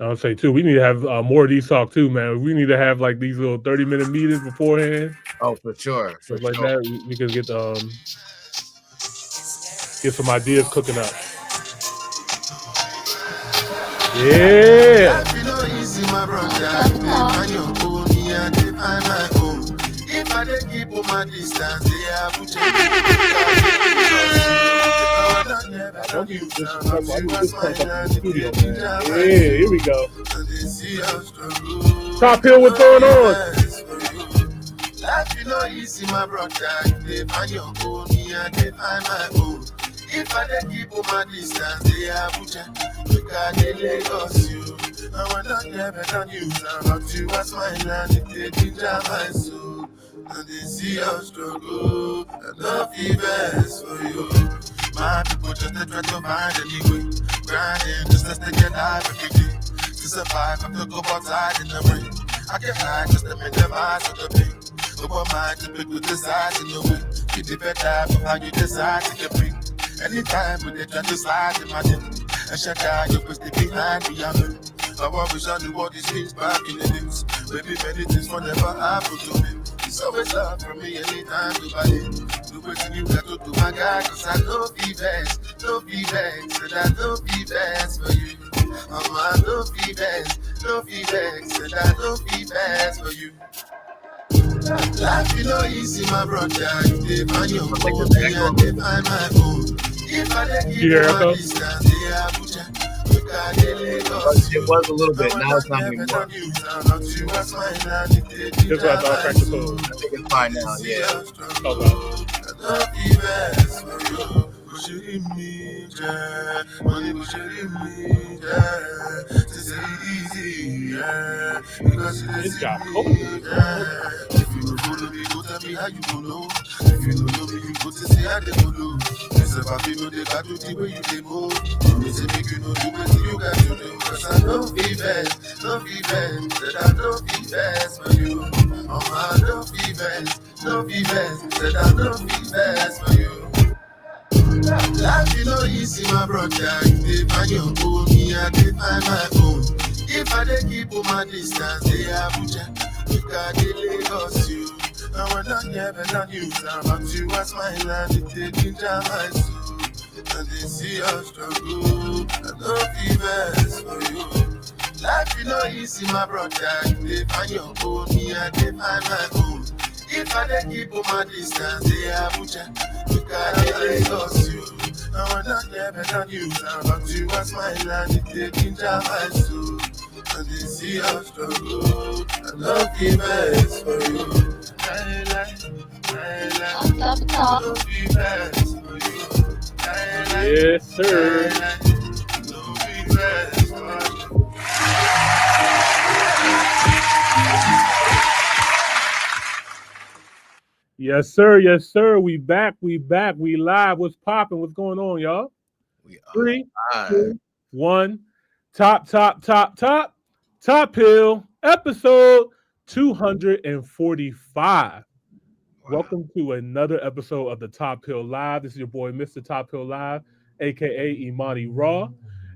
I'll say too. We need to have more of these talk too, man. We need to have like these little 30-minute meetings beforehand, Oh, for sure, for stuff like sure. that. We can get some ideas cooking up. Yeah. Life you know easy, my brother. Talk, You dey talk. find your own, me I dey find my own. If I dey keep on my distance, they have to check. I don't never I done don't you, need now. disrespectful. I But you need are this crank up in the smiling, it studio, dey man. ginger Yeah, my soul. here we go. And they see how struggle. Top I Hill, what's know going the on? best for you. Life you know easy, my brother. You dey find your own, me I dey find my own. If I dey keep on my distance, they Abuja, we can dey Lagos you. I want not never done you, now but you are smiling and it dey ginger my soul. And they see your struggle, and love the best for you. My people just they try to find any way, grinding just to stay alive every day. To survive, I have to go outside in the rain. I get high just to make them eyes of the pain. But what mind to pick with the size in your way. You the better for how you decide to get free. Anytime when they try to slide in my day, I shut down, you push the behind me, I'm in. I wish I knew all these things back in the days. Maybe many things will never happen to me. It's always love from me anytime to buy it. Do what you got to do, my guy, cause I know be best, no be best, and I know be best for you. I know be best, no be best, and I know be best for you. Life you know easy, my brother. You dey find your I like own, this me echo I a dey little bit. find my own. If I dey You keep hear on my Echo? distance, they Abuja, we can dey Lagos It you. was a little I bit. want Now it's not not never anymore. done you, now not you are smiling and it dey This is what I ginger thought I my cracked the soul. code. I think it's fine now. See Yeah. how Okay. struggle, and love the best for you. Pushing me, yeah. Money pushing me, yeah. To say it easy, yeah. Because you dey It see got colder. me, yeah. If you don't follow me, go tell me how you don't know. If you don't know me, you go to say how they go do. It's about you know they got to the way you they move. Me say make you know the way you got to do. Cause I know be best, no be best. Said I know be best for you. I know be best, no be best. Said I know be best for you. Life you know easy, my brother. You dey find your own, me I dey find my own. If I dey keep on my distance, they Abuja, we can dey Lagos you. I want not never done you, now but you are smiling and it dey ginger my soul. And they see your struggle, I know the best for you. Life you know easy, my brother. You dey find your own, me I dey find my own. If I dey keep on my distance, they Abuja, we can dey Lagos you. I want not never done you, now but you are smiling and it dey ginger my soul. And they see your struggle, I love the best for you. I Talk, talk, talk. love the best for you. Yes, sir. Love the best for you. Yes, sir. Yes, sir. We back. We back. We live. What's popping? What's going on, y'all? We Three, are. 2, 1. Top Hill, episode 245. Wow. Welcome to another episode of the Top Hill Live. This is your boy, Mr. Top Hill Live, aka Imani Raw.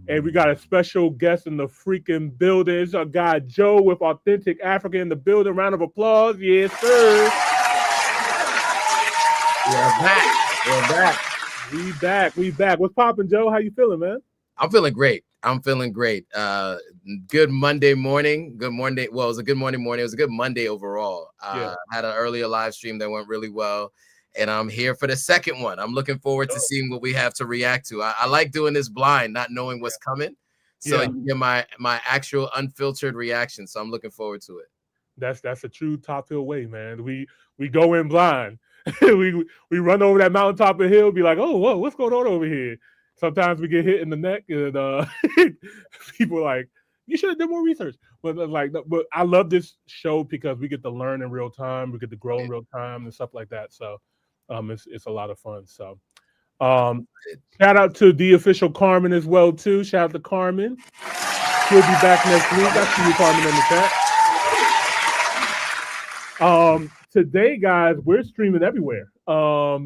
And we got a special guest in the freaking building. It's our guy Joe with Authentic Africa in the building. Round of applause. Yes, sir. We're back. We're back. We back. We back. What's popping, Joe? How you feeling, man? I'm feeling great. I'm feeling great. Good Monday morning. Good morning. Well, it was a good morning. It was a good Monday overall. Yeah. Had an earlier live stream that went really well. And I'm here for the second one. I'm looking forward to seeing what we have to react to. I like doing this blind, not knowing what's coming. So Yeah. you get my actual unfiltered reaction. So I'm looking forward to it. That's a true Top Hill way, man. We go in blind. we run over that mountaintop of hill, be like, oh, whoa, what's going on over here? Sometimes we get hit in the neck, and people are like, you should have done more research. But but I love this show because we get to learn in real time, we get to grow in real time, and stuff like that. So, it's a lot of fun. So, shout out to the official Carmen as well too. Shout out to Carmen. She'll be back next week. I see you, Carmen, in the chat. Today, guys, we're streaming everywhere. Not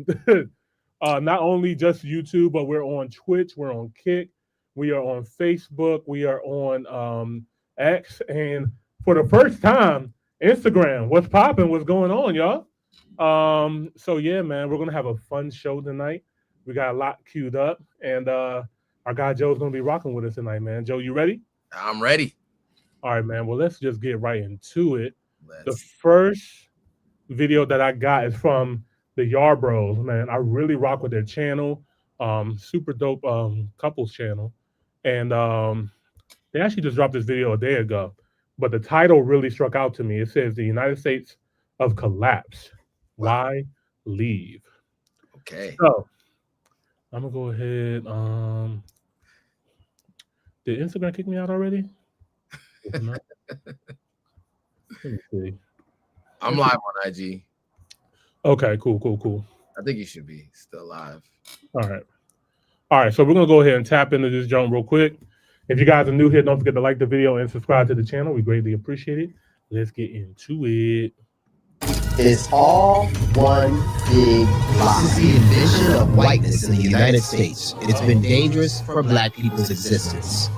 only just YouTube, but we're on Twitch, we're on Kick, We are on Facebook. We are on X, and for the first time, Instagram. What's popping? What's going on, y'all? So yeah, man, we're gonna have a fun show tonight. We got a lot queued up, and our guy Joe's gonna be rocking with us tonight, man. Joe, you ready? I'm ready. All right, man. Well, let's just get right into it. The Let's. first video that I got is from the Yard Bros, man. I really rock with their channel. Super dope couples channel. And they actually just dropped this video a day ago. But the title really struck out to me. It says the United States of Collapse. Wow. Why leave? Okay. So I'm gonna go ahead. Did Instagram kick me out already? No. Let me see. I'm live on IG. Okay, cool. I think you should be still live. All right. So we're gonna go ahead and tap into this jump real quick. If you guys are new here, don't forget to like the video and subscribe to the channel. We greatly appreciate it. Let's get into it. It's all one big lie. This is the invention of whiteness in the United States. It's been dangerous for Black people's existence.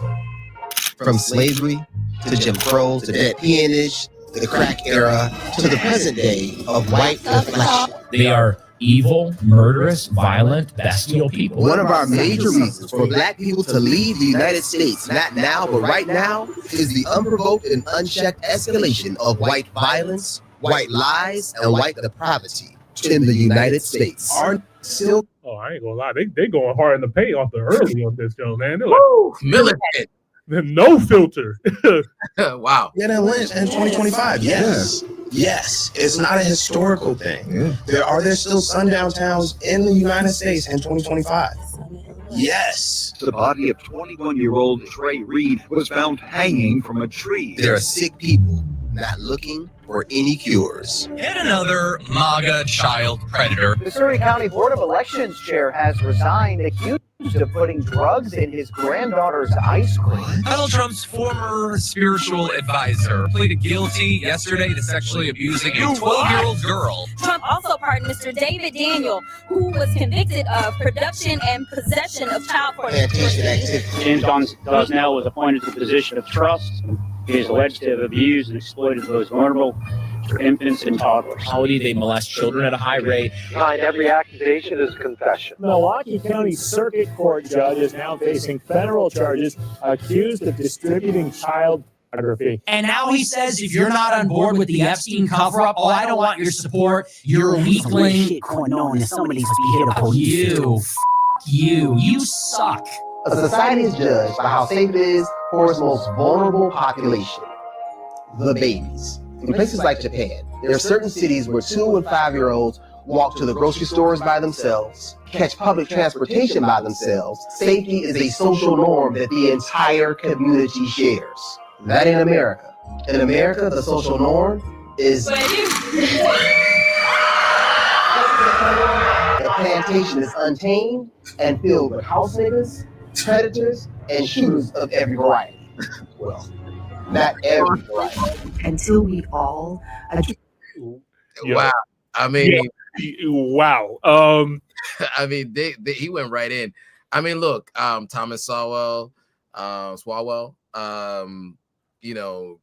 From slavery to Jim Crow to dead peonage, the crack era, to the present day of white reflection. They are evil, murderous, violent, bestial people. One of our major reasons for Black people to leave the United States, not now, but right now, is the unprovoked and unchecked escalation of white violence, white lies, and white depravity in the United States. Aren't still. Oh, I ain't gonna lie. They going hard in the paint off the early on this show, man. They're like, Militant. no filter. Wow. Get Lynch in 2025. Yes. Yes. It's not a historical thing. Are there still sundown towns in the United States in 2025? Yes. The body of 21-year-old Trey Reed was found hanging from a tree. There are sick people not looking for any cures. And another MAGA child predator. The Surrey County Board of Elections chair has resigned, accused of putting drugs in his granddaughter's ice cream. Donald Trump's former spiritual advisor pleaded guilty yesterday to sexually abusing a 12-year-old girl. Trump also pardoned Mr. David Daniel, who was convicted of production and possession of child pornography. James Gosnell was appointed to the position of trust. He is alleged to have abused and exploited those vulnerable infants and toddlers. They molest children at a high rate. Behind every accusation is confession. Milwaukee County Circuit Court judge is now facing federal charges accused of distributing child pornography. And now he says if you're not on board with the Epstein cover-up, I don't want your support. You're a weakling. Shit going on and somebody's vehicle. You suck. A society is judged by how safe it is for its most vulnerable population, the babies. In places like Japan, there are certain cities where 2 and 5-year-olds walk to the grocery stores by themselves, catch public transportation by themselves. Safety is a social norm that the entire community shares. That in America. In America, the social norm is the plantation is untamed and filled with house niggas, predators, and shooters of every variety. Well, not every variety. Until we all Wow. I mean, wow. I mean, he went right in. I mean, look, Thomas Swalwell,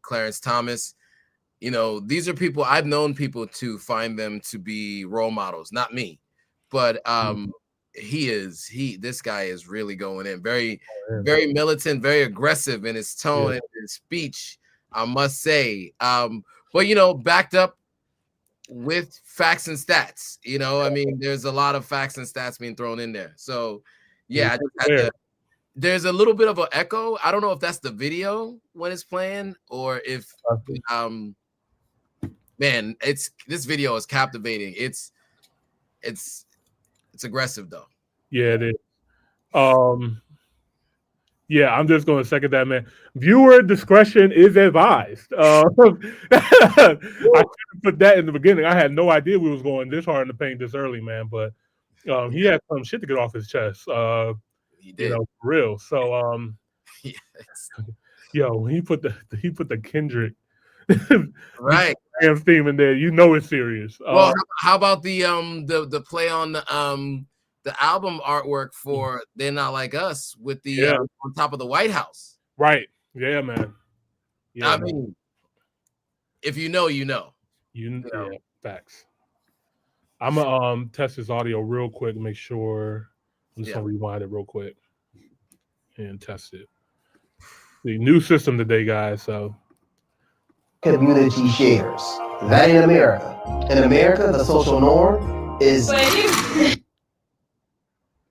Clarence Thomas, these are people I've known people to find them to be role models, not me, but this guy is really going in very, very militant, very aggressive in his tone and his speech, I must say. But backed up with facts and stats. I mean, there's a lot of facts and stats being thrown in there. So yeah, there's a little bit of an echo. I don't know if that's the video when it's playing or if man, this video is captivating. It's aggressive though. Yeah, it is. Yeah, I'm just going to second that, man. Viewer discretion is advised. I should have put that in the beginning. I had no idea we was going this hard in the paint this early, man. But he had some shit to get off his chest. He did. For real. So yes. He put the Kendrick right theme in there. It's serious. Well, how about the play on the album artwork for "They're Not Like Us" with the on top of the White House. Right. Yeah, man. Yeah, I mean, if you know, you know. Yeah, facts. I'm gonna test this audio real quick, make sure. I'm just gonna rewind it real quick and test it. The new system today, guys. So community shares. That in America. In America, the social norm is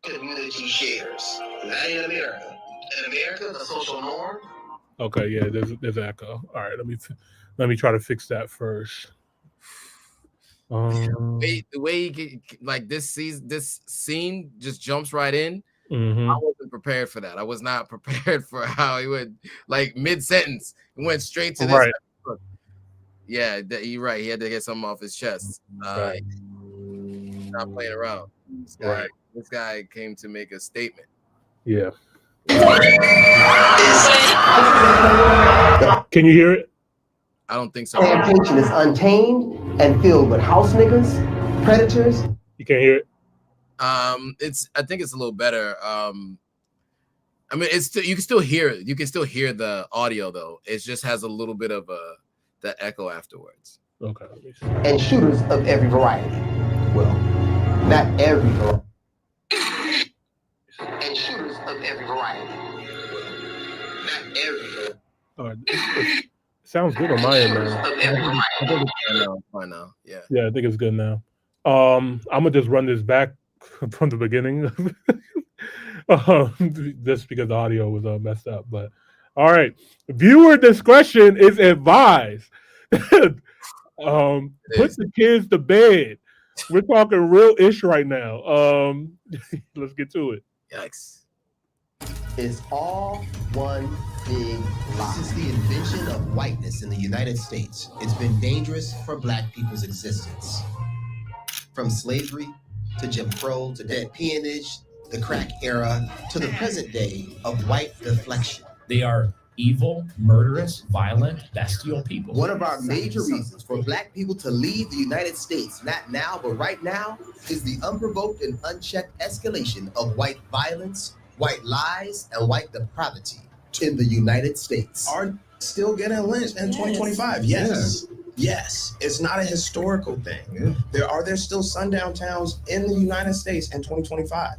community shares. That in America. In America, the social norm. Okay, yeah, there's echo. All right, let me try to fix that first. The way he like this scene just jumps right in. I wasn't prepared for that. I was not prepared for how he would like mid-sentence went straight to this. Right. Yeah, you're right. He had to get something off his chest. Right. He's not playing around. This guy came to make a statement. Yeah. Can you hear it? I don't think so. Plantation is untamed and filled with house niggas, predators. You can't hear it? I think it's a little better. I mean, you can still hear it. You can still hear the audio though. It just has a little bit of the echo afterwards. Okay. And shooters of every variety. Well, not every variety. And shooters of every variety. Not every variety. It sounds good on my end, man. Fine now. Yeah. Yeah, I think it's good now. I'm gonna just run this back from the beginning, just because the audio was messed up. But all right, viewer discretion is advised. Put the kids to bed. We're talking real ish right now. Let's get to it. Yikes. It's all one big lie. Since the invention of whiteness in the United States, it's been dangerous for Black people's existence. From slavery to Jim Crow to dead peonage, the crack era, to the present day of white deflection. They are evil, murderous, violent, bestial people. One of our major reasons for Black people to leave the United States, not now, but right now, is the unprovoked and unchecked escalation of white violence, white lies, and white depravity in the United States. Are still getting lynched in 2025. Yes, it's not a historical thing. There still sundown towns in the United States in 2025.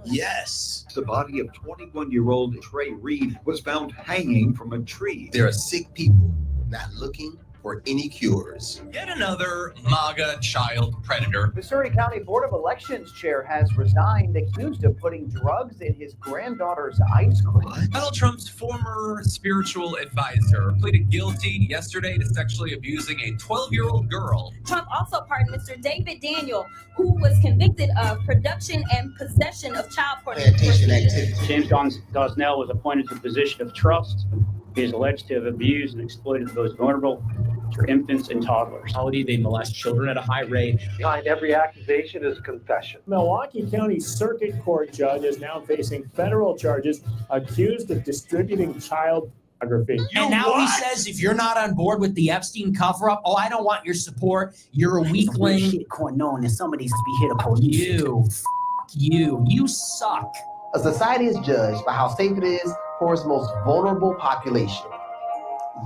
Yes. The body of 21-year-old Trey Reed was found hanging from a tree. There are sick people not looking for any cures. Yet another MAGA child predator. Missouri County Board of Elections chair has resigned, accused of putting drugs in his granddaughter's ice cream. Donald Trump's former spiritual advisor pleaded guilty yesterday to sexually abusing a 12-year-old girl. Trump also pardoned Mr. David Daniel, who was convicted of production and possession of child pornography. James Gosnell was appointed to the position of trust. He is alleged to have abused and exploited the most vulnerable, for infants and toddlers. They molest children at a high rate. Behind every accusation is a confession. Milwaukee County Circuit Court judge is now facing federal charges accused of distributing child pornography. And now he says if you're not on board with the Epstein cover-up, I don't want your support. You're a weakling. Shit going on, and somebody needs to be here to police. You suck. A society is judged by how safe it is for its most vulnerable population,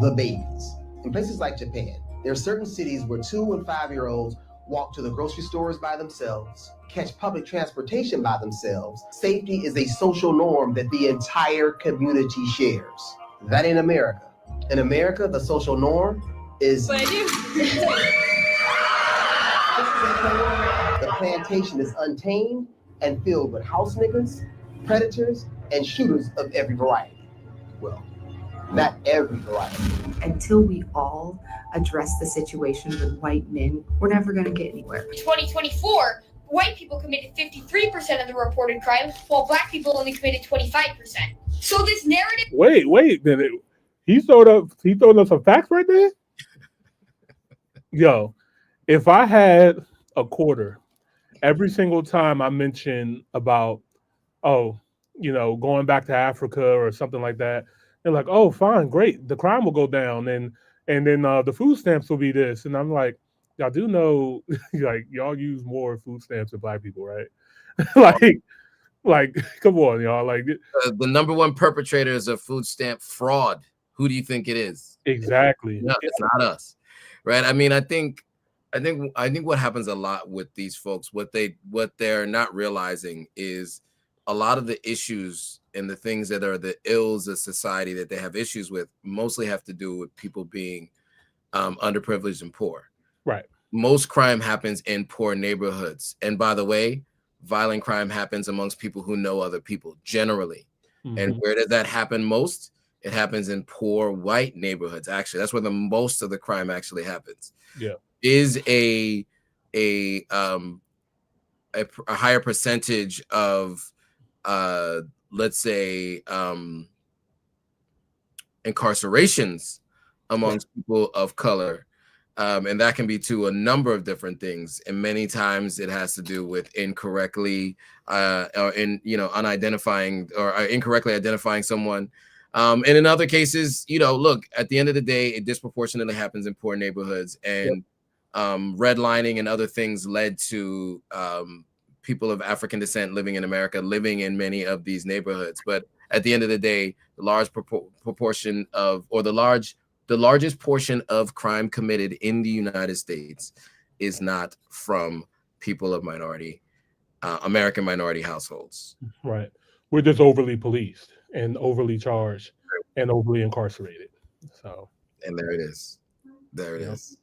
the babies. In places like Japan, there are certain cities where 2 and 5-year-olds walk to the grocery stores by themselves, catch public transportation by themselves. Safety is a social norm that the entire community shares. That in America. In America, the social norm is... The plantation is untamed and filled with house niggas, predators, and shooters of every variety. Well, not every variety. Until we all address the situation with white men, we're never going to get anywhere. 2024, white people committed 53% of the reported crimes, while Black people only committed 25%. So this narrative... Wait, he's throwing up some facts right there? Yo, if I had a quarter, every single time I mention about, going back to Africa or something like that, they're like, oh, fine, great. The crime will go down and then the food stamps will be this. And I'm like, y'all do know, like, y'all use more food stamps than Black people, right? like, come on, y'all. Like, the number one perpetrators of food stamp fraud. Who do you think it is? Exactly. No, it's not us, right? I mean, I think what happens a lot with these folks, what they're not realizing is a lot of the issues and the things that are the ills of society that they have issues with mostly have to do with people being underprivileged and poor. Right. Most crime happens in poor neighborhoods, and by the way, violent crime happens amongst people who know other people generally. And where does that happen most? It happens in poor white neighborhoods. Actually, that's where the most of the crime actually happens. Yeah, is a higher percentage of let's say incarcerations amongst people of color. And that can be to a number of different things. And many times it has to do with incorrectly unidentifying or incorrectly identifying someone. And in other cases, look, at the end of the day, it disproportionately happens in poor neighborhoods, and redlining and other things led to people of African descent living in America, living in many of these neighborhoods. But at the end of the day, the large proportion of, or the largest portion of crime committed in the United States is not from people of American minority households. Right. We're just overly policed and overly charged and overly incarcerated. So, and there it is. There it is.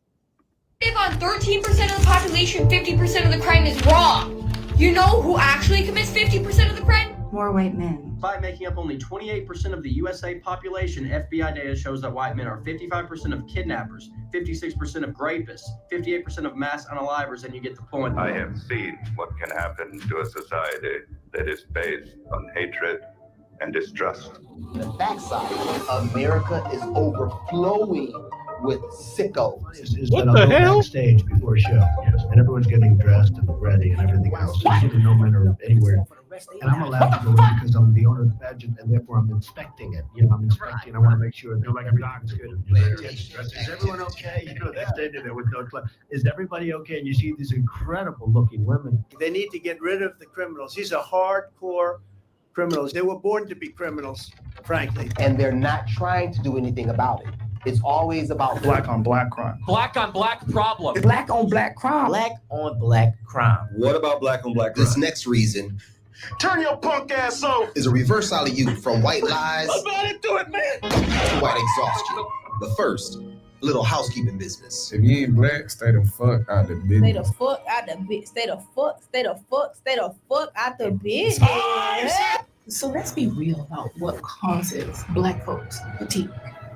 If on 13% of the population, 50% of the crime is wrong. You know who actually commits 50% of the crime? More white men. Despite making up only 28% of the USA population, FBI data shows that white men are 55% of kidnappers, 56% of rapists, 58% of mass unalivers, and you get the point. I have seen what can happen to a society that is based on hatred and distrust. The backside, America is overflowing with sickos. What the hell? Backstage before a show, yes, and everyone's getting dressed and ready and everything else. Usually no men are anywhere, and I'm allowed to go in because I'm the owner of the pageant, and therefore I'm inspecting it. I'm inspecting. I want to make sure that like everything's good. Is everyone okay? They're standing there with no clothes. Is everybody okay? And you see these incredible looking women. They need to get rid of the criminals. These are hardcore criminals. They were born to be criminals, frankly. And they're not trying to do anything about it. It's always about black on black crime. Black on black problem. Black on black crime. Black on black crime. What about black on black crime? This next reason, turn your punk ass off, is a reverse alley-oop from white lies Let's about it, do it, man. to white exhaustion. But first, a little housekeeping business. If you ain't black, stay the fuck out the business. Stay the fuck out the bitch. Stay the fuck out the bitch. So let's be real about what causes black folks fatigue.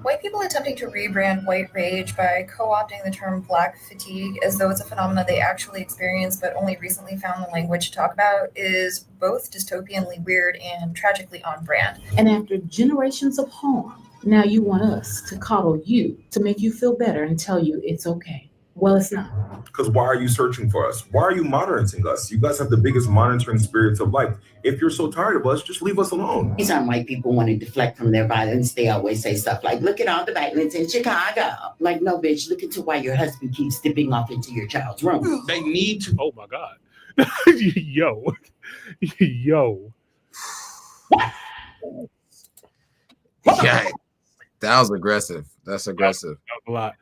White people attempting to rebrand white rage by co-opting the term black fatigue as though it's a phenomenon they actually experience but only recently found the language to talk about is both dystopianly weird and tragically on brand. And after generations of harm, now you want us to coddle you to make you feel better and tell you it's okay. Well, it's not. Because why are you searching for us? Why are you monitoring us? You guys have the biggest monitoring spirits of life. If you're so tired of us, just leave us alone. These aren't white people want to deflect from their violence. They always say stuff like, look at all the violence in Chicago. Like, no, bitch, look into why your husband keeps dipping off into your child's room. They need to. Oh, my God. Yo. Yeah, that was aggressive. That's aggressive. That was a lot.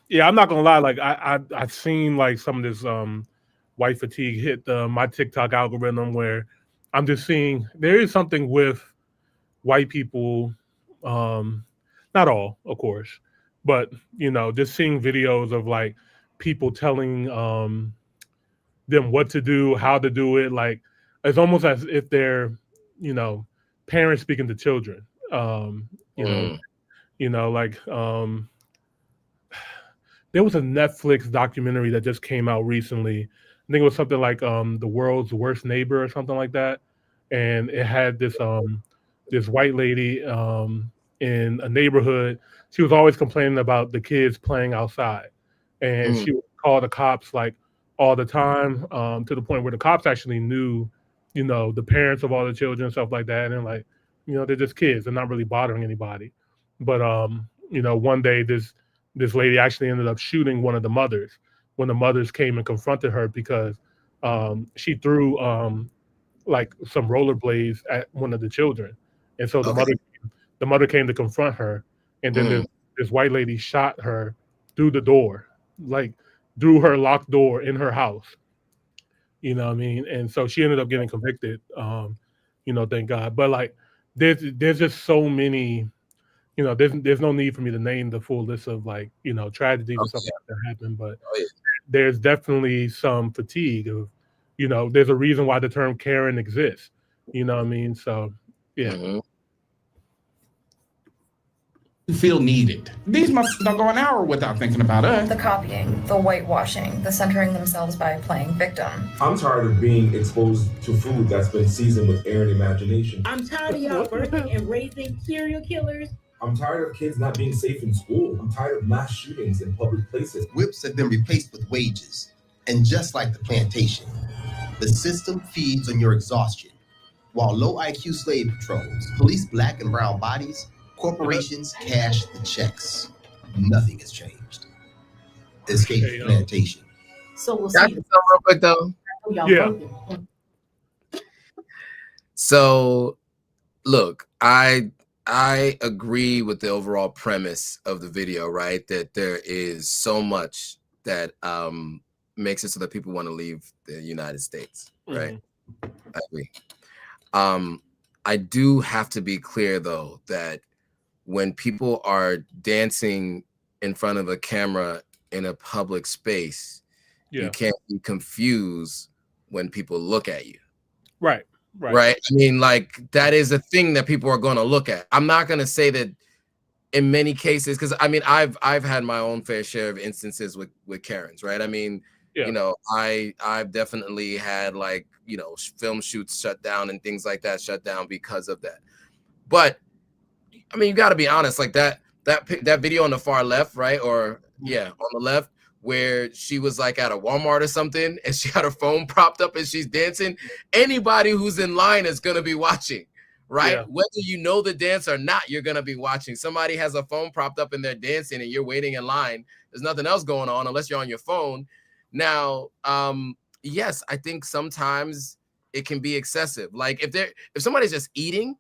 Yeah, I'm not gonna lie. Like I've seen like some of this white fatigue hit my TikTok algorithm where I'm just seeing there is something with white people, not all, of course, but just seeing videos of like people telling them what to do, how to do it. Like it's almost as if they're parents speaking to children. There was a Netflix documentary that just came out recently. I think it was something like The World's Worst Neighbor or something like that. And it had this this white lady in a neighborhood. She was always complaining about the kids playing outside. And she would call the cops like all the time, to the point where the cops actually knew, the parents of all the children and stuff like that. And like, they're just kids. They're not really bothering anybody. But one day this lady actually ended up shooting one of the mothers when the mothers came and confronted her because she threw like some rollerblades at one of the children, and so the mother came to confront her, and then this white lady shot her through the door, like through her locked door in her house. You know what I mean? And so she ended up getting convicted. Thank God. But like, there's just so many. There's no need for me to name the full list of like tragedies and stuff like that happen, but there's definitely some fatigue of, there's a reason why the term Karen exists. You know what I mean? So yeah. Feel needed. These must don't go an hour without thinking about us. The copying, the whitewashing, the centering themselves by playing victim. I'm tired of being exposed to food that's been seasoned with air and imagination. I'm tired of y'all birthing and raising serial killers. I'm tired of kids not being safe in school. I'm tired of mass shootings in public places. Whips have been replaced with wages. And just like the plantation, the system feeds on your exhaustion. While low IQ slave patrols police black and brown bodies, corporations cash the checks. Nothing has changed. Escape the plantation. So we'll see. Real quick though. Yeah. So, look, I agree with the overall premise of the video, right? That there is so much that makes it so that people want to leave the United States, right? I agree. I do have to be clear though that when people are dancing in front of a camera in a public space, you can't be confused when people look at you. Right. I mean, like that is a thing that people are going to look at. I'm not going to say that in many cases, because I mean, I've had my own fair share of instances with Karens, right? I mean, I've definitely had like, film shoots shut down and things like that shut down because of that. But I mean, you got to be honest, like that video on the far left, right? Or on the left, where she was like at a Walmart or something and she had her phone propped up and she's dancing. Anybody who's in line is going to be watching, right? Yeah. Whether you know the dance or not, you're going to be watching. Somebody has a phone propped up and they're dancing and you're waiting in line. There's nothing else going on unless you're on your phone. Now, yes, I think sometimes it can be excessive. Like if somebody's just eating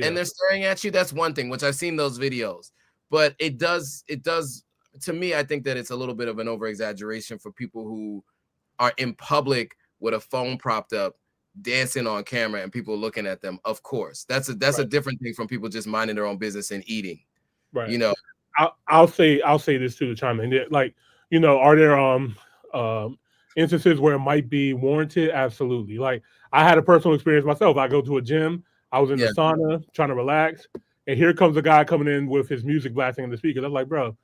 and they're staring at you, that's one thing, which I've seen those videos. But it does, to me, I think that it's a little bit of an over-exaggeration for people who are in public with a phone propped up, dancing on camera, and people looking at them. Of course, that's a different thing from people just minding their own business and eating. Right. I'll say this too to chime in. Like, are there instances where it might be warranted? Absolutely. Like I had a personal experience myself. I go to a gym. I was in the sauna trying to relax, and here comes a guy coming in with his music blasting in the speakers. I'm like, bro,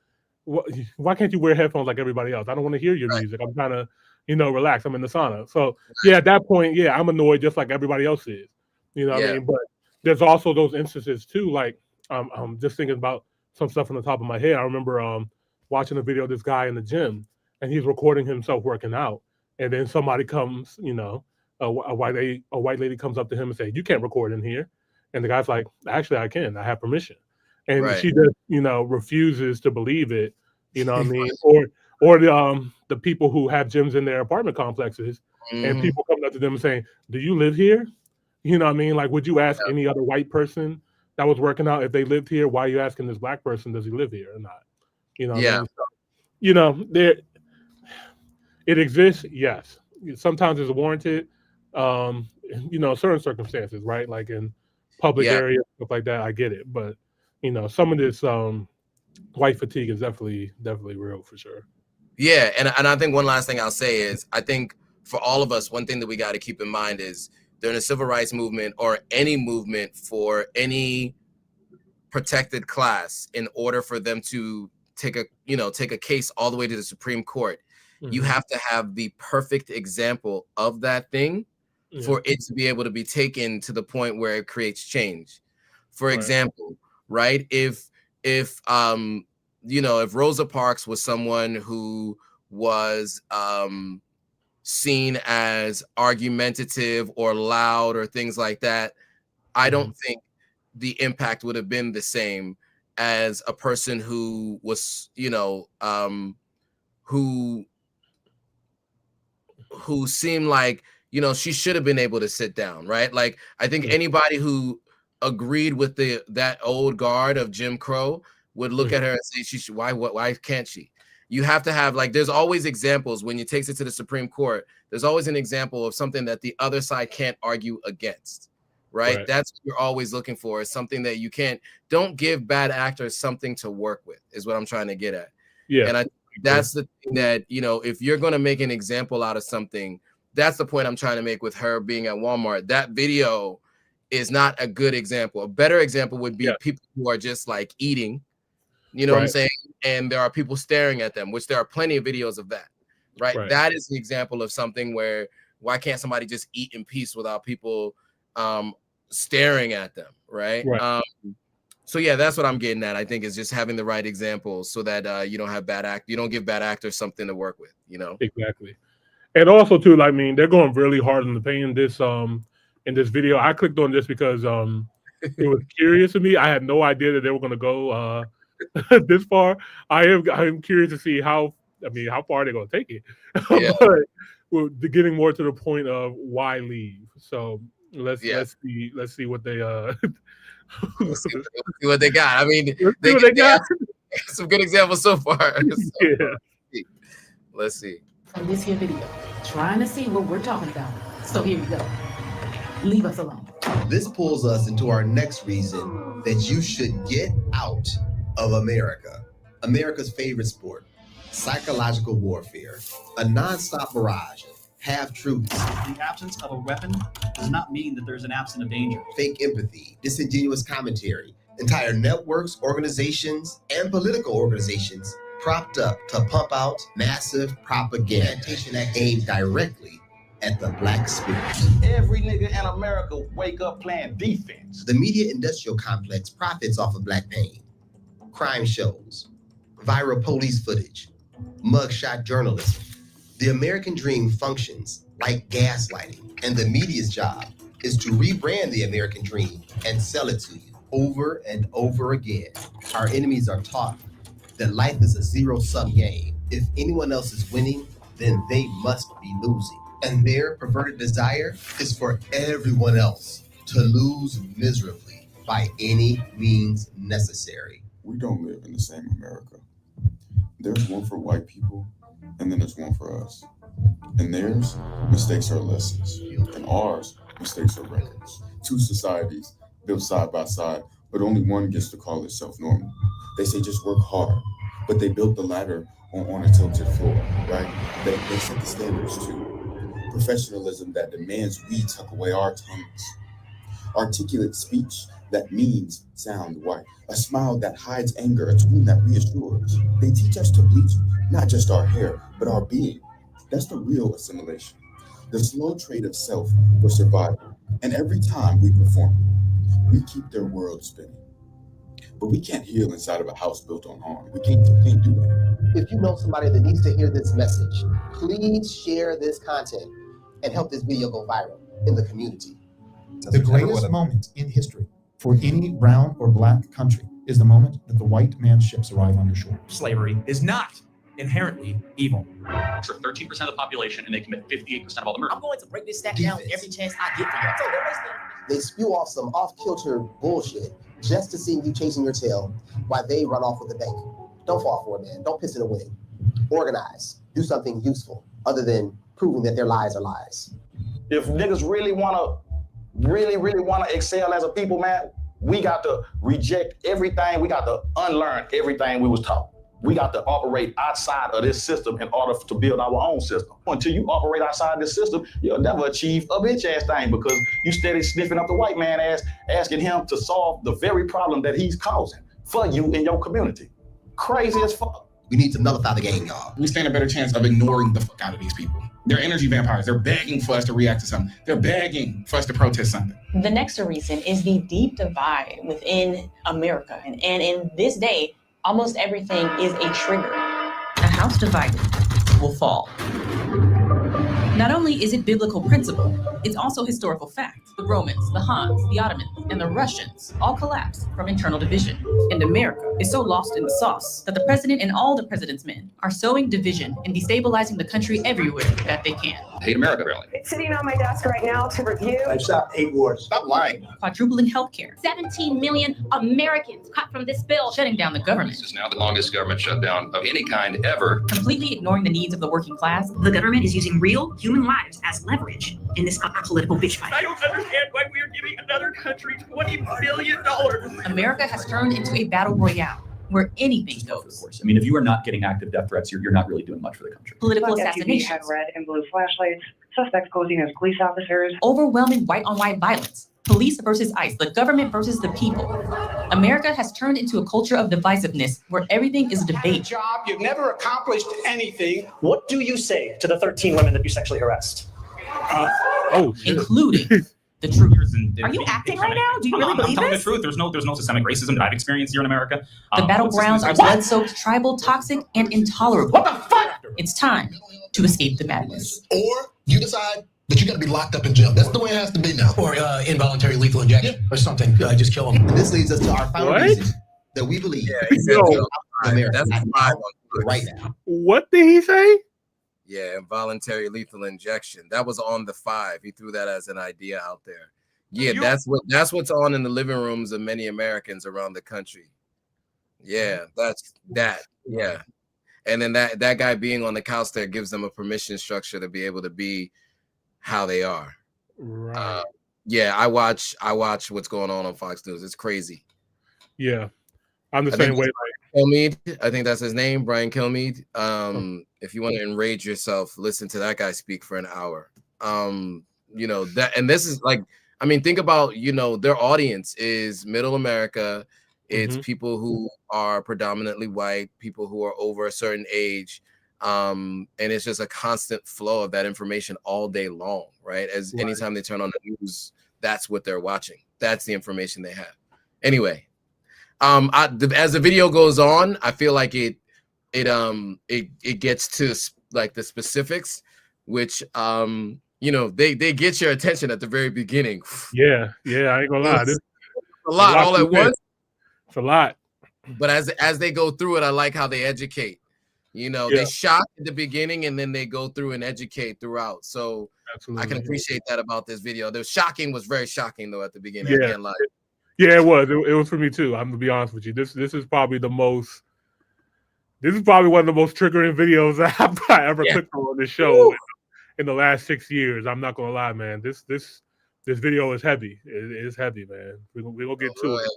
why can't you wear headphones like everybody else? I don't want to hear your music. I'm trying to, relax. I'm in the sauna. So at that point, I'm annoyed just like everybody else is. You know what I mean? But there's also those instances too. Like I'm just thinking about some stuff on the top of my head. I remember watching a video of this guy in the gym, and he's recording himself working out. And then somebody comes, a white lady comes up to him and says, "You can't record in here." And the guy's like, "Actually, I can. I have permission." And she just, refuses to believe it. You know what I mean? Or the people who have gyms in their apartment complexes, and people coming up to them and saying, "Do you live here?" You know what I mean? Like, would you ask any other white person that was working out if they lived here? Why are you asking this black person, does he live here or not? You know what I mean? So, it exists, yes. Sometimes it's warranted, certain circumstances, right? Like in public areas, stuff like that, I get it. But, some of this white fatigue is definitely real for sure. Yeah, and I think one last thing I'll say is, I think for all of us, one thing that we got to keep in mind is during the civil rights movement or any movement for any protected class, in order for them to take a case all the way to the Supreme Court, you have to have the perfect example of that thing for it to be able to be taken to the point where it creates change. For example, right? If Rosa Parks was someone who was seen as argumentative or loud or things like that, I don't think the impact would have been the same as a person who was, who who seemed like, you know, she should have been able to sit down, right? Like, I think anybody who agreed with that old guard of Jim Crow would look at her and say, she should, why can't she? You have to have, like, there's always examples when you take it to the Supreme Court. There's always an example of something that the other side can't argue against, right? That's what you're always looking for, is something that you can't. Don't give bad actors something to work with, is what I'm trying to get at. Yeah. And that's the thing that, you know, if you're going to make an example out of something, that's the point I'm trying to make with her being at Walmart. That video is not a good example. A better example would be people who are just like eating, you know what I'm saying? And there are people staring at them, which there are plenty of videos of that, right? That is an example of something where, why can't somebody just eat in peace without people staring at them, right? So yeah, that's what I'm getting at. I think is just having the right examples so that you don't have you don't give bad actors something to work with, you know? Exactly. And also too, I mean, they're going really hard in the paint in this video. I clicked on this because it was curious to me. I had no idea that they were going to go this far. I'm curious to see how far they're going to take it. But we're getting more to the point of why leave. So let's see what they let's see what they got. I mean, they got some good examples so far. So, let's see. From this here video, trying to see what we're talking about. So here we go. Leave us alone. This pulls us into our next reason that you should get out of America. America's favorite sport, psychological warfare, a nonstop barrage of half-truths. The absence of a weapon does not mean that there's an absence of danger. Fake empathy, disingenuous commentary, entire networks, organizations, and political organizations propped up to pump out massive propaganda aimed directly at the black spirit. Every nigga in America wake up playing defense. The media industrial complex profits off of black pain. Crime shows, viral police footage, mugshot journalism. The American dream functions like gaslighting, and the media's job is to rebrand the American dream and sell it to you over and over again. Our enemies are taught that life is a zero-sum game. If anyone else is winning, then they must be losing. And their perverted desire is for everyone else to lose miserably by any means necessary. We don't live in the same America. There's one for white people, and then there's one for us. And theirs, mistakes are lessons. And ours, mistakes are records. Two societies built side by side, but only one gets to call itself normal. They say just work hard, but they built the ladder on a tilted floor, right? They set the standards too. Professionalism that demands we tuck away our tongues. Articulate speech that means sound white. A smile that hides anger, a tone that reassures. They teach us to bleach not just our hair, but our being. That's the real assimilation. The slow trade of self for survival. And every time we perform, we keep their world spinning. But we can't heal inside of a house built on harm. We can't do that. If you know somebody that needs to hear this message, please share this content and help this video go viral in the community. The greatest moment in history for any brown or black country is the moment that the white man's ships arrive on your shore. Slavery is not inherently evil. For 13% of the population, and they commit 58% of all the murder. I'm going to break this stat down every chance I get for y'all. So they spew off some off-kilter bullshit just to see you chasing your tail while they run off with the bank. Don't fall for it, man. Don't piss in the wind. Organize. Do something useful other than proving that their lies are lies. If niggas really want to excel as a people, man, we got to reject everything. We got to unlearn everything we was taught. We got to operate outside of this system in order to build our own system. Until you operate outside this system, you'll never achieve a bitch ass thing because you steady sniffing up the white man ass, asking him to solve the very problem that he's causing for you in your community. Crazy as fuck. We need to nullify the game, y'all. We stand a better chance of ignoring the fuck out of these people. They're energy vampires. They're begging for us to react to something. They're begging for us to protest something. The next reason is the deep divide within America. And in this day, almost everything is a trigger. A house divided will fall. Not only is it biblical principle, It's also historical fact. The Romans, the Huns, the Ottomans, and the Russians all collapsed from internal division. And America is so lost in the sauce that the president and all the president's men are sowing division and destabilizing the country everywhere that they can. Hate America, really. It's sitting on my desk right now to review. I've stopped 8 wars. Stop lying. Quadrupling healthcare, 17 million Americans cut from this bill. shutting down the government, This is now the longest government shutdown of any kind ever. completely ignoring the needs of the working class. The government is using real human lives as leverage in this political bitch fight. I don't understand why we are giving another country $20 billion. America has turned into a battle royale where anything goes. I mean, if you are not getting active death threats, you're not really doing much for the country. Political SUV assassinations, had red and blue flashlights. Suspects posing as police officers. overwhelming white-on-white violence, police versus ICE, the government versus the people. America has turned into a culture of divisiveness where everything is a debate. Job, you've never accomplished anything. What do you say to the 13 women that you sexually harassed? Including the truth. Are you acting right now? Do you really I'm believe telling this? the truth. There's no systemic racism that I've experienced here in America. The battlegrounds are blood-soaked, tribal, toxic, and intolerable. What the fuck? It's time to escape the madness. Or you decide that you got to be locked up in jail. That's the way it has to be now. Or involuntary lethal injection or something. Just kill them. This leads us to our final reason that we believe America right now. What did he say? Yeah, involuntary lethal injection. That was on the 5. He threw that as an idea out there. Yeah, that's what's on in the living rooms of many Americans around the country. Yeah, that's that. Yeah. And then that guy being on the couch there gives them a permission structure to be able to be how they are. Right. Yeah, I watch what's going on Fox News. It's crazy. Yeah. I'm the same way. Kilmeade, I think that's his name, Brian Kilmeade. If you want to enrage yourself, listen to that guy speak for an hour. You know, that, and this is like, I mean, think about, you know, their audience is middle America. It's people who are predominantly white, people who are over a certain age. And it's just a constant flow of that information all day long, right? Anytime they turn on the news, that's what they're watching. That's the information they have. Anyway, as the video goes on, I feel like it gets to like the specifics, which you know, they get your attention at the very beginning. Yeah, I ain't gonna lie. It's a lot all at once. It's a lot. But as they go through it, I like how they educate. You know, they shock at the beginning and then they go through and educate throughout. So absolutely, I can appreciate that about this video. The shocking was very shocking though at the beginning. I can't lie. Yeah, it was. It was for me too. I'm gonna be honest with you. This is probably the most. This is probably one of the most triggering videos I ever took on this show in the last 6 years. I'm not gonna lie, man. This video is heavy. It is heavy, man. We're gonna get to it.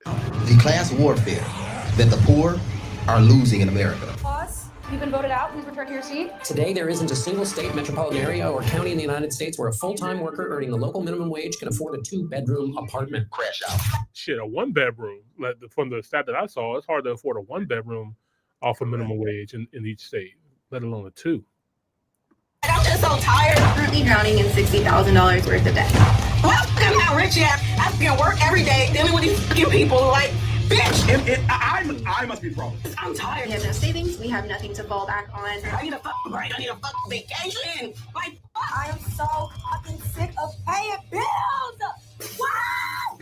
The class warfare that the poor are losing in America. Pause. You've been voted out. Please return to your seat. Today, there isn't a single state, metropolitan area, or county in the United States where a full-time worker earning the local minimum wage can afford a 2-bedroom apartment. Crash out. Shit, a 1-bedroom. Like from the stat that I saw, it's hard to afford a 1-bedroom off of minimum wage in each state, let alone a 2. I'm just so tired. I'm currently drowning in $60,000 worth of debt. Look at how rich I am. I can work every day dealing with these fucking people. Like, bitch, I must be the problem. I'm tired. We have no savings. We have nothing to fall back on. I need a fucking break. I need a fucking vacation. Like, I am so fucking sick of paying bills. Wow!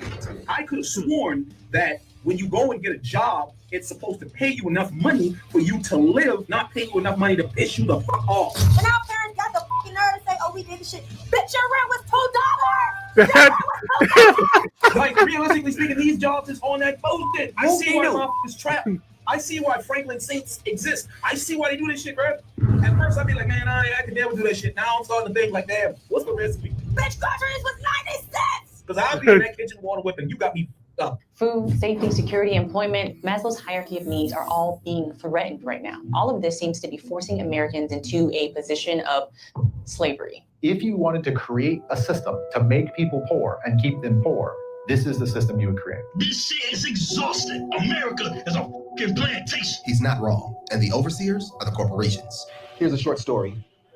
I could have sworn that when you go and get a job, it's supposed to pay you enough money for you to live, not pay you enough money to piss you the fuck off. And our parents got the fucking nerve to say, "Oh, we did this shit." Bitch, your rent was $2. Like, realistically speaking, these jobs is on that bullshit. I see why motherfuckers is trapped. I see why Franklin Saints exist. I see why they do this shit, bro. At first, I'd be like, man, I could never do that shit. Now I'm starting to think like, damn, what's the recipe? Bitch, groceries was 90 cents. Because I'll be in that kitchen water whipping. You got me up. Food, safety, security, employment, Maslow's hierarchy of needs are all being threatened right now. All of this seems to be forcing Americans into a position of slavery. If you wanted to create a system to make people poor and keep them poor, this is the system you would create. This shit is exhausting. America is a fucking plantation. He's not wrong, and the overseers are the corporations. Here's a short story.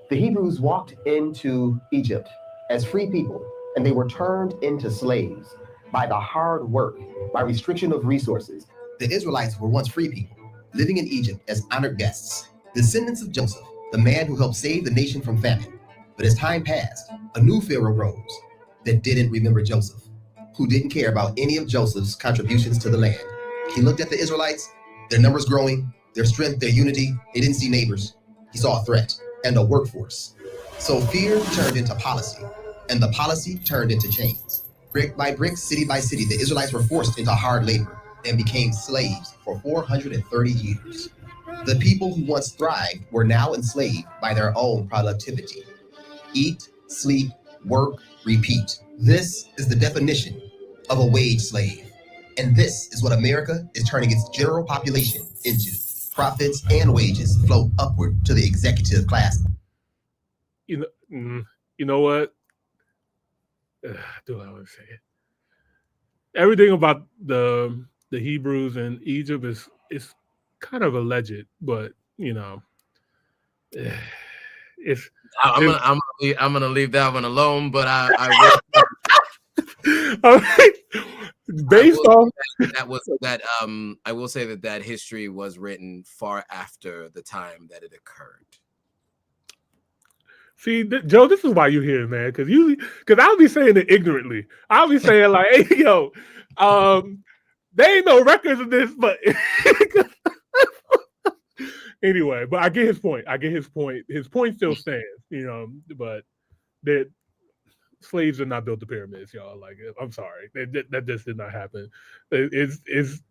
The Hebrews walked into Egypt as free people, and they were turned into slaves by the hard work, by restriction of resources. The Israelites were once free people, living in Egypt as honored guests, descendants of Joseph, the man who helped save the nation from famine. But as time passed, a new Pharaoh rose that didn't remember Joseph, who didn't care about any of Joseph's contributions to the land. He looked at the Israelites, their numbers growing, their strength, their unity. He didn't see neighbors. He saw a threat and a workforce. So fear turned into policy, and the policy turned into chains. Brick by brick, city by city, the Israelites were forced into hard labor and became slaves for 430 years. The people who once thrived were now enslaved by their own productivity. Eat, sleep, work, repeat. This is the definition of a wage slave. And this is what America is turning its general population into. Profits and wages flow upward to the executive class. You know what? Do I want to say it? Everything about the Hebrews and Egypt is kind of alleged, but it's. I'm gonna leave that one alone, but I will. Based on I will say that history was written far after the time that it occurred. See, Joe, this is why you're here, man. Because I'll be saying it ignorantly. I'll be saying like, "Hey, yo, there ain't no records of this," but anyway. But I get his point. His point still stands, but that slaves did not build the pyramids, y'all. Like, I'm sorry, that just did not happen. It's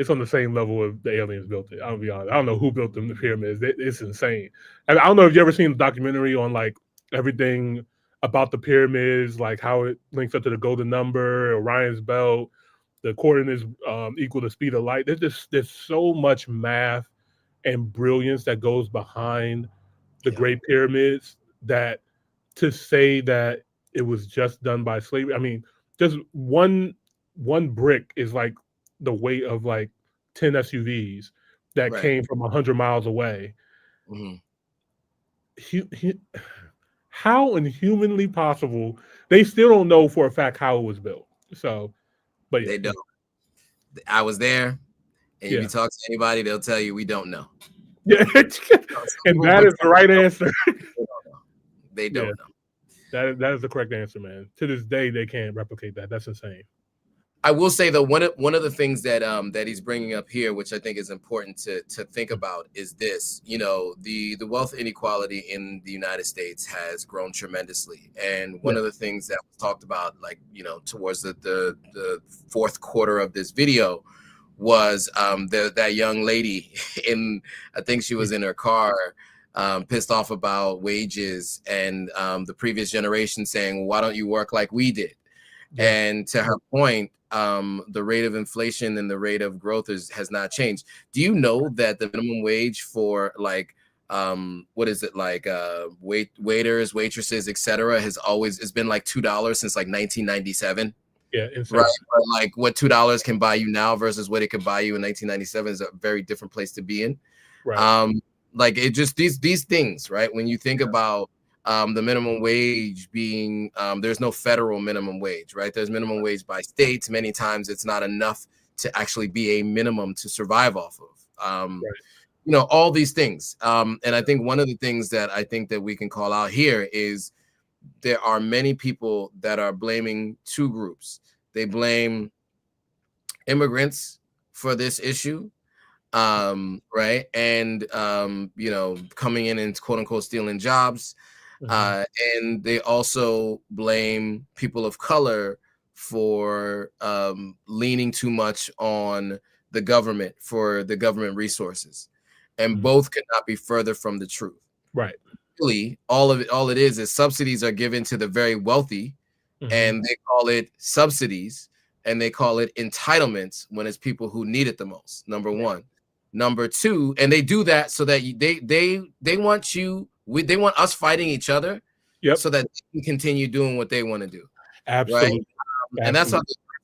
on the same level of the aliens built it. I'll be honest. I don't know who built the pyramids. It's insane. And I don't know if you ever seen the documentary on like everything about the pyramids, like how it links up to the golden number, Orion's belt, the coordinates equal the speed of light. There's so much math and brilliance that goes behind the Great Pyramids that to say that it was just done by slavery. I mean, just one brick is like the weight of like 10 SUVs that came from 100 miles away. Mm-hmm. How inhumanly possible? They still don't know for a fact how it was built. So, but they don't. I was there, and if you talk to anybody, they'll tell you we don't know. Yeah, and that is the right answer. They don't know. That is the correct answer, man. To this day, they can't replicate that. That's insane. I will say though, one of the things that that he's bringing up here, which I think is important to think about, is this. The wealth inequality in the United States has grown tremendously, and one of the things that was talked about, like towards the fourth quarter of this video, was that young lady I think she was in her car, pissed off about wages and the previous generation saying, well, why don't you work like we did? And to her point, the rate of inflation and the rate of growth has not changed. Do you know that the minimum wage for like what is it, like waiters, waitresses, etc., has been like $2 since like 1997? Yeah, right. But like what $2 can buy you now versus what it could buy you in 1997 is a very different place to be in. Right. Like it just these things, right? When you think about the minimum wage being there's no federal minimum wage, right? There's minimum wage by states. Many times it's not enough to actually be a minimum to survive off of. All these things. And I think one of the things that I think that we can call out here is there are many people that are blaming two groups. They blame immigrants for this issue, right? And coming in and quote unquote stealing jobs. And they also blame people of color for leaning too much on the government for the government resources, and both could not be further from the truth. Right. Really, all it is subsidies are given to the very wealthy, and they call it subsidies, and they call it entitlements when it's people who need it the most. Number one. Number two, and they do that so that they want you. They want us fighting each other, so that they can continue doing what they want to do. Absolutely. Right? And that's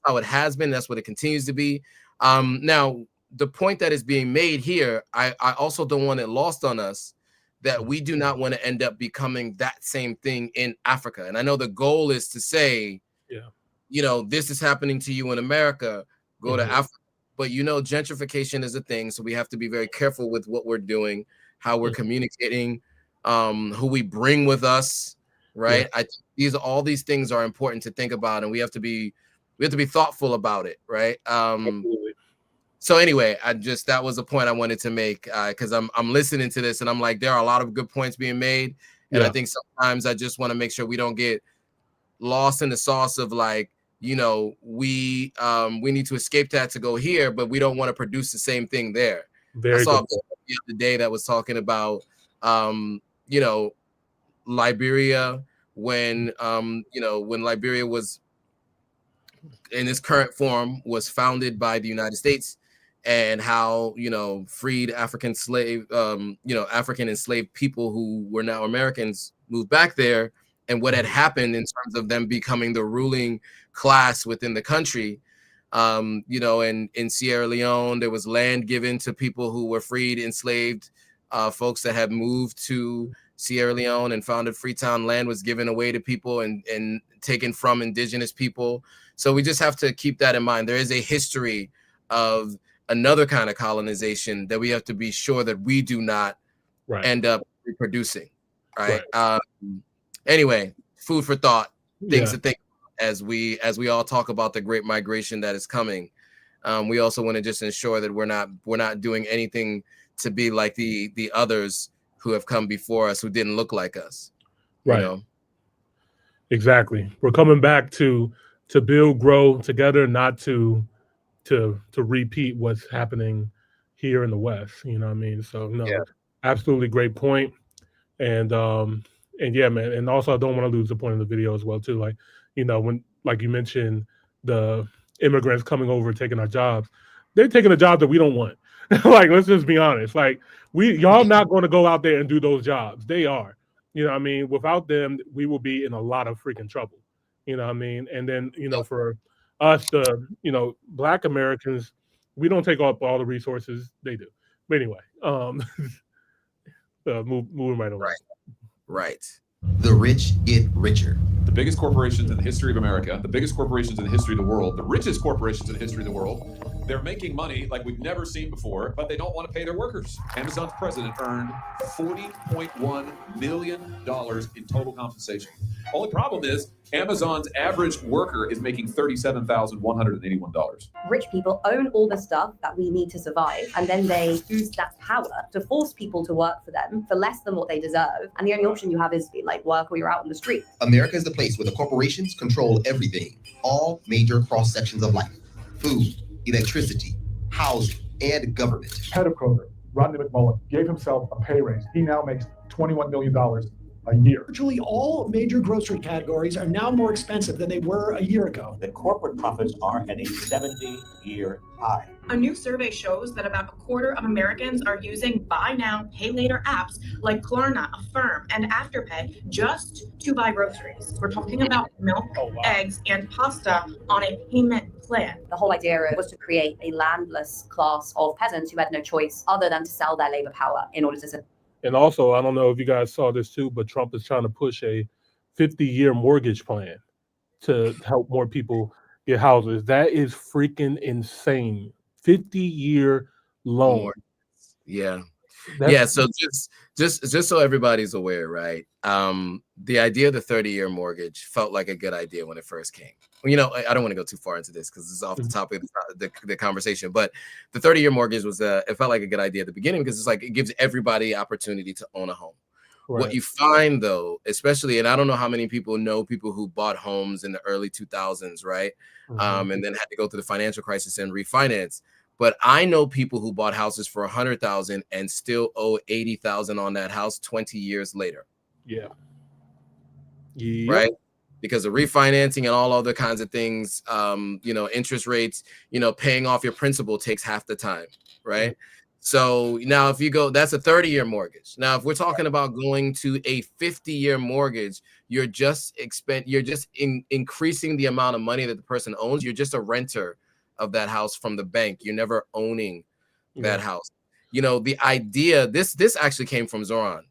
how it has been. That's what it continues to be. Now, the point that is being made here, I also don't want it lost on us that we do not want to end up becoming that same thing in Africa. And I know the goal is to say, this is happening to you in America, go to Africa. But gentrification is a thing, so we have to be very careful with what we're doing, how we're communicating, who we bring with us, right? All these things are important to think about, and we have to be thoughtful about it, right? So anyway, that was a point I wanted to make, because I'm listening to this and I'm like, there are a lot of good points being made, and I think sometimes I just want to make sure we don't get lost in the sauce of like, we need to escape that to go here, but we don't want to produce the same thing there. I saw the other day that was talking about Liberia, when when Liberia was in its current form was founded by the United States, and how freed African African enslaved people who were now Americans moved back there, and what had happened in terms of them becoming the ruling class within the country. And in Sierra Leone, there was land given to people who were freed, enslaved folks that had moved to Sierra Leone and founded Freetown. Land was given away to people and taken from indigenous people. So we just have to keep that in mind. There is a history of another kind of colonization that we have to be sure that we do not end up reproducing. Right. Anyway, food for thought, things to think as we all talk about the great migration that is coming. We also want to just ensure that we're not doing anything to be like the others who have come before us who didn't look like us. Right. Exactly. We're coming back to build, grow together, not to repeat what's happening here in the West. You know what I mean? So absolutely great point. And yeah, man. And also, I don't want to lose the point of the video as well, too. Like, when, like you mentioned, the immigrants coming over, taking our jobs, they're taking a job that we don't want. Like, let's just be honest. Like, y'all not going to go out there and do those jobs. They are. You know what I mean? Without them, we will be in a lot of freaking trouble. You know what I mean? And then, for us, the, Black Americans, we don't take up all the resources they do. But anyway, moving right along. Right. The rich get richer. The biggest corporations in the history of America, the biggest corporations in the history of the world, the richest corporations in the history of the world, they're making money like we've never seen before, but they don't want to pay their workers. Amazon's president earned $40.1 million in total compensation. Only problem is Amazon's average worker is making $37,181. Rich people own all the stuff that we need to survive, and then they use that power to force people to work for them for less than what they deserve. And the only option you have is like work or you're out on the street. America is the place where the corporations control everything, all major cross sections of life: food, electricity, housing, and government. Head of Kroger, Rodney McMullen, gave himself a pay raise. He now makes $21 million a year. Virtually all major grocery categories are now more expensive than they were a year ago. The corporate profits are at a 70-year high. A new survey shows that about a quarter of Americans are using buy now, pay later apps like Klarna, Affirm, and Afterpay just to buy groceries. We're talking about milk, eggs, and pasta on a payment plan. The whole idea was to create a landless class of peasants who had no choice other than to sell their labor power in order to. And also, I don't know if you guys saw this too, but Trump is trying to push a 50-year mortgage plan to help more people get houses. That is freaking insane. 50-year loan. Yeah. So just so everybody's aware, right? The idea of the 30-year mortgage felt like a good idea when it first came. I don't want to go too far into this because it's off the topic of the conversation, but the 30-year mortgage was it felt like a good idea at the beginning because it's like it gives everybody opportunity to own a home. Right. What you find though, especially, and I don't know how many people know people who bought homes in the early 2000s, right? And then had to go through the financial crisis and refinance. But I know people who bought houses for $100,000 and still owe $80,000 on that house 20 years later. Yeah. Right. Because of refinancing and all other kinds of things, interest rates, paying off your principal takes half the time. Right. So now if you go, that's a 30-year mortgage. Now, if we're talking about going to a 50-year mortgage, you're just increasing the amount of money that the person owns. You're just a renter of that house from the bank. You're never owning that house. The idea, this actually came from Zohran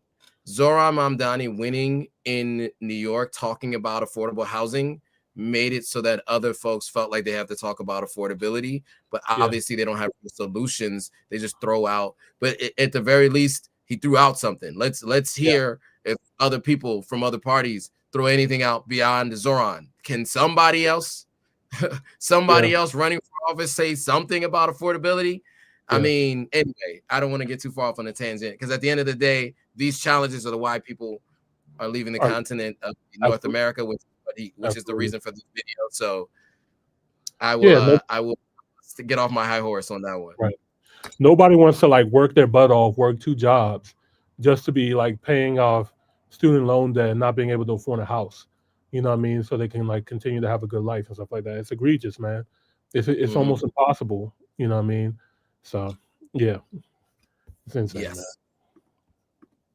Mamdani winning in New York, talking about affordable housing, made it so that other folks felt like they have to talk about affordability, but obviously they don't have the solutions. They just throw out, but at the very least, He threw out something. Let's hear if other people from other parties throw anything out beyond Zoran. Can somebody else running for office say something about affordability? I mean, anyway, I don't want to get too far off on a tangent because at the end of the day, these challenges are why people are leaving the continent of North America, which is the reason for this video. So I will get off my high horse on that one. Right. Nobody wants to like work their butt off, work 2 jobs just to be like paying off student loan debt and not being able to afford a house. You know what I mean? So they can like continue to have a good life and stuff like that. It's egregious, man. It's almost impossible. You know what I mean? So yeah, it's insane. Man.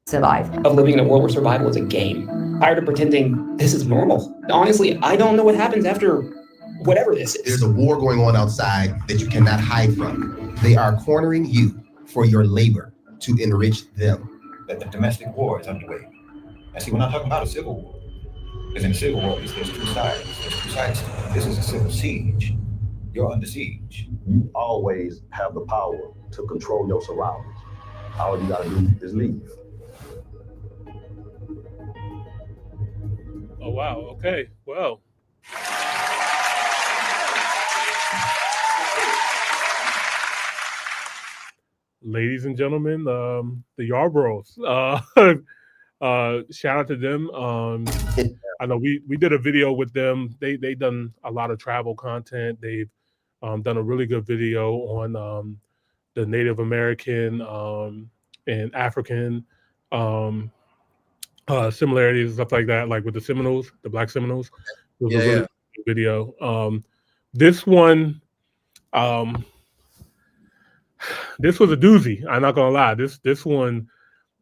Survive. Of living in a world where survival is a game. Tired of pretending this is normal. Honestly, I don't know what happens after whatever this is. There's a war going on outside that you cannot hide from. They are cornering you for your labor to enrich them. That the domestic war is underway. And see, we're not talking about a civil war. Because in a civil war, there's 2 sides. There's 2 sides. This is a civil siege. You're under siege. You always have the power to control your surroundings. All you gotta do is leave. Oh wow. Okay. Well. Ladies and gentlemen, the Yarboroughs. Shout out to them. I know we did a video with them. They done a lot of travel content. They've done a really good video on the Native American and African similarities and stuff like that, like with the Seminoles, the Black Seminoles. It was a really good video. This one, this was a doozy. I'm not gonna lie. This one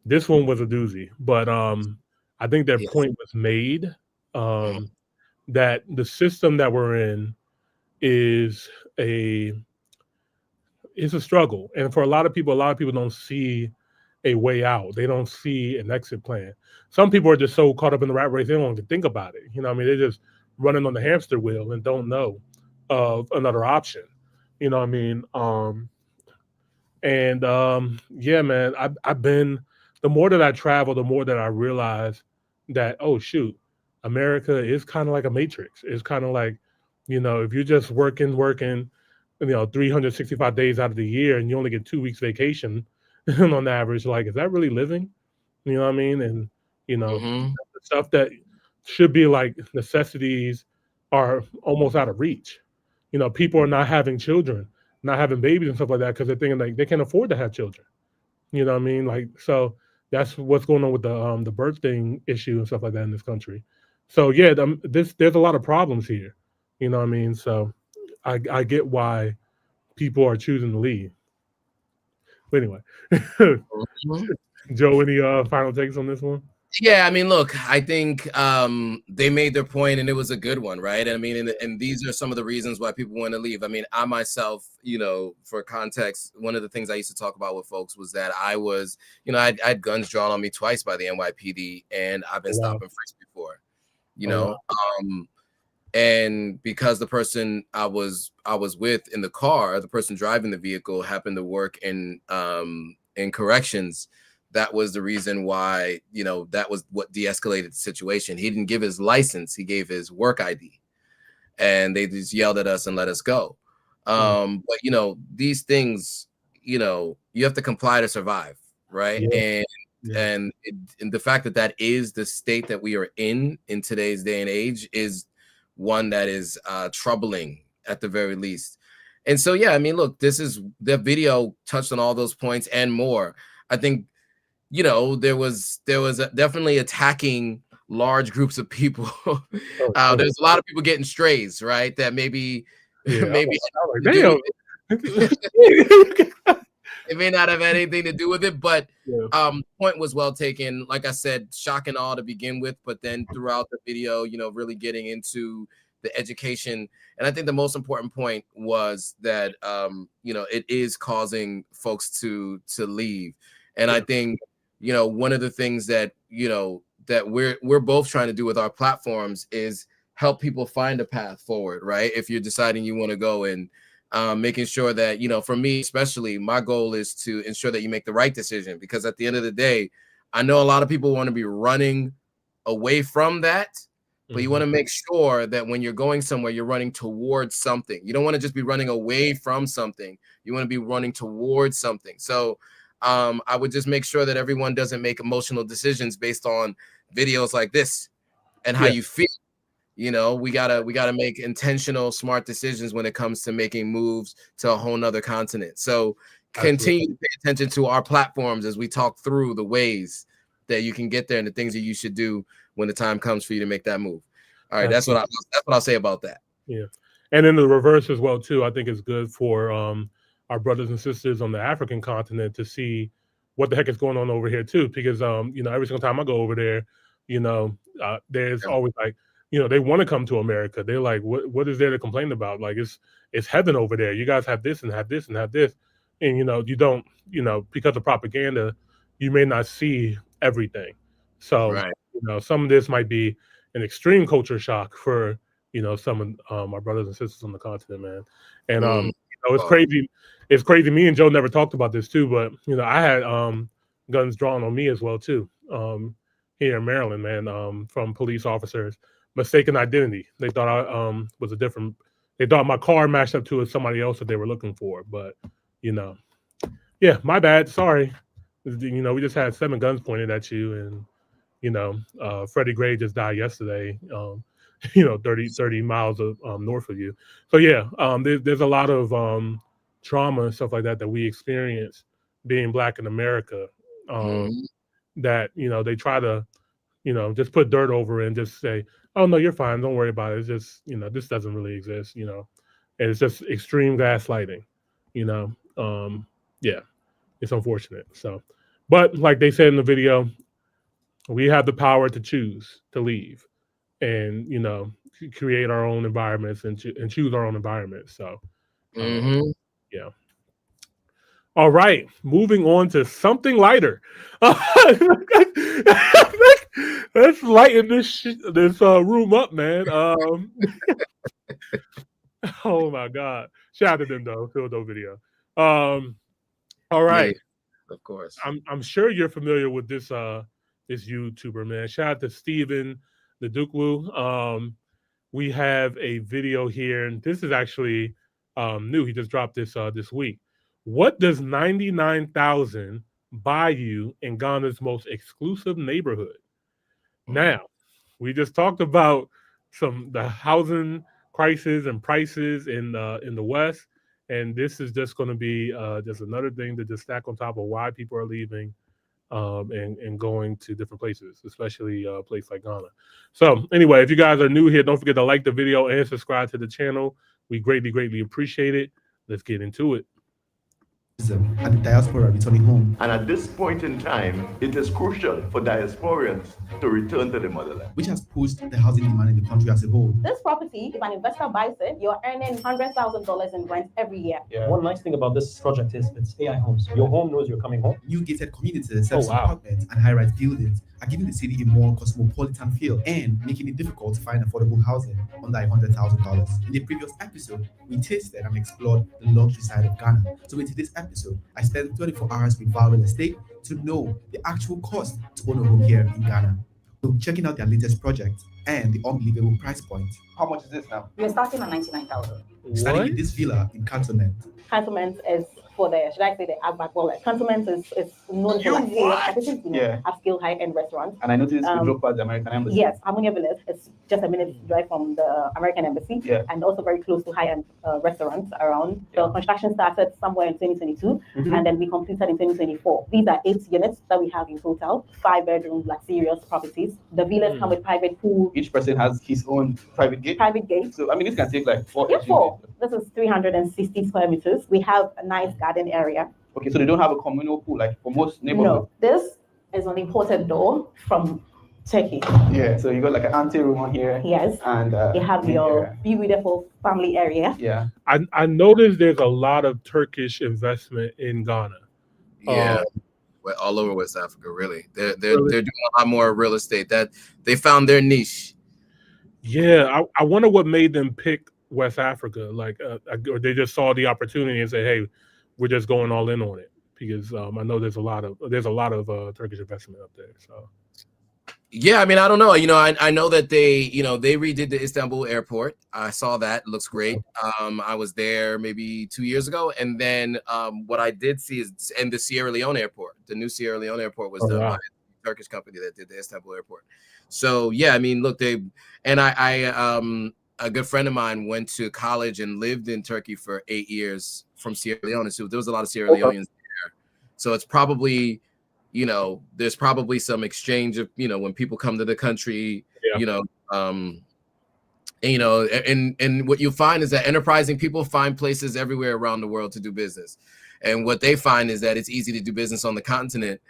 was a doozy. But I think their point was made that the system that we're in is a struggle, and for a lot of people don't see a way out. They don't see an exit plan. Some people are just so caught up in the rat race they don't even think about it. You know what I mean? They're just running on the hamster wheel and don't know of another option. You know what I mean? Yeah, man, I've been, the more that I travel, the more that I realize that, oh shoot, America is kind of like a matrix. It's kind of like, you know, if you're just working, 365 days out of the year and you only get 2 weeks vacation on average, like, is that really living? You know what I mean? And, you know, the stuff that should be like necessities are almost out of reach. You know, people are not having children, not having babies and stuff like that because they're thinking like they can't afford to have children. You know what I mean? Like, so that's what's going on with the birthing issue and stuff like that in this country. So yeah, there's a lot of problems here. You know what I mean? So I get why people are choosing to leave. But anyway, Joe, any final takes on this one? Yeah, I mean, look, I think they made their point and it was a good one, right? I mean, and these are some of the reasons why people want to leave. I mean, I myself, you know, for context, one of the things I used to talk about with folks was that I was, you know, I had guns drawn on me twice by the NYPD, and I've been stopped and frisked before, you know. And because the person I was with in the car, the person driving the vehicle happened to work in corrections, that was the reason why, you know, that was what de-escalated the situation. He didn't give his license, he gave his work ID, and they just yelled at us and let us go. But you know, these things, you know, you have to comply to survive, right? And the fact that is the state that we are in today's day and age is one that is troubling at the very least. And so, yeah, I mean, look, the video touched on all those points and more. I think, you know, there was definitely attacking large groups of people. There's a lot of people getting strays, right? That maybe it may not have had anything to do with it, but point was well taken. Like I said, shock and awe to begin with, but then throughout the video, you know, really getting into the education. And I think the most important point was that you know, it is causing folks to leave. And I think, you know, one of the things that, you know, that we're both trying to do with our platforms is help people find a path forward, right? If you're deciding you want to go and making sure that, you know, for me especially, my goal is to ensure that you make the right decision, because at the end of the day, I know a lot of people want to be running away from that, but you want to make sure that when you're going somewhere, you're running towards something. You don't want to just be running away from something. You want to be running towards something. So I would just make sure that everyone doesn't make emotional decisions based on videos like this and how you feel. You know, we gotta make intentional, smart decisions when it comes to making moves to a whole nother continent. So continue to pay attention to our platforms as we talk through the ways that you can get there and the things that you should do when the time comes for you to make that move. All right, that's what I'll say about that. Yeah, and in the reverse as well too. I think it's good for our brothers and sisters on the African continent to see what the heck is going on over here too, because you know, every single time I go over there, you know, there's always like, you know, they want to come to America. They're like, what is there to complain about? Like, it's heaven over there. You guys have this and have this and have this, and you know, you don't, you know, because of propaganda, you may not see everything. So you know, some of this might be an extreme culture shock for, you know, some of our brothers and sisters on the continent, man. And you know, it's crazy. It's crazy. Me and Joe never talked about this too, but you know, I had guns drawn on me as well too. Here in Maryland, man, from police officers. Mistaken identity. They thought I was a different. They thought my car matched up to somebody else that they were looking for. But you know, yeah, my bad. Sorry. You know, we just had 7 guns pointed at you, and you know, Freddie Gray just died yesterday. You know, 30 miles north of you. So yeah, there's a lot of trauma and stuff like that we experience being Black in America. That, you know, they try to, you know, just put dirt over it and just say, oh no, you're fine, don't worry about it. It's just, you know, this doesn't really exist, you know. And it's just extreme gaslighting, you know. Yeah, it's unfortunate. So, but like they said in the video, we have the power to choose to leave and, you know, create our own environments and choose our own environments. So yeah. All right, moving on to something lighter. Let's lighten this room up, man. Oh my God! Shout out to them though, Phildo video. All right, of course. I'm sure you're familiar with this this YouTuber, man. Shout out to Steven the Dukwu. We have a video here, and this is actually new. He just dropped this this week. What does 99,000 buy you in Ghana's most exclusive neighborhood? Now, we just talked about the housing crisis and prices in the West, and this is just going to be just another thing to just stack on top of why people are leaving and going to different places, especially a place like Ghana. So anyway, if you guys are new here, don't forget to like the video and subscribe to the channel. We greatly appreciate it. Let's get into it. And the diaspora returning home. And at this point in time, it is crucial for diasporians to return to the motherland, which has pushed the housing demand in the country as a whole. This property, if an investor buys it, you're earning $100,000 in rent every year. Yeah. One nice thing about this project is it's AI homes. Your home knows you're coming home. New gated communities, apartments, and high-rise buildings are giving the city a more cosmopolitan feel and making it difficult to find affordable housing under $100,000. In the previous episode, we tasted and explored the luxury side of Ghana. So in today's episode, I spent 24 hours with Val Real Estate to know the actual cost to own a home here in Ghana. So checking out their latest project and the unbelievable price point. How much is this now? We're starting at 99,000. Starting with this villa in Cantonment. Cantonment is for the, should I say the Agback wallet? Cantonment is known for like upscale high-end restaurants. And I noticed you drove past the American Embassy. Yes, Harmonia Village. It's just a minute drive from the American Embassy, and also very close to high-end restaurants around. The construction started somewhere in 2022, and then we completed in 2024. These are 8 units that we have in total, 5-bedroom luxurious properties. The villas come with private pool. Each person has his own private gate. Private gate. So I mean, this can take like 4. Yeah, 4. This is 360 square meters. We have a nice garden area. Okay, so they don't have a communal pool like for most neighborhoods? No, this is an imported door from Turkey. Yeah, so you got like an ante room on here. Yes. And you have your beautiful family area. Yeah. I noticed there's a lot of Turkish investment in Ghana. Yeah. All over West Africa, really. They're doing a lot more real estate. That they found their niche. Yeah, I wonder what made them pick West Africa, like, or they just saw the opportunity and say, "Hey, we're just going all in on it," because I know there's a lot of Turkish investment up there. So. Yeah, I mean, I don't know. I know that they redid the Istanbul airport. I saw that. It looks great. I was there maybe 2 years ago. And then what I did see is, and the Sierra Leone airport, the new Sierra Leone airport was done by a Turkish company that did the Istanbul airport. So, yeah, I mean, look, a good friend of mine went to college and lived in Turkey for 8 years from Sierra Leone. So there was a lot of Sierra Leoneans there. So it's probably, there's probably some exchange of, when people come to the country, and what you find is that enterprising people find places everywhere around the world to do business. And what they find is that it's easy to do business on the continent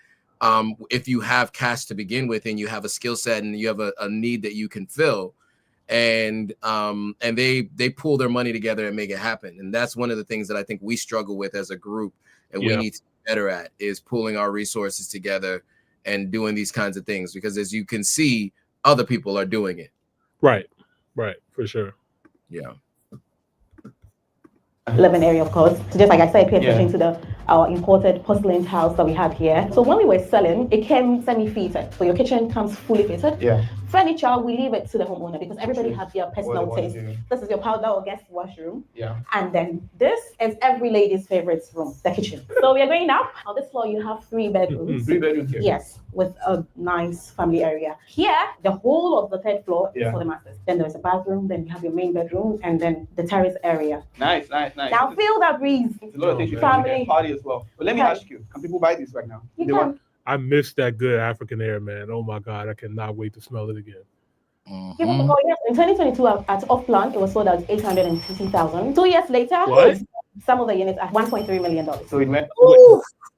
if you have cash to begin with, and you have a skill set, and you have a need that you can fill. And they pull their money together and make it happen. And that's one of the things that I think we struggle with as a group, and we need to better at, is pulling our resources together and doing these kinds of things, because as you can see, other people are doing it. Right, for sure. Yeah. Living area, of course. So just like I said, pay attention to our imported porcelain tiles that we have here. So when we were selling, it came semi-fitted. So your kitchen comes fully fitted. Yeah. Furniture, we leave it to the homeowner because everybody has their personal taste. This is your powder or guest washroom. Yeah. And then this is every lady's favorite room, the kitchen. So we are going up. On this floor, you have 3 bedrooms. 3 bedrooms here. Yes, with a nice family area. Here, the whole of the 3rd floor is for the masters. Then there's a bathroom, then you have your main bedroom, and then the terrace area. Nice. Now feel that breeze. It's a lot of things you can party as well. But let me ask you, can people buy this right now? You can. I miss that good African air, man. Oh my God, I cannot wait to smell it again. Give us a call. Yes, in 2022 at off-plan, it was sold at 850,000. 2 years later, some of the units at $1.3 million. So it went.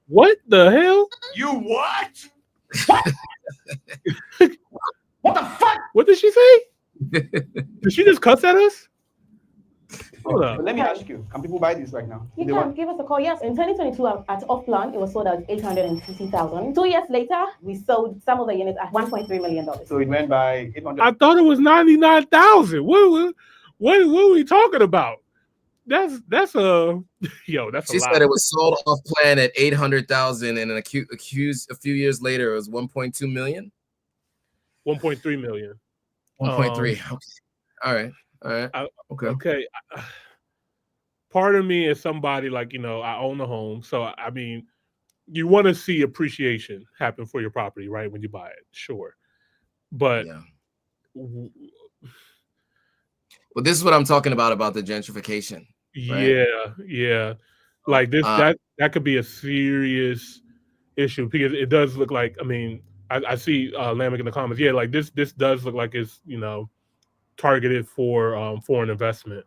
What the hell? You what? What the fuck? What did she say? Did she just cuss at us? Hold up. But let me ask you, can people buy this right now? You can give us a call. Yes, in 2022 at off-plan, it was sold at 850,000. 2 years later, we sold some of the units at $1.3 million. So it went by 800. I thought it was 99,000. What are we talking about? That's a that's she a lot. said it was sold off plan at 800,000, and a few years later it was 1.2 million. 1.3 million. 1.3. Okay. All right. Okay. Part of me is somebody like, I own a home. So, I mean, you want to see appreciation happen for your property, right? When you buy it. Sure. But. Well, this is what I'm talking about the gentrification. Right? Yeah. Like this, that could be a serious issue, because it does look like, I mean, I see Lamek in the comments. Yeah, like this does look like it's, targeted for foreign investment,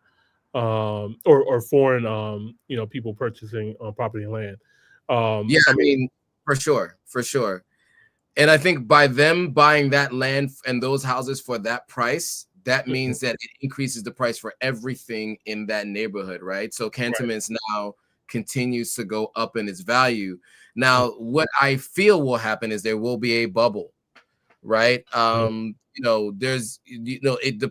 or foreign people purchasing property and land. Yeah, I mean, for sure. And I think by them buying that land and those houses for that price, that means that it increases the price for everything in that neighborhood, right? So Cantonments now continues to go up in its value. Now, what I feel will happen is there will be a bubble, right? The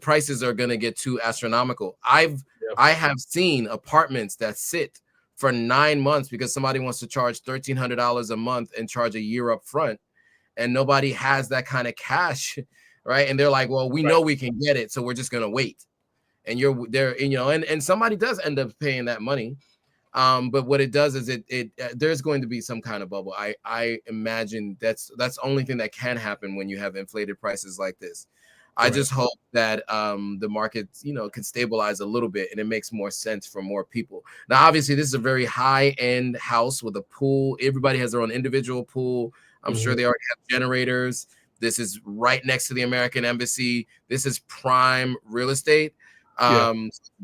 prices are going to get too astronomical. I have seen apartments that sit for 9 months because somebody wants to charge $1,300 a month and charge a year up front, and nobody has that kind of cash, right? And they're like, well, we know we can get it, so we're just going to wait. And you're there, and somebody does end up paying that money. But what it does is it there's going to be some kind of bubble. I imagine that's the only thing that can happen when you have inflated prices like this. I just hope that the market, can stabilize a little bit and it makes more sense for more people. Now, obviously, this is a very high-end house with a pool. Everybody has their own individual pool. I'm sure they already have generators. This is right next to the American Embassy. This is prime real estate.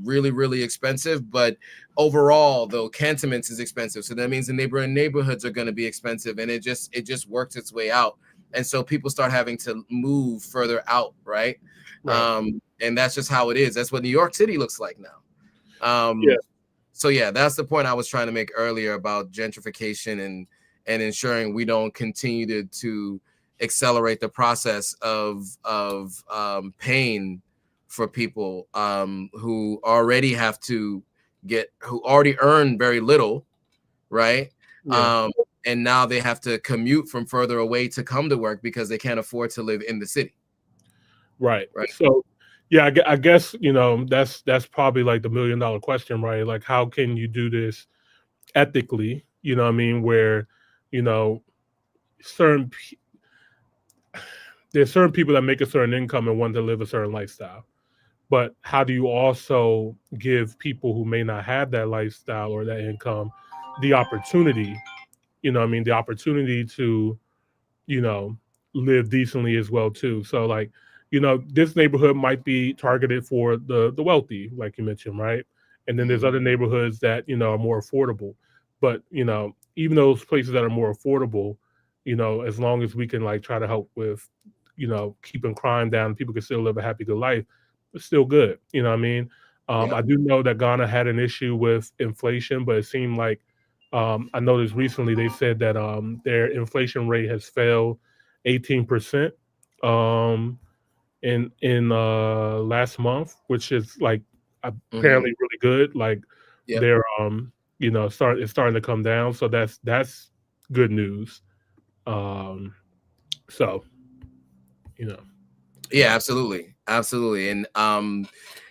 Really, really expensive. But overall, though, Cantonments is expensive. So that means the neighboring neighborhoods are going to be expensive. And it just works its way out. And so people start having to move further out, right? And that's just how it is. That's what New York City looks like now. So yeah, that's the point I was trying to make earlier about gentrification and ensuring we don't continue to accelerate the process of pain for people who already have to who already earn very little, right? Yeah. And now they have to commute from further away to come to work because they can't afford to live in the city. Right. So, yeah, I guess, you know, that's probably like the $1 million question, right? Like, how can you do this ethically? You know what I mean? Where, you know, there's certain people that make a certain income and want to live a certain lifestyle. But how do you also give people who may not have that lifestyle or that income the opportunity, you know what I mean, the opportunity to, you know, live decently as well too. So like, you know, this neighborhood might be targeted for the wealthy, like you mentioned, right? And then there's other neighborhoods that, you know, are more affordable. But, you know, even those places that are more affordable, you know, as long as we can like try to help with, you know, keeping crime down, people can still live a happy, good life. It's still good. You know what I mean? I do know that Ghana had an issue with inflation, but it seemed like I noticed recently they said that their inflation rate has fell 18% in last month, which is like apparently really good. Like they're you know, it's starting to come down, so that's good news. So you know. Yeah, absolutely. Absolutely. And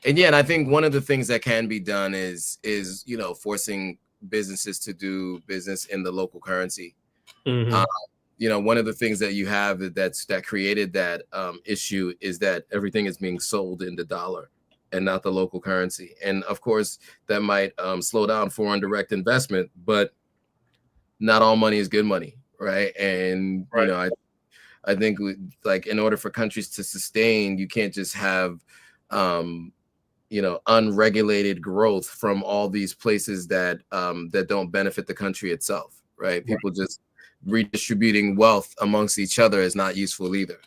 yeah, and I think one of the things that can be done is you know, forcing businesses to do business in the local currency. Mhm. You know, one of the things that you have that created that issue is that everything is being sold in the dollar and not the local currency. And of course, that might slow down foreign direct investment, but not all money is good money, right? And you know, I think like in order for countries to sustain, you can't just have you know, unregulated growth from all these places that that don't benefit the country itself, right? People just redistributing wealth amongst each other is not useful either.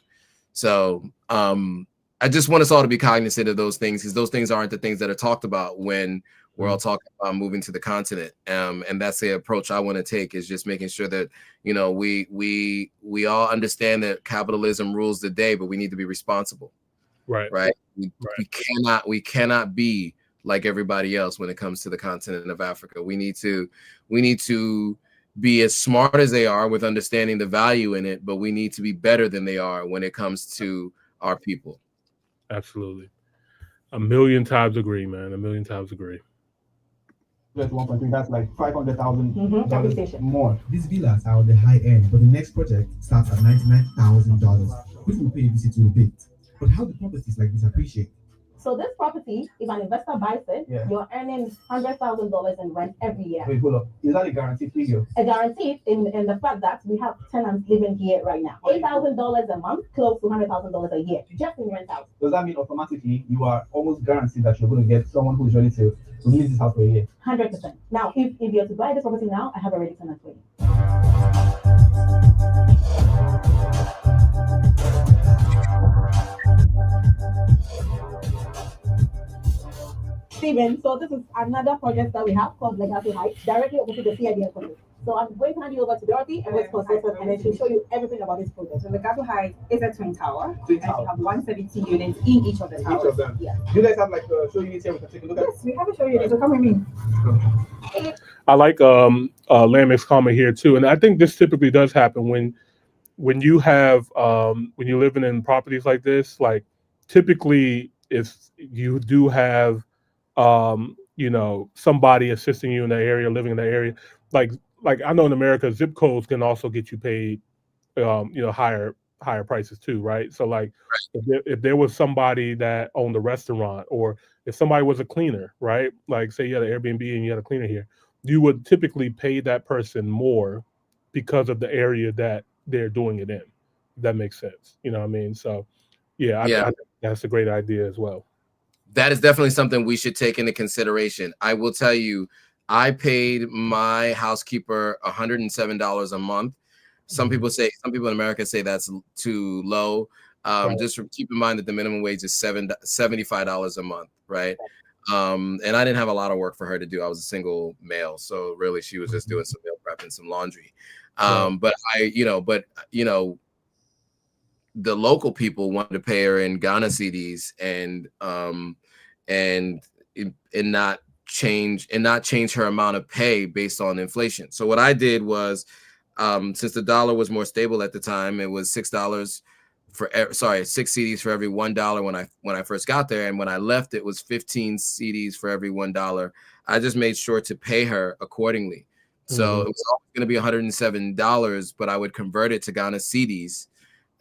So I just want us all to be cognizant of those things, because those things aren't the things that are talked about when we're all talking about moving to the continent. And that's the approach I want to take, is just making sure that, you know, we all understand that capitalism rules the day, but we need to be responsible. Right. We cannot be like everybody else when it comes to the continent of Africa. We need to be as smart as they are with understanding the value in it, but we need to be better than they are when it comes to our people. Absolutely. 1,000,000 times agree, man. 1,000,000 times agree. That's 1.3. That's like $500,000 more. These villas are on the high end, but the next project starts at $99,000, which will pay a visit to the bit. But how do properties like this appreciate? So this property, if an investor buys it, you're earning $100,000 in rent every year. Wait, hold up. Is that a guaranteed figure? A guaranteed in the fact that we have tenants living here right now. $8,000 a month, close to $100,000 a year, just in rent out. Does that mean automatically you are almost guaranteed that you're going to get someone who's ready to lease this house for a year? 100%. Now, if you're to buy this property now, I have already tenants for you. Steven, so this is another project that we have called Legacy Heights, directly opposite the CIBN campus. So I'm going to hand you over to Dorothy, and let's process it, and then she'll show you everything about this project. So Legacy Heights is a twin tower, and you have 170 units in each of the towers. Each of them. Yeah. Do you guys have like show units here we can take a look at? Yes, we have a show unit, so come with me. I like Lamek's comment here too, and I think this typically does happen when you have when you're living in properties like this. Like typically, if you do have you know, somebody assisting you in the area, living in the area, like I know in America, zip codes can also get you paid you know, higher prices too, right? So like if there was somebody that owned a restaurant, or if somebody was a cleaner, right? Like say you had an Airbnb and you had a cleaner here, you would typically pay that person more because of the area that they're doing it in. If that makes sense. You know what I mean? So yeah, I think that's a great idea as well. That is definitely something we should take into consideration. I will tell you, I paid my housekeeper $107 a month. Some people in America say that's too low. Just keep in mind that the minimum wage is $75 a month, right? And I didn't have a lot of work for her to do. I was a single male, so really she was just doing some meal prep and some laundry. But the local people wanted to pay her in Ghana cedis and not change her amount of pay based on inflation. So what I did was, since the dollar was more stable at the time, it was $6 for 6 cedis for every $1 when I first got there, and when I left, it was 15 cedis for every $1. I just made sure to pay her accordingly. So it was always going to be $107, but I would convert it to Ghana cedis,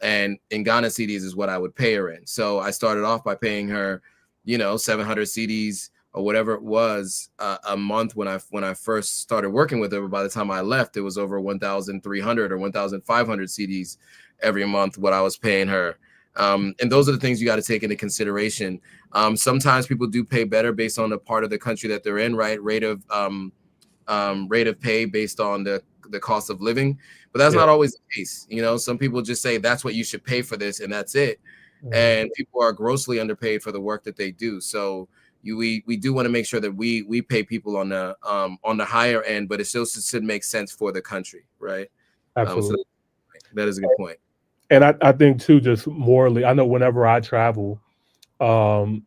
and in Ghana cedis is what I would pay her in. So I started off by paying her, 700 cedis or whatever it was a month when I first started working with her. But by the time I left, it was over 1,300 or 1,500 cedis every month what I was paying her. And those are the things you got to take into consideration. Sometimes people do pay better based on the part of the country that they're in, right? Rate of pay based on the cost of living, but that's not always the case. Some people just say that's what you should pay for this, and that's it. And people are grossly underpaid for the work that they do. So we do want to make sure that we pay people on the higher end, but it still should make sense for the country, right? Absolutely. So that is a good point. And I think too, just morally, I know whenever I travel, I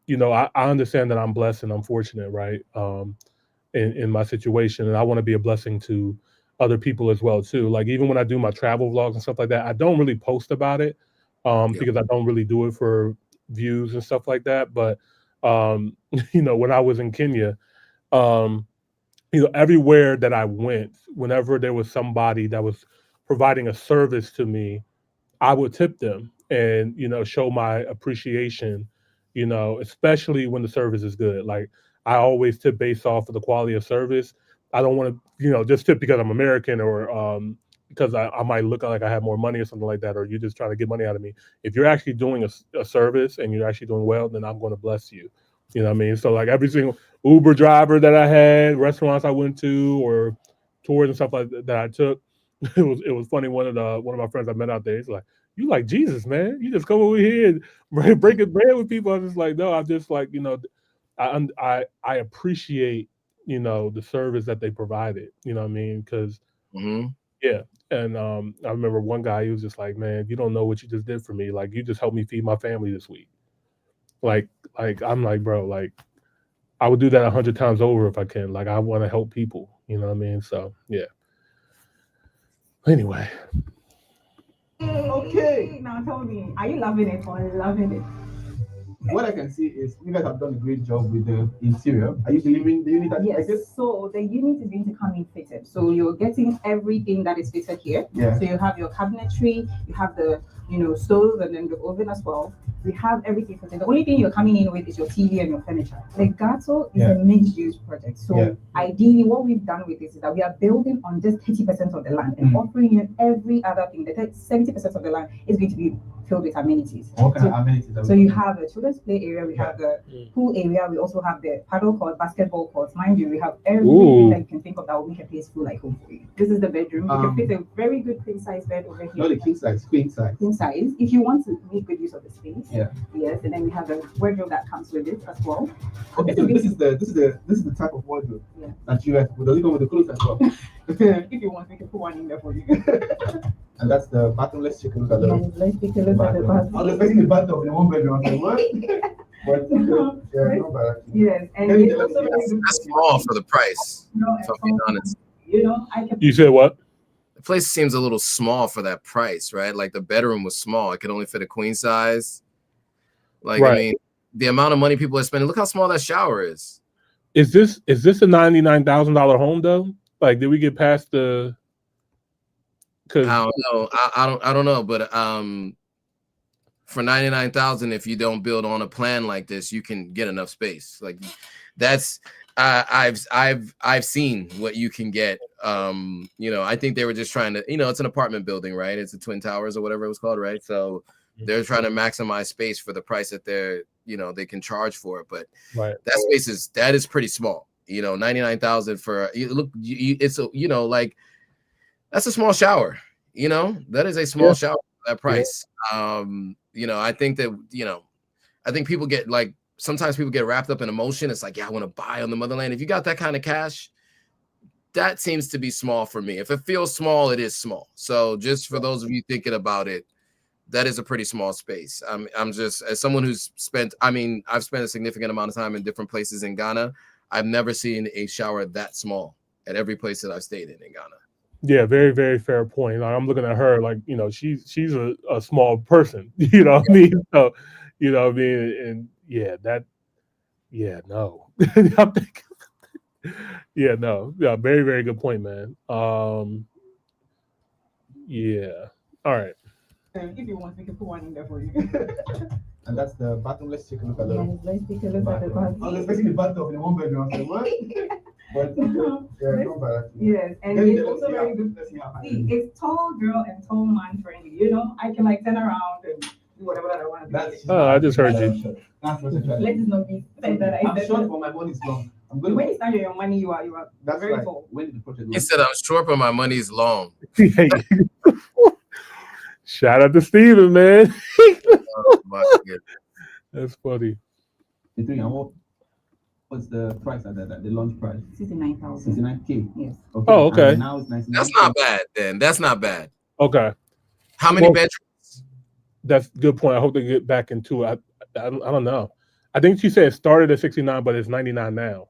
understand that I'm blessed and I'm fortunate, right? In my situation, and I want to be a blessing to other people as well too. Like even when I do my travel vlogs and stuff like that, I don't really post about it because I don't really do it for views and stuff like that. But when I was in Kenya, everywhere that I went, whenever there was somebody that was providing a service to me, I would tip them and show my appreciation, especially when the service is good. Like I always tip based off of the quality of service. I don't want to, just tip because I'm American or because I might look like I have more money or something like that, or you're just trying to get money out of me. If you're actually doing a service and you're actually doing well, then I'm going to bless you. You know what I mean? So like every single Uber driver that I had, restaurants I went to, or tours and stuff like that I took, it was funny. One of my friends I met out there, he's like, "You like Jesus, man? You just come over here and breaking bread with people." I was just like, "No, I'm just like, I appreciate the service that they provided. You know what I mean? Because yeah." And I remember one guy, he was just like, "Man, you don't know what you just did for me. Like you just helped me feed my family this week." Like I'm like, bro, like I would do that 100 times over if I can. Like I want to help people. You know what I mean? So yeah. Anyway. Okay. Now tell me, are you loving it or loving it? What I can see is you guys have done a great job with the interior. Are you delivering the unit as expected? Yes. So the unit is going to come in fitted. So you're getting everything that is fitted here. Yeah. So you have your cabinetry, you have the stove and then the oven as well. We have everything fitted. The only thing you're coming in with is your TV and your furniture. The Gato is a mixed-use project. So ideally, what we've done with this is that we are building on just 30% of the land and offering you every other thing. The 70% of the land is going to be filled with amenities. What kind of amenities? So you have a children's play area, we have the pool area, we also have the paddle court, basketball courts. Mind you, we have everything that you can think of that will make a place feel like home for you. This is the bedroom. You can fit a very good queen size bed over here. Not the king size, queen size. Queen size. If you want to make good use of the space. Yeah. Yes, and then we have a wardrobe that comes with it as well. Okay, so this is the type of wardrobe that you have. Does it come with the clothes as well? If you want, we can put one in there for you. And that's the bathroom. Let's take a look at the bathroom. Let's take a look at the bathroom. I was expecting the bathroom in one bedroom. I was like, what? Not bad. Yes, and that's small for the price. If I'm being honest. You said what? The place seems a little small for that price, right? Like the bedroom was small; it could only fit a queen size. Like I mean, the amount of money people are spending. Look how small that shower is. Is this a $99,000 home though? Like, did we get past the? I don't know. I don't know, but for 99,000, if you don't build on a plan like this, you can get enough space. Like that's I've seen what you can get. I think they were just trying to, it's an apartment building, right? It's the Twin Towers or whatever it was called, right? So they're trying to maximize space for the price that they can charge for it. But that space is pretty small. 99,000 for it's like. That's a small shower, that is a small shower for that price. I think that, I think people get sometimes people get wrapped up in emotion. It's like, yeah, I want to buy on the motherland. If you got that kind of cash, that seems to be small for me. If it feels small, it is small. So just for those of you thinking about it, a pretty small space. I'm just, as someone who's spent, I mean, I've spent a significant amount of time in different places in Ghana. I've never seen a shower that small at every place that I've stayed in Ghana. Yeah, very, very fair point. Like, I'm looking at her like, you know, she's a small person, you know what I mean? So, you know what I mean? And yeah, no. I'm thinking, yeah, no. Yeah, very, very good point, man. Yeah. All right. If you want, we can put one in there for you. And that's the bathroom. Let's take a look at it. Yes, let's take a look at the bathroom. I was expecting the bathtub in a 1-bedroom. I said, what? But yeah, not bad. Yes, and it's also very good. See, it's tall girl and tall man friendly. You know, I can like turn around and do whatever that I want to do. I just heard you. Let it not be said that I'm short, but my money's long. When you start your money, you are that's very right. tall. When did the project? He said, "I'm short, but my money's long." Shout out to Steven, man. Oh, my goodness. That's funny. What's the price at that? The launch price? 69,000. 69K. Yes. Okay. Oh, okay. And now it's 99. That's not bad. Then that's not bad. Okay. How many bedrooms? That's a good point. I hope they get back into it. I don't know. I think she said it started at 69, but it's 99 now.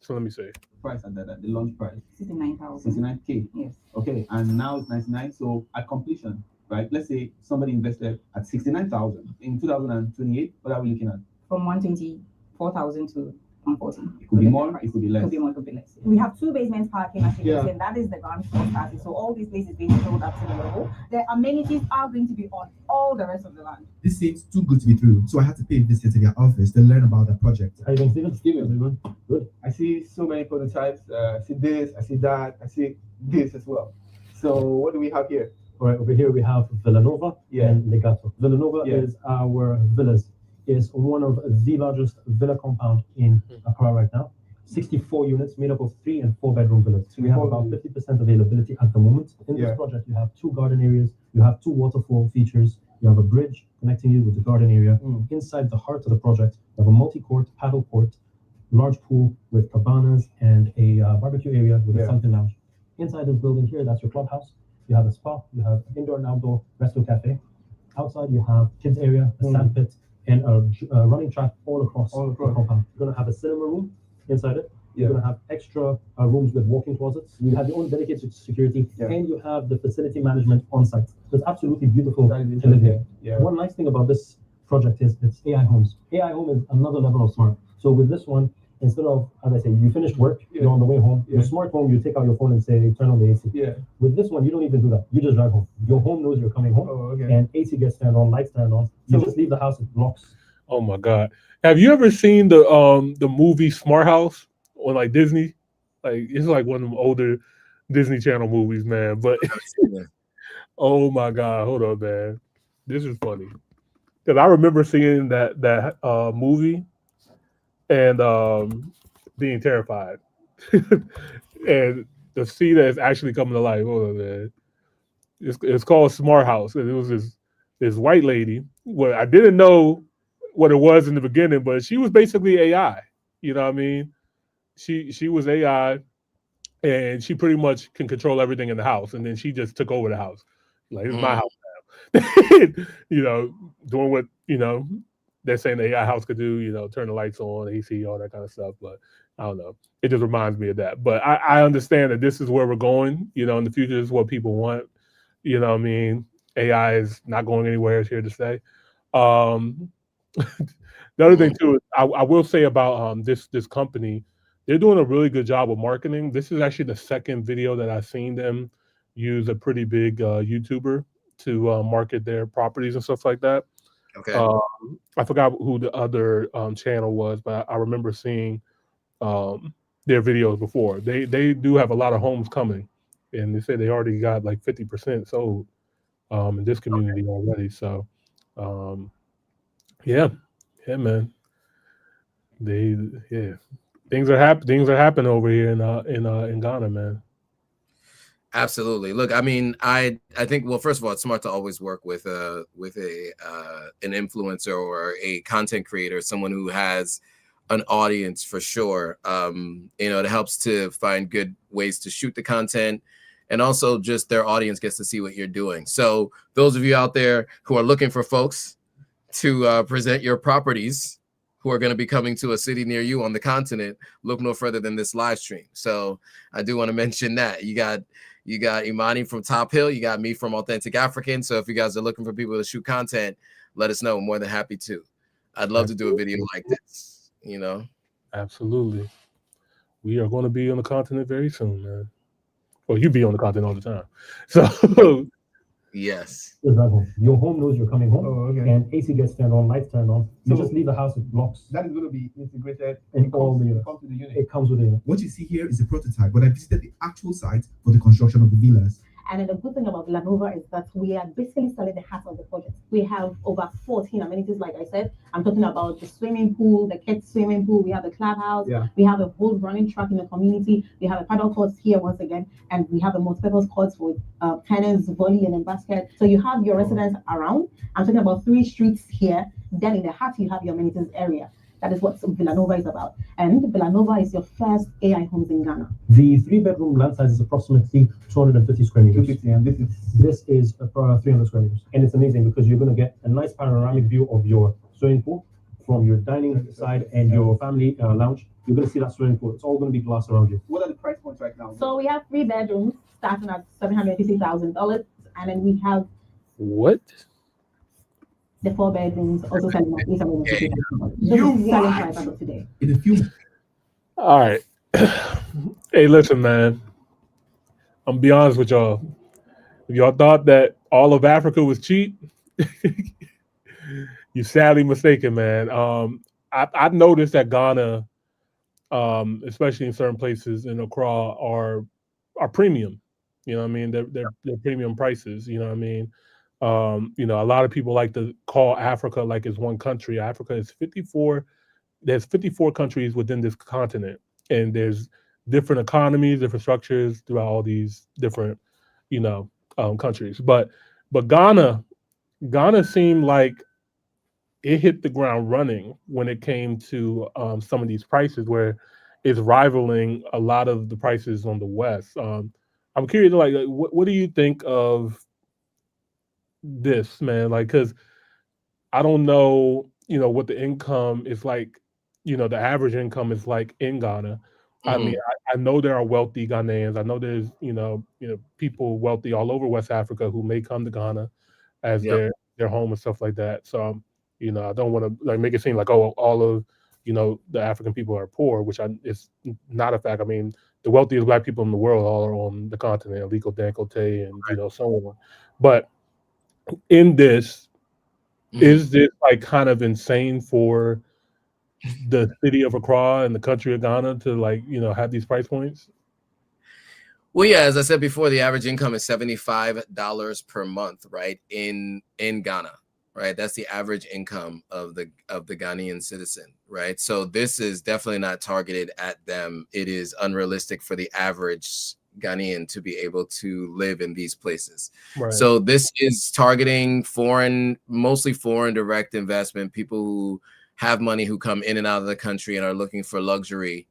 So let me see. Price at that, the launch price. 69,000. 69K. Yes. Okay, and now it's 99. So at completion, right? Let's say somebody invested at 69,000 in 2028. What are we looking at? From 124,000 to 140. It could be more. It could be less. Could be more. Could be less. We have 2 basements parking, as you can see, and that is the ground floor parking. So all these places being sold up to the level. The amenities are going to be on all the rest of the land. This seems too good to be true, so I had to pay a visit to their office to learn about the project. How you doing, Steven? Good. I see so many prototypes. I see this. I see that. I see this as well. So what do we have here? All right, over here we have Villanova and Legato. Villanova is our villas. Is one of the largest villa compound in Accra right now. 64 units made up of 3 and 4 bedroom villas. So we have about 50% availability at the moment. In this project, you have 2 garden areas, you have 2 waterfall features, you have a bridge connecting you with the garden area. Inside the heart of the project, you have a multi-court, paddle court, large pool with cabanas and a barbecue area with a fountain lounge. Inside this building here, that's your clubhouse. You have a spa, you have indoor and outdoor resto cafe. Outside, you have kids area, a sand pit, and a running track all across the compound. You're going to have a cinema room inside it. You're going to have extra rooms with walk-in closets. You have your own dedicated security, and you have the facility management on site. So it's absolutely beautiful to live here. One nice thing about this project is it's AI homes. AI home is another level of smart. So with this one, instead of, as I say, you finish work, you're on the way home. Your smart home, you take out your phone and say, turn on the AC. With this one, you don't even do that. You just drive home. Your home knows you're coming home, and AC gets turned on, lights turned on. You just leave the house, it locks. Oh my God! Have you ever seen the movie Smart House on like Disney? Like it's like one of them older Disney Channel movies, man. But oh my God, hold on, man. This is funny because I remember seeing that movie and being terrified, and to see that it's actually coming to life. Hold on, man. It's called Smart House, and it was this white lady. Well, I didn't know what it was in the beginning, but she was basically AI. You know what I mean? She was AI, and she pretty much can control everything in the house. And then she just took over the house. Like, it's my house now. You know, doing what, you know, they're saying the AI house could do, you know, turn the lights on, AC, all that kind of stuff. But I don't know. It just reminds me of that. But I understand that this is where we're going. You know, in the future, this is what people want. You know what I mean? AI is not going anywhere. It's here to stay. The other thing too is I will say about this company, they're doing a really good job of marketing. This is actually the second video that I've seen them use a pretty big YouTuber to market their properties and stuff like that. Okay. I forgot who the other channel was, but I remember seeing their videos before. They do have a lot of homes coming, and they say they already got like 50% sold in this community already. So yeah, man. Things are happening over here in Ghana, man. Absolutely. Look, I mean, I think, well, first of all, it's smart to always work with an influencer or a content creator, someone who has an audience for sure. You know, it helps to find good ways to shoot the content and also just their audience gets to see what you're doing. So those of you out there who are looking for folks to present your properties who are going to be coming to a city near you on the continent, look no further than this live stream. So I do want to mention that you got Imani from Top Hill, you got me from Authentic African. So if you guys are looking for people to shoot content, let us know. I'm more than happy to. I'd love to do a video like this, you know. Absolutely. We are going to be on the continent very soon, man. Well, you be on the continent all the time. So yes. Exactly. Your home knows you're coming home, okay. and AC gets turned on, lights turned on. You just leave the house with blocks. That is going to be integrated in all the units. Comes to the unit. It comes with the unit. What you see here is a prototype, but I visited the actual site for the construction of the villas. And then the good thing about Villanova is that we are basically selling the heart of the project. We have over 14 amenities, like I said. I'm talking about the swimming pool, the kids' swimming pool. We have the clubhouse. Yeah. We have a whole running track in the community. We have a paddle court here once again, and we have a multi-purpose courts for tennis, volley, and then basket. So you have your residents around. I'm talking about 3 streets here. Then in the heart, you have your amenities area. That is what Villanova is about. And Villanova is your first AI homes in Ghana. The 3-bedroom land size is approximately 250 square meters. 250, and this is 300 square meters. And it's amazing because you're going to get a nice panoramic view of your swimming pool from your dining side and your family lounge. You're going to see that swimming pool. It's all going to be glass around you. What are the price points right now? So we have 3 bedrooms starting at $750,000, and then we have what? The 4 bedrooms also selling at $850,000. You selling price as of today. In a few. All right. Hey, listen, man. I'm gonna be honest with y'all. If y'all thought that all of Africa was cheap, you're sadly mistaken, man. I've noticed that Ghana, especially in certain places in Accra, are premium. You know what I mean? They're premium prices. You know what I mean? You know, a lot of people like to call Africa like it's one country. Africa is 54. There's 54 countries within this continent, and there's different economies, different structures throughout all these different, you know, countries. But Ghana seemed like it hit the ground running when it came to some of these prices, where it's rivaling a lot of the prices on the West. I'm curious, like what do you think of this, man? Like, because I don't know, you know, what the income is like, you know, the average income is like in Ghana. I mean, I know there are wealthy Ghanaians. I know there's, you know, people wealthy all over West Africa who may come to Ghana as their home and stuff like that. So, you know, I don't want to like make it seem like, oh, all of, you know, the African people are poor, which it's not a fact. I mean, the wealthiest Black people in the world all are on the continent, Aliko Dangote and, you know, so on. But in this, is this like kind of insane for the city of Accra and the country of Ghana to, like, you know, have these price points? Well, yeah, as I said before, the average income is $75 per month, right? In Ghana, right? That's the average income of the Ghanaian citizen, right? So this is definitely not targeted at them. It is unrealistic for the average Ghanaian to be able to live in these places. Right. So this is targeting mostly foreign direct investment, people who have money, who come in and out of the country and are looking for luxury.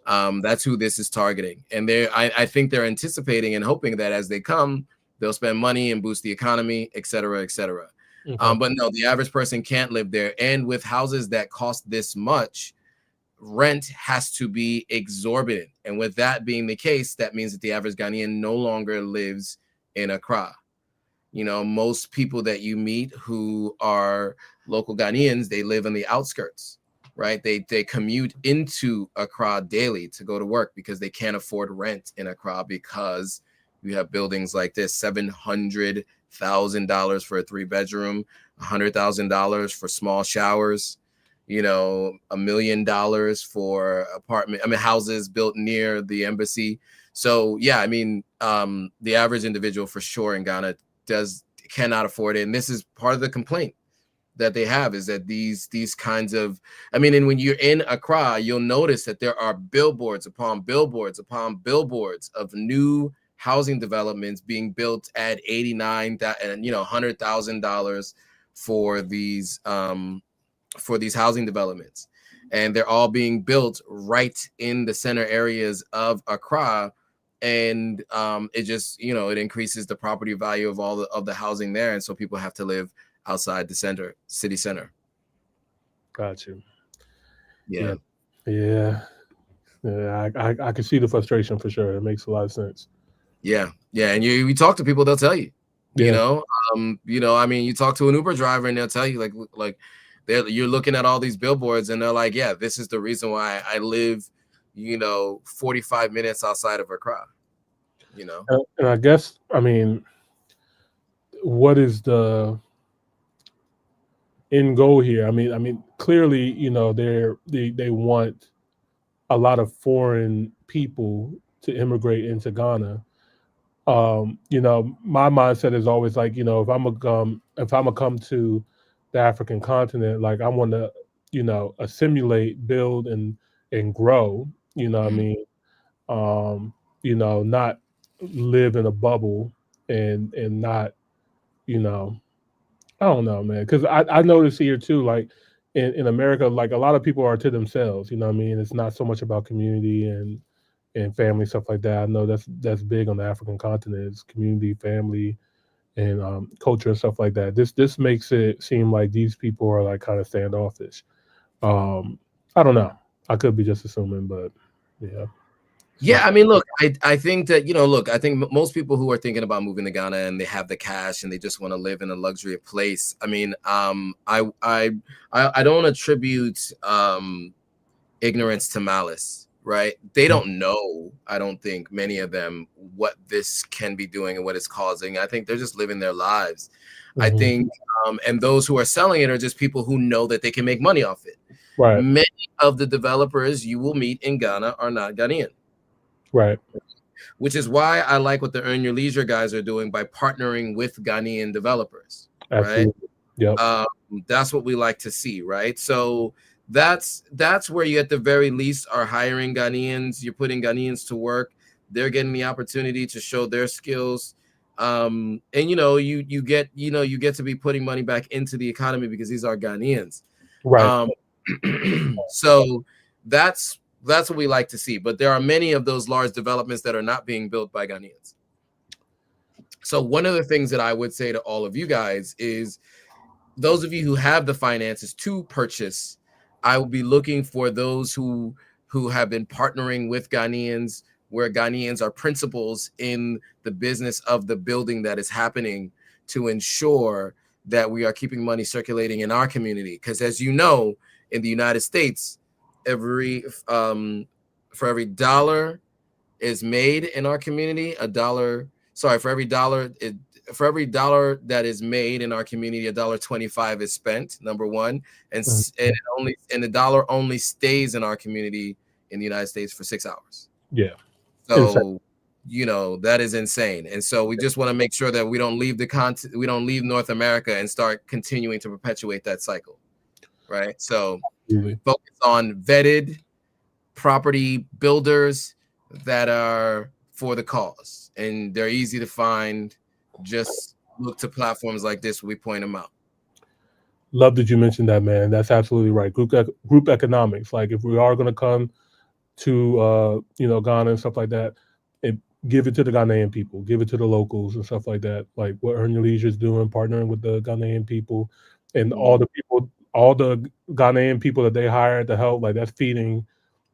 That's who this is targeting. And I think they're anticipating and hoping that as they come, they'll spend money and boost the economy, et cetera, et cetera. Okay. But no, the average person can't live there. And with houses that cost this much, rent has to be exorbitant. And with that being the case, that means that the average Ghanaian no longer lives in Accra. You know, most people that you meet who are local Ghanaians, they live on the outskirts, right? They commute into Accra daily to go to work because they can't afford rent in Accra, because you have buildings like this, $700,000 for a 3-bedroom, $100,000 for small showers, you know, $1 million for houses built near the embassy. So yeah, I mean, the average individual for sure in Ghana cannot afford it. And this is part of the complaint that they have, is that these kinds of, and when you're in Accra, you'll notice that there are billboards upon billboards upon billboards of new housing developments being built at $89,000 and $100,000 for these housing developments, and they're all being built right in the center areas of Accra. and it just, you know, it increases the property value of all of the housing there, and so people have to live outside the city center. Got you. Yeah. I can see the frustration for sure. It makes a lot of sense. Yeah, and you talk to people, they'll tell you. You know, I mean, you talk to an Uber driver and they'll tell you like you're looking at all these billboards and they're like, yeah, this is the reason why I live, you know, 45 minutes outside of Accra. You know, and I guess, I mean, what is the end goal here? I mean, clearly, you know, they want a lot of foreign people to immigrate into Ghana. You know, my mindset is always like, you know, if I'm gonna come to the African continent, like I want to, you know, assimilate, build, and grow. You know what I mean? You know, not live in a bubble and not, you know, I don't know, man. Because I notice here too, like in America, like a lot of people are to themselves. You know what I mean? It's not so much about community and family, stuff like that. I know that's big on the African continent. It's community, family, and culture and stuff like that. This makes it seem like these people are like kind of standoffish. I don't know. I could be just assuming, but yeah. Yeah, I mean, look, I think that, you know, look, I think most people who are thinking about moving to Ghana and they have the cash and they just want to live in a luxury place. I mean, I don't attribute ignorance to malice, right? They don't know, I don't think, many of them, what this can be doing and what it's causing. I think they're just living their lives. I think, and those who are selling it are just people who know that they can make money off it. Right. Many of the developers you will meet in Ghana are not Ghanaian. Right. Which is why I like what the Earn Your Leisure guys are doing by partnering with Ghanaian developers. Absolutely. Right. Yep. That's what we like to see. Right. So that's where you at the very least are hiring Ghanaians. You're putting Ghanaians to work. They're getting the opportunity to show their skills. And you know, you get to be putting money back into the economy because these are Ghanaians. Right. So that's what we like to see. But there are many of those large developments that are not being built by Ghanaians. So one of the things that I would say to all of you guys is, those of you who have the finances to purchase, I will be looking for those who have been partnering with Ghanaians, where Ghanaians are principals in the business of the building that is happening, to ensure that we are keeping money circulating in our community. Because as you know, in the United States, for every dollar is made in our community, for every dollar that is made in our community, $1.25 is spent, number one, and the dollar only stays in our community in the United States for 6 hours. Yeah. So you know, that is insane. And so we just want to make sure that we don't leave we don't leave North America and start continuing to perpetuate that cycle. Right. So focus on vetted property builders that are for the cause, and they're easy to find. Just look to platforms like this where we point them out. Love that you mentioned that, man. That's absolutely right. Group economics. Like if we are going to come to you know, Ghana and stuff like that, give it to the Ghanaian people, give it to the locals and stuff like that. Like what Earn Your Leisure is doing, partnering with the Ghanaian people, and all the Ghanaian people that they hire to help. Like that's feeding,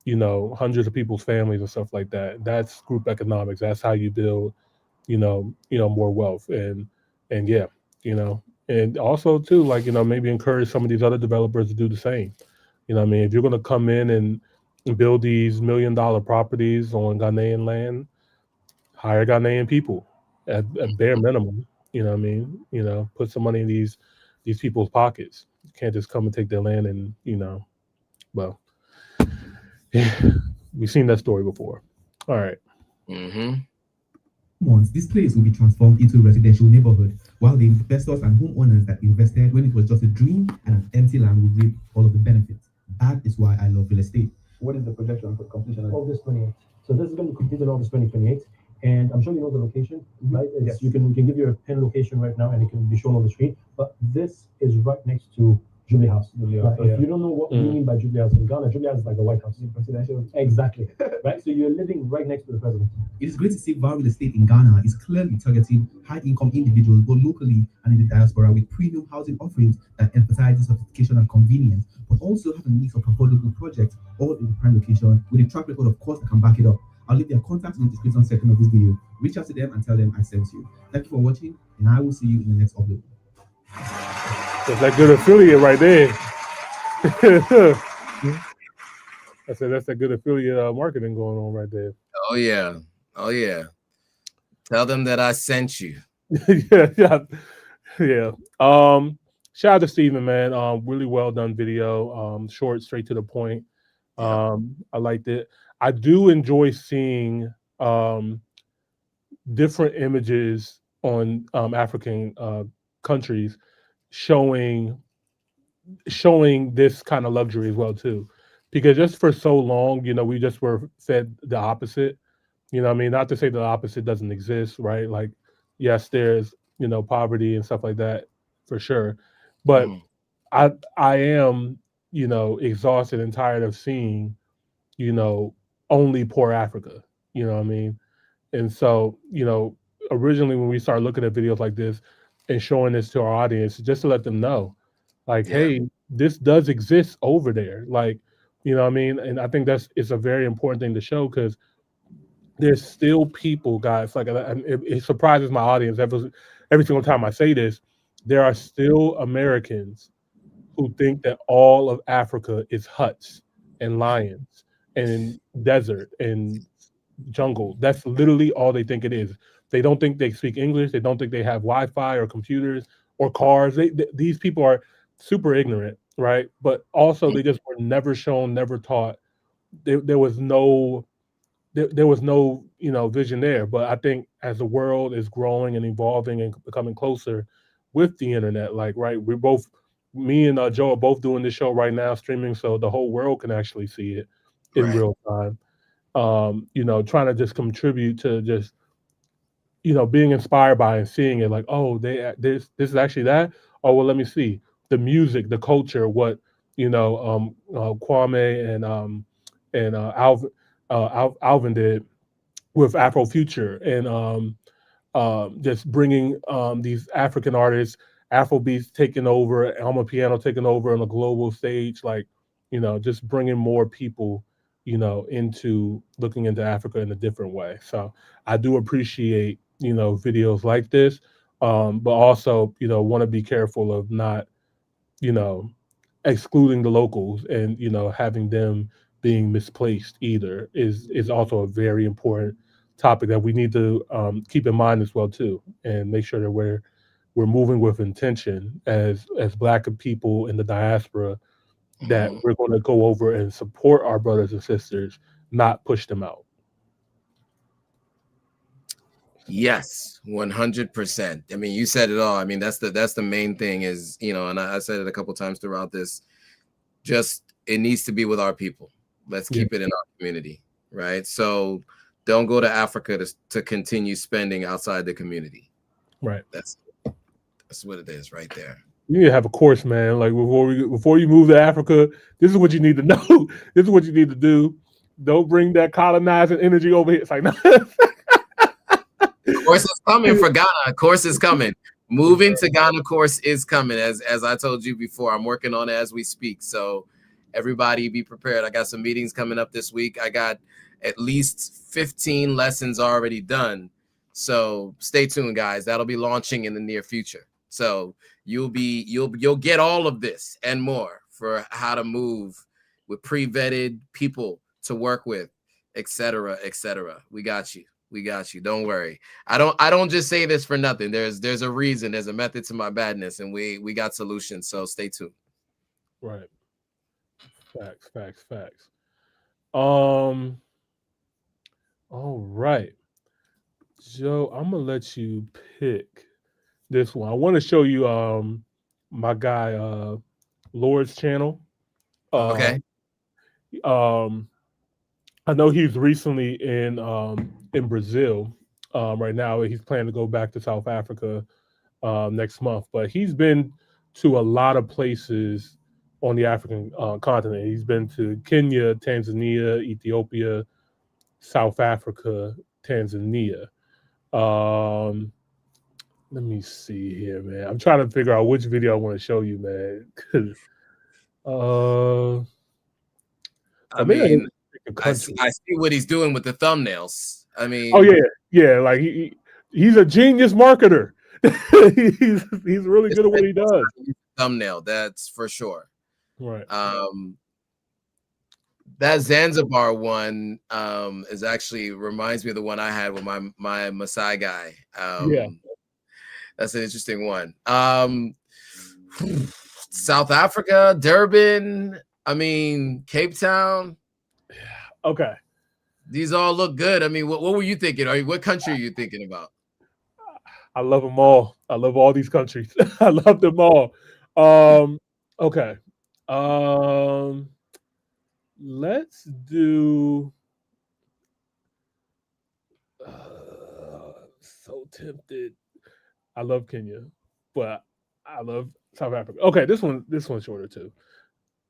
you know, hundreds of people's families and stuff like that. That's group economics. That's how you build, you know, more wealth. And yeah, you know, and also too, like, you know, maybe encourage some of these other developers to do the same. You know what I mean? If you're going to come in and build these $1 million properties on Ghanaian land, hire Ghanaian people at bare minimum. You know what I mean? You know, put some money in these people's pockets. You can't just come and take their land and, you know, well, yeah, we've seen that story before. All right. Once this place will be transformed into a residential neighborhood, while the investors and homeowners that invested when it was just a dream and an empty land will reap all of the benefits. That is why I love real estate. What is the projection for completion? August 28th. So this is going to be completed in August 2028. And I'm sure you know the location, right? Yes. We can give you a pin location right now and it can be shown on the screen. But this is right next to Jubilee House. House, If you don't know what we mean by Jubilee House in Ghana, Jubilee House is like the White House. Presidential. Exactly. Right? So you're living right next to the president. It is great to see Val Real Estate in Ghana is clearly targeting high-income individuals, both locally and in the diaspora, with premium housing offerings that emphasizes sophistication and convenience, but also have a mix of affordable projects, all in the prime location, with a track record, of course, that can back it up. I'll leave their contacts in the description section of this video. Reach out to them and tell them I sent you. Thank you for watching, and I will see you in the next upload. That's that good affiliate right there. I said that's that good affiliate marketing going on right there. Oh yeah, oh yeah. Tell them that I sent you. yeah. Shout out to Steven, man. Really well done video. Short, straight to the point. I liked it. I do enjoy seeing different images on African countries showing this kind of luxury as well too, because just for so long, we just were fed the opposite. What I mean, not to say the opposite doesn't exist, right? Like, yes, there's poverty and stuff like that for sure, but I am exhausted and tired of seeing only poor Africa. What I mean? And so originally when we started looking at videos like this and showing this to our audience, just to let them know, like, hey, this does exist over there. Like, what I mean? And I think it's a very important thing to show, because there's still people, guys, like, it surprises my audience every single time I say this. There are still Americans who think that all of Africa is huts and lions and desert and jungle. That's literally all they think it is. They don't think they speak English. They don't think they have Wi-Fi or computers or cars. These people are super ignorant, right? But also they just were never shown, never taught. There was no vision there. But I think as the world is growing and evolving and becoming closer with the internet, like, right, me and Joe are both doing this show right now, streaming, so the whole world can actually see it in real time. Trying to just contribute to just being inspired by and seeing it, like, oh, this is actually that. Oh, well, let me see the music, the culture, what Kwame and Alvin did with Afrofuture, and just bringing these African artists, Afrobeats taking over, Alma Piano taking over on a global stage, like, just bringing more people into looking into Africa in a different way. So I do appreciate videos like this, but also want to be careful of not excluding the locals, and having them being misplaced either is also a very important topic that we need to keep in mind as well too, and make sure that we're moving with intention as Black people in the diaspora, that we're going to go over and support our brothers and sisters, not push them out. Yes, 100%. I mean, you said it all. I mean, that's the main thing is, and I said it a couple times throughout this, just it needs to be with our people. Let's keep it in our community, right? So don't go to Africa to continue spending outside the community. Right. That's what it is right there. You need to have a course, man. Like, before you move to Africa, this is what you need to know. This is what you need to do. Don't bring that colonizing energy over here. It's like, no. Course is coming for Ghana. Course is coming. Moving to Ghana course is coming. As I told you before, I'm working on it as we speak. So everybody be prepared. I got some meetings coming up this week. I got at least 15 lessons already done. So stay tuned, guys. That'll be launching in the near future. So you'll get all of this and more for how to move with pre-vetted people to work with, etc., etc. We got you. We got you. Don't worry. I don't just say this for nothing. There's a reason. There's a method to my badness, and we got solutions. So stay tuned. Right. Facts. All right, Joe, I'm gonna let you pick this one. I want to show you my guy Lord's channel. Okay. I know he's recently in Brazil right now. He's planning to go back to South Africa next month, but he's been to a lot of places on the African continent. He's been to Kenya, Tanzania, Ethiopia, South Africa, Tanzania. Let me see here, man. I'm trying to figure out which video I want to show you, man. I mean, I see what he's doing with the thumbnails. I mean, yeah. Like he's a genius marketer. he's really good at what he does. Thumbnail, that's for sure. Right. That Zanzibar one is actually reminds me of the one I had with my Maasai guy. That's an interesting one. South Africa, Durban. I mean, Cape Town. Okay. These all look good. I mean, what were you thinking? What country are you thinking about? I love them all. I love all these countries. I love them all. Okay. Let's do. So tempted. I love Kenya, but I love South Africa. Okay, this one's shorter too.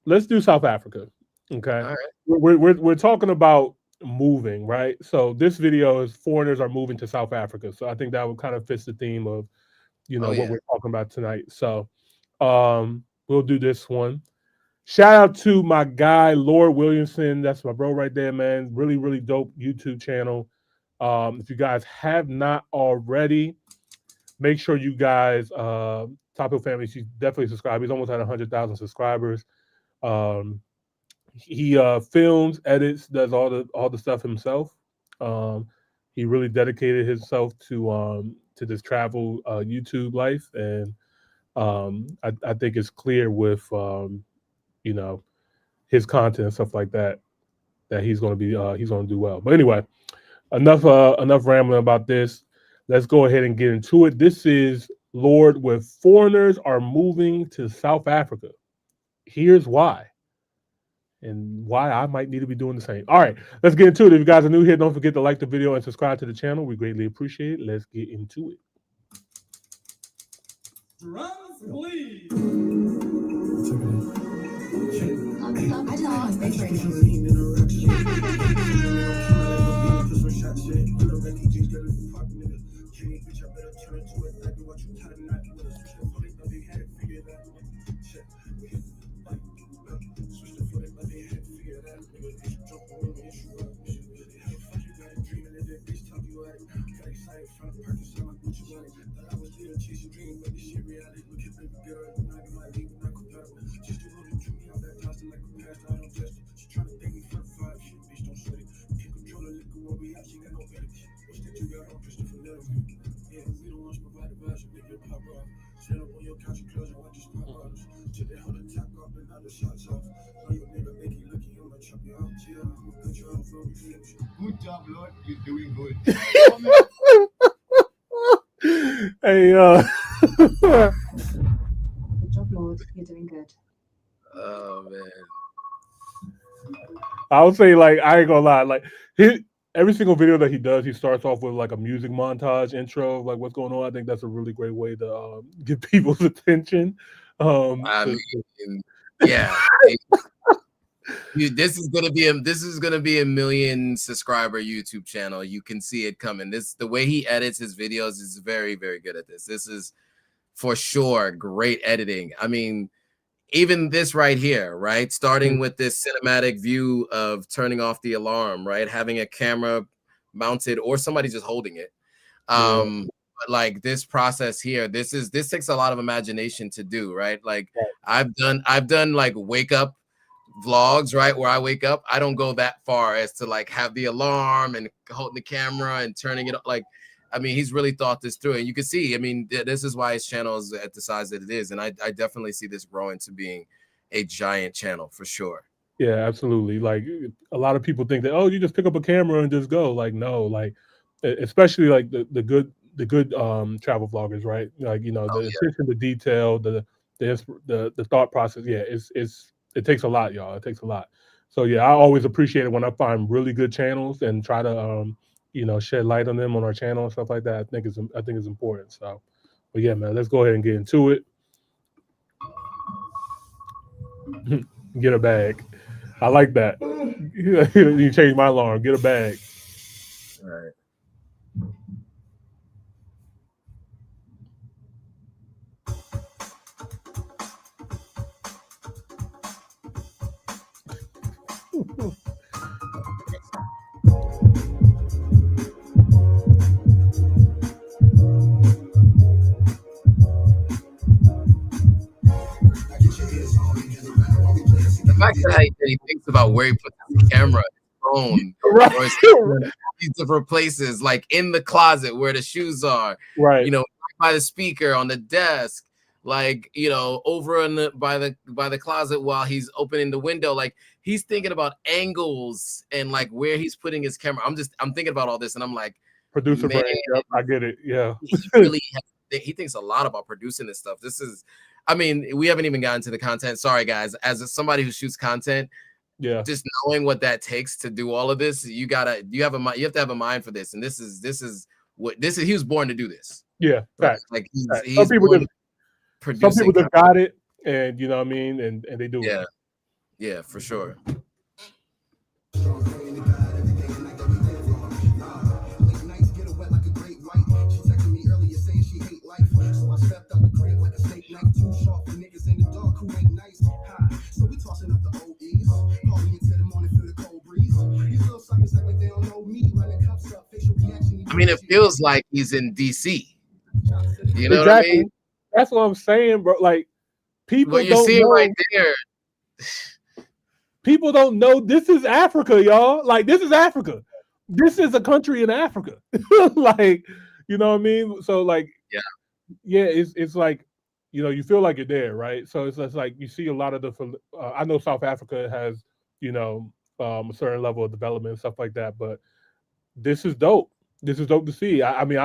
Let's do South Africa. Okay. All right. We're talking about moving, right? So this video is foreigners are moving to South Africa. So I think that would kind of fits the theme of, what we're talking about tonight. So we'll do this one. Shout out to my guy, Lord Williamson. That's my bro right there, man. Really, really dope YouTube channel. If you guys have not already, make sure you guys, Top Hill family, you definitely subscribe. He's almost at 100,000 subscribers. He films, edits, does all the stuff himself. He really dedicated himself to this travel YouTube life, and I think it's clear with his content and stuff like that he's going to do well. But anyway, enough rambling about this. Let's go ahead and get into it. This is Lord with foreigners are moving to South Africa. Here's why. And why I might need to be doing the same. All right, let's get into it. If you guys are new here, don't forget to like the video and subscribe to the channel. We greatly appreciate it. Let's get into it. Good job, Lord. You're doing good. Hey, Good job, Lord. You're doing good. Oh man. I would say, like, I ain't gonna lie, like every single video that he does, he starts off with like a music montage intro of like what's going on. I think that's a really great way to get people's attention. I mean, yeah. This is gonna be a million subscriber YouTube channel. You can see it coming. The way he edits his videos is very, very good at this. This is for sure great editing. I mean, even this right here, right? Starting with this cinematic view of turning off the alarm, right? Having a camera mounted or somebody just holding it. But like this process here, this takes a lot of imagination to do, right? Like I've done like wake up vlogs, right? Where I wake up, I don't go that far as to like have the alarm and holding the camera and turning it up. Like, I mean, he's really thought this through, and you can see, I mean, this is why his channel is at the size that it is. And I definitely see this growing to being a giant channel for sure. Yeah, absolutely. Like a lot of people think that, oh, you just pick up a camera and just go. Like, no, like especially like the good travel vloggers, right? Like, the attention to detail, the thought process. Yeah, it takes a lot, y'all. It takes a lot. So yeah, I always appreciate it when I find really good channels and try to shed light on them on our channel and stuff like that. I think it's important. So, but yeah, man, let's go ahead and get into it. Get a bag. I like that. You changed my alarm. Get a bag. All right. The fact that he thinks about where he puts the camera, his phone, right. or these different places, like in the closet where the shoes are, right? You know, by the speaker, on the desk, like, you know, over in the by the closet while he's opening the window. Like, he's thinking about angles and like where he's putting his camera. I'm thinking about all this, and I'm like, producer man, brain. Yep, I get it. Yeah, he thinks a lot about producing this stuff. This is, I mean, we haven't even gotten to the content. Sorry, guys. As somebody who shoots content, yeah, just knowing what that takes to do all of this, you have to have a mind for this. And this is what this is. He was born to do this. Yeah, facts. Like Facts. Some people just got it, and you know what I mean, and they do it. Yeah, for sure. I mean, it feels like he's in DC. You know what I mean? That's what I'm saying, bro. Like, people what you're don't seeing know, right there. People don't know this is Africa, y'all. Like, this is Africa. This is a country in Africa. Like, you know what I mean? So, like, yeah, it's like, you know, you feel like you're there, right? So it's like you see a lot of the. I know South Africa has, you know, a certain level of development and stuff like that, but this is dope. This is dope to see. I mean,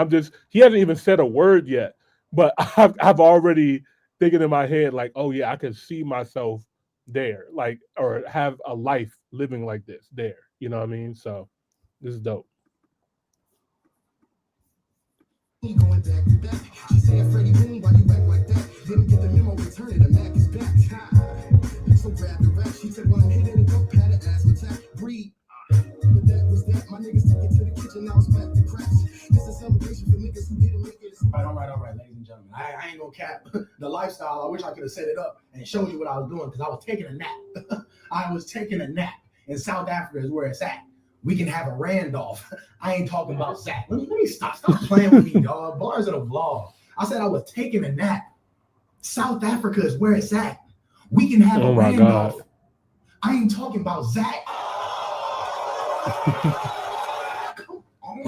he hasn't even said a word yet, but I've already thinking in my head like, oh yeah, I can see myself there, like, or have a life living like this there. You know what I mean? So this is dope. Going back to back. She said, Freddie Boom, why you act like that? Didn't get the memo, return it, the Mac is back. So grab the rap. She took one hit and don't pat it, ass attack, breathe. But that was that. My niggas took it to the kitchen, now it's back to cracks. This is a celebration for niggas who didn't make it. All right, ladies and gentlemen. I ain't gonna cap the lifestyle. I wish I could have set it up and showed you what I was doing because I was taking a nap. I was taking a nap. In South Africa is where it's at. We can have a Randolph. I ain't talking about Zach. Let me stop playing with me, dog. Bars of the vlog. I said I was taking a nap. South Africa is where it's at. We can have a Randolph. God. I ain't talking about Zach. Come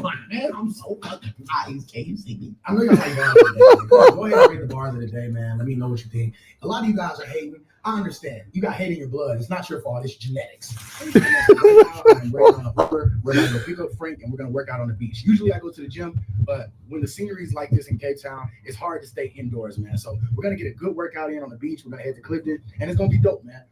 on, man. I'm so nice. Can you see me? I know y'all like bars of the day. Go ahead and read the bars of the day, man. Let me know what you think. A lot of you guys are hating. I understand. You got hate in your blood. It's not your fault. It's genetics. We're going to go pick up Frank and we're going to work out on the beach. Usually I go to the gym, but when the scenery is like this in Cape Town, it's hard to stay indoors, man. So we're going to get a good workout in on the beach. We're going to head to Clifton, and it's going to be dope, man.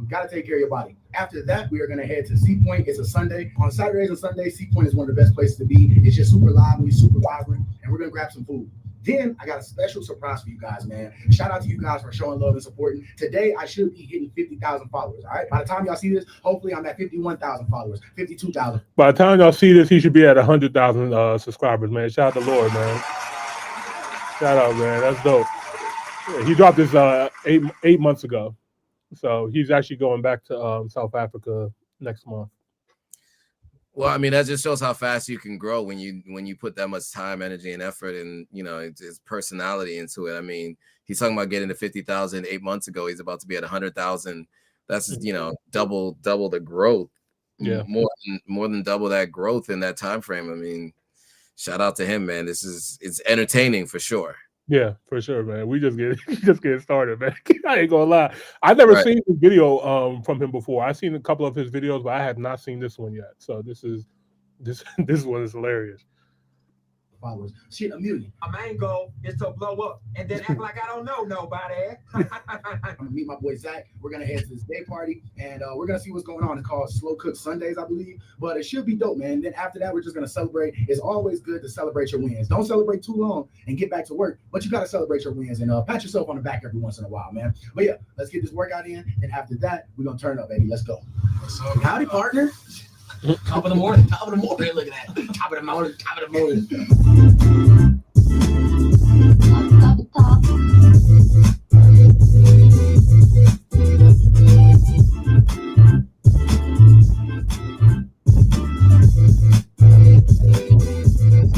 Got to take care of your body. After that, we are going to head to Sea Point. It's a Sunday. On Saturdays and Sundays, Sea Point is one of the best places to be. It's just super lively, super vibrant, and we're going to grab some food. Then I got a special surprise for you guys, man. Shout out to you guys for showing love and supporting. Today, I should be hitting 50,000 followers, all right? By the time y'all see this, hopefully I'm at 51,000 followers, 52,000. By the time y'all see this, he should be at 100,000 subscribers, man. Shout out to Lord, man. Shout out, man. That's dope. Yeah, he dropped this 8 months ago. So he's actually going back to South Africa next month. Well, I mean, that just shows how fast you can grow when you put that much time, energy, and effort, and you know, his personality into it. I mean, he's talking about getting to 50,000 8 months ago. He's about to be at 100,000. That's, you know, double the growth. Yeah, more than double that growth in that time frame. I mean, shout out to him, man. It's entertaining for sure. Yeah, for sure, man. We just getting started, man. I ain't gonna lie. I've never seen this video from him before. I've seen a couple of his videos, but I have not seen this one yet. So this one is hilarious. followers. Shit, 1 million. My main goal is to blow up and then act like I don't know nobody. I'm gonna meet my boy Zach. We're gonna head to this day party and we're gonna see what's going on. It's called Slow Cook Sundays, I believe. But it should be dope, man. And then after that, we're just gonna celebrate. It's always good to celebrate your wins. Don't celebrate too long and get back to work, but you gotta celebrate your wins and pat yourself on the back every once in a while, man. But yeah, let's get this workout in, and after that, we're gonna turn up, baby. Let's go. Howdy, partner. Top of the morning. Look at that. Top of the morning.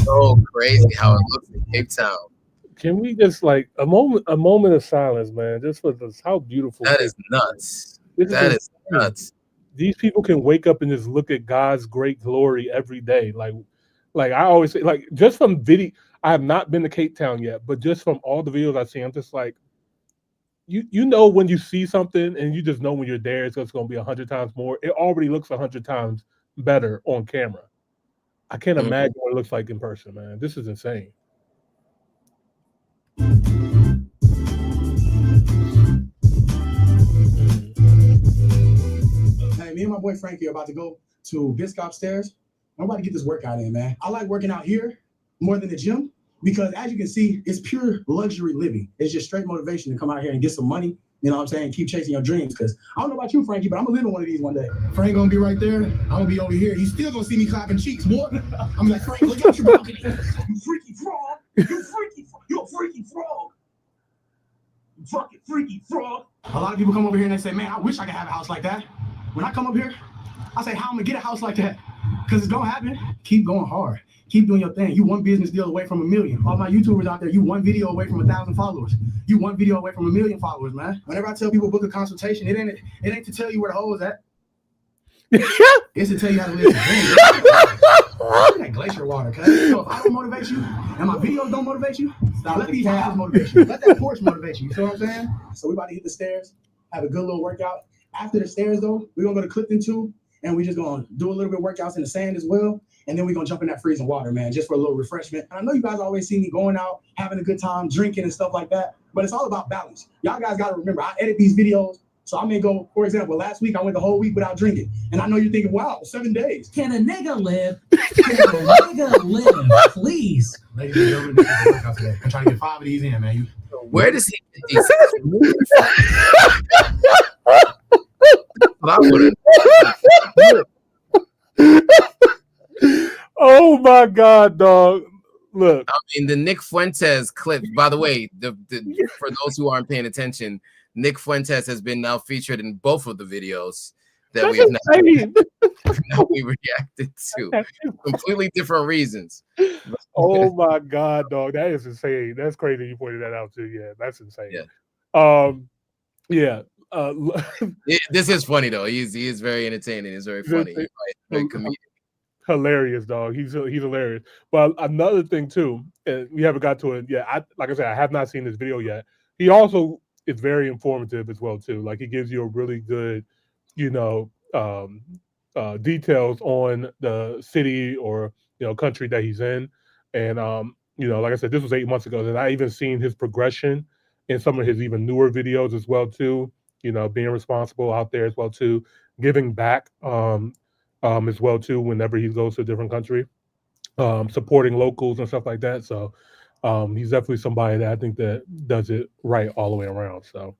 So crazy how it looks in Cape Town. Can we just like a moment of silence, man, just for this, how beautiful that is nuts. That is nuts. These people can wake up and just look at God's great glory every day. Like I always say, like, just from video, I have not been to Cape Town yet, but just from all the videos I've seen, I'm just like, you know, when you see something and you just know when you're there, it's going to be 100 times more. It already looks 100 times better on camera. I can't imagine what it looks like in person, man. This is insane. Hey, me and my boy Frankie are about to go to Biscuit upstairs. I'm about to get this workout in, man. I like working out here more than the gym because, as you can see, it's pure luxury living. It's just straight motivation to come out here and get some money. You know what I'm saying? Keep chasing your dreams. Because I don't know about you, Frankie, but I'm going to live in one of these one day. Frank going to be right there. I'm going to be over here. He's still going to see me clapping cheeks, boy. I'm like, Frank, look out your balcony. You freaky frog. You're a freaky frog. You fucking freaky frog. A lot of people come over here and they say, man, I wish I could have a house like that. When I come up here, I say, how I'm going to get a house like that? Because it's going to happen. Keep going hard. Keep doing your thing. You one business deal away from 1 million. All my YouTubers out there, you one video away from 1,000 followers. You one video away from 1 million followers, man. Whenever I tell people book a consultation, it ain't to tell you where the hole is at. It's to tell you how to live. That glacier water, cuz. So if I don't motivate you and my videos don't motivate you, stop. Let these houses motivate you. Let that Porsche motivate you. You see what I'm saying? So we're about to hit the stairs, have a good little workout. After the stairs, though, we're going to go to Clifton 2, and we're just going to do a little bit of workouts in the sand as well. And then we're going to jump in that freezing water, man, just for a little refreshment. And I know you guys always see me going out, having a good time, drinking and stuff like that. But it's all about balance. Y'all guys got to remember, I edit these videos. So I may go, for example, last week I went the whole week without drinking. And I know you're thinking, wow, 7 days. Can a nigga live? Can a nigga live? Please. Ladies and gentlemen, this is the workout today. I'm trying to get 5 of these in, man. Where does he get these? I wouldn't. Oh my God, dog. Look. I mean, the Nick Fuentes clip, by the way, for those who aren't paying attention, Nick Fuentes has been now featured in both of the videos that we reacted to. Completely different reasons. Oh my God, dog. That is insane. That's crazy you pointed that out too. Yeah, that's insane. Yeah. This is funny though. He is very entertaining. It's very funny. He's very comedic. Hilarious, dog. He's hilarious. But another thing too, and we haven't got to it yet. Like I said, I have not seen this video yet. He also is very informative as well too. Like he gives you a really good, details on the city or country that he's in. And like I said, this was 8 months ago, and I even seen his progression in some of his even newer videos as well too. Being responsible out there as well too, giving back as well too whenever he goes to a different country, supporting locals and stuff like that. So he's definitely somebody that I think that does it right all the way around. So.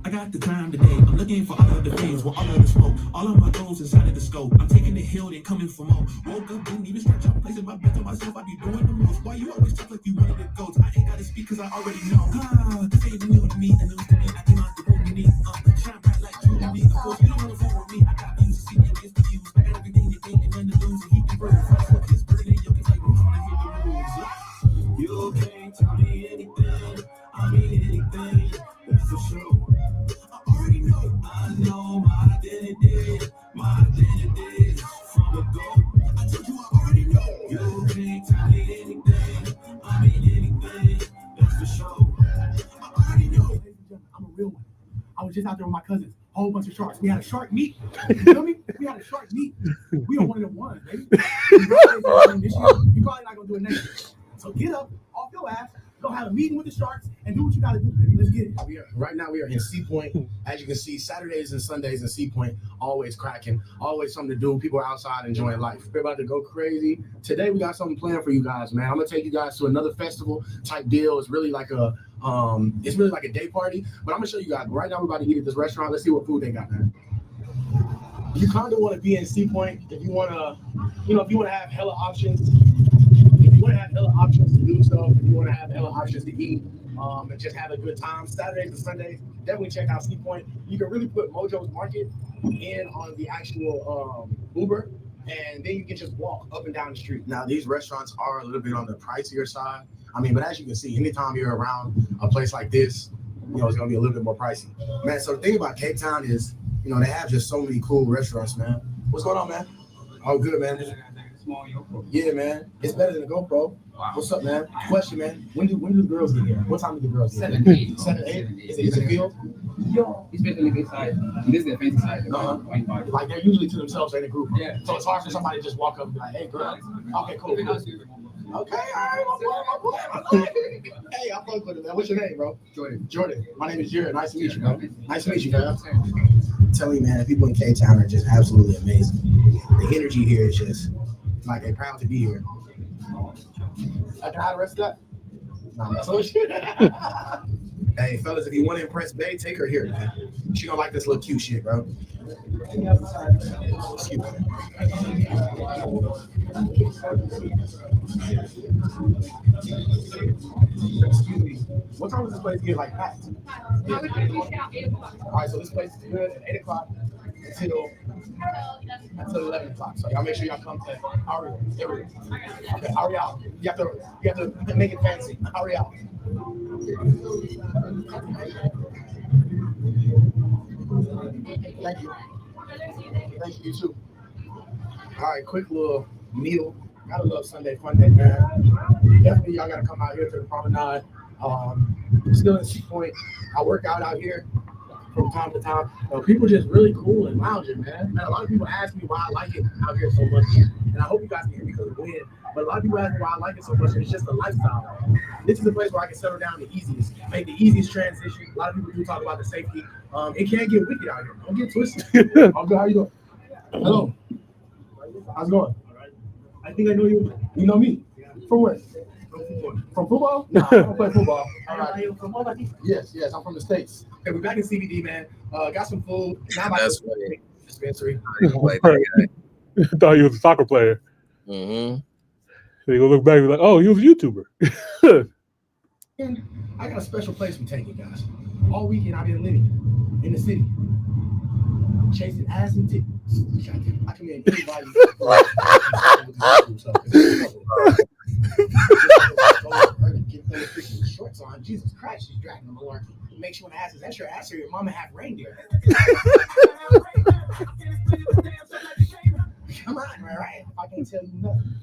I got the time today. I'm looking for all of the things, all of the smoke, all of my goals inside of the scope. I'm taking the hill, then coming for more. Woke up, didn't even stretch out, placing my bets on myself. I be doing the most. Why you always talk like you wanted to go? I ain't gotta speak because I already know. This ain't new to me, the news to me. I came out the room to me. Shine bright like you to me. Of course, you don't want to fool with me. I got views to see and gets to use. I got everything you think and none to lose. And he can burn fast with his burden and yoke. It's like who's gonna hit the rules? You can't tell me anything. I mean anything. That's for sure. I know my identity from the go. I told you I already know. You can't tell me anything. I mean anything. That's for sure. I already know. I'm a real one. I was just out there with my cousins. whole bunch of sharks. We had a shark meet. You feel me? We had a shark meet. We don't want it one, baby. You probably not gonna do it next year. So get up off your ass, go have a meeting with the sharks, and do what you gotta do, baby. Let's get it. Right now we are in Sea Point. As you can see, Saturdays and Sundays in Sea Point, always cracking, always something to do. People are outside enjoying life. We're about to go crazy. Today we got something planned for you guys, man. I'm gonna take you guys to another festival type deal. It's really like a day party, but I'm gonna show you guys. Right now we're about to eat at this restaurant. Let's see what food they got, man. You kind of want to be in Sea Point if you want to, if you want to have hella options. If you want to have hella options to do stuff, if you want to have hella options to eat, and just have a good time. Saturdays and Sundays, definitely check out Sea Point. You can really put Mojo's Market in on the actual Uber, and then you can just walk up and down the street. Now, these restaurants are a little bit on the pricier side. But as you can see, anytime you're around a place like this, it's gonna be a little bit more pricey. Man, so the thing about Cape Town is, they have just so many cool restaurants, man. What's going on, man? Oh, good, man. Yeah, man. It's better than a GoPro. Wow. What's up, man? Question, man. When do the girls get here? What time do the girls get here? 7, 8. 7, 8? Is it field? Yo, it's basically the side. This is the fancy side. Like they're usually to themselves in a group. Yeah. So it's hard for somebody to just walk up and be like, hey, girl. Okay, cool. Okay, all right, my boy. Hey, I fuck with it, man. What's your name, bro? Jordan. My name is Jared. Nice to meet you, bro. Nice to meet you, man. I'm telling you, man, the people in Cape Town are just absolutely amazing. The energy here is just like they're proud to be here. I can hide the rest of that? No, that's all shit. Hey, fellas, if you want to impress Bae, take her here, man. She gonna like this little cute shit, bro. Excuse me. Excuse me. What time does this place get like packed? All right, so this place is good at 8 o'clock until 11 o'clock. So y'all make sure y'all come to hurry. Okay, hurry out. You have to make it fancy. Hurry out. Thank you. Thank you too. All right, quick little meal. Gotta love Sunday fun day, man. Definitely y'all gotta come out here to the promenade. Still in Sea Point. I work out here from time to time. People just really cool and lounging, man. A lot of people ask me why I like it out here so much. And I hope you guys can hear me because of the wind. But a lot of people ask me why I like it so much, and it's just a lifestyle. This is a place where I can settle down the easiest, make the easiest transition. A lot of people do talk about the safety. It can get wicked out here. Don't get twisted. I'm good. How you doing? Hello. How's it going? I think I know you. You know me? From where? From football? No, I don't play football. All right. From what? Yes, I'm from the States. Okay, we're back in CBD, man. Got some food. Now that's funny. Dispensary. I thought he was a soccer player. Mm-hmm. They go look back and be like, oh, he was a YouTuber. I got a special place for taking guys. All weekend I've been living in the city, chasing ass and titties. I come in anybody. Shorts on. Jesus Christ, she's dragging them along. It makes you want to ask, is that your ass or your mama have reindeer? Come on, right? I can't tell you nothing.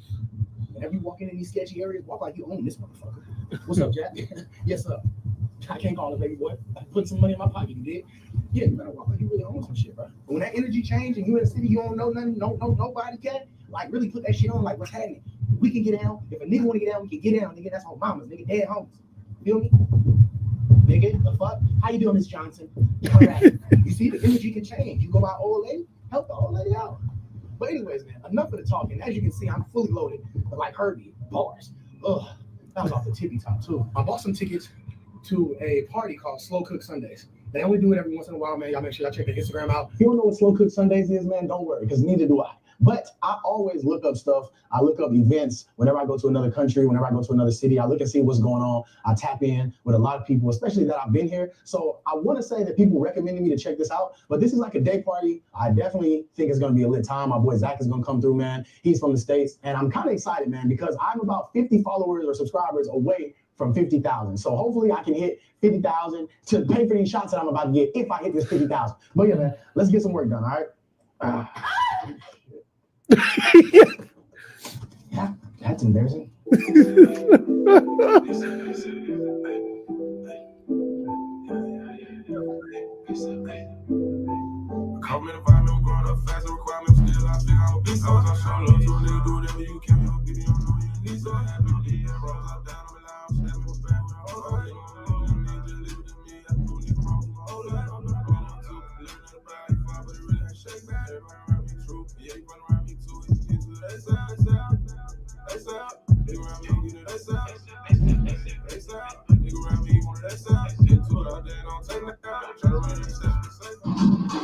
Whenever you walk in these sketchy areas, walk like you own this motherfucker. What's up, Jack? Yes, sir. I can't call it baby boy. I put some money in my pocket, you did? Yeah, you better walk like you really own some shit, bro. But when that energy change and you in the city, you don't know nothing, nobody can, like really put that shit on, like what's happening? We can get down. If a nigga want to get down, we can get down, nigga. That's our mamas, nigga. Dead homies. Feel me? Nigga, the fuck? How you doing, Miss Johnson? You see, the energy can change. You go by old lady, help the old lady out. But anyways, man, enough of the talking. As you can see, I'm fully loaded. But like Herbie, bars. Ugh, that was off the tippy top too. I bought some tickets to a party called Slow Cook Sundays. They only do it every once in a while, man. Y'all make sure y'all check their Instagram out. You don't know what Slow Cook Sundays is, man? Don't worry, because neither do I. But I always look up stuff. I look up events whenever I go to another country, whenever I go to another city. I look and see what's going on. I tap in with a lot of people, especially that I've been here. So I want to say that people recommended me to check this out. But this is like a day party. I definitely think it's going to be a lit time. My boy Zach is going to come through, man. He's from the States. And I'm kind of excited, man, because I'm about 50 followers or subscribers away from 50,000. So hopefully I can hit 50,000 to pay for these shots that I'm about to get if I hit this 50,000. But yeah, man, let's get some work done, all right? Yeah, that's embarrassing.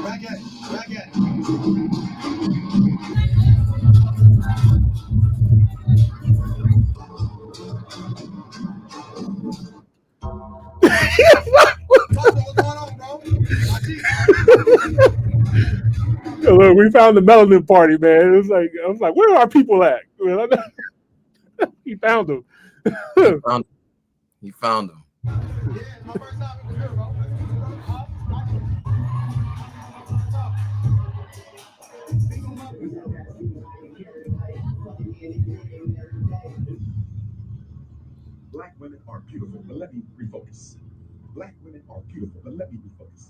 Back at it. Look, we found the melanin party, man. It was like I was like, where are our people at? He found them. He found them. Black women are beautiful, but let me refocus. Black women are beautiful, but let me refocus.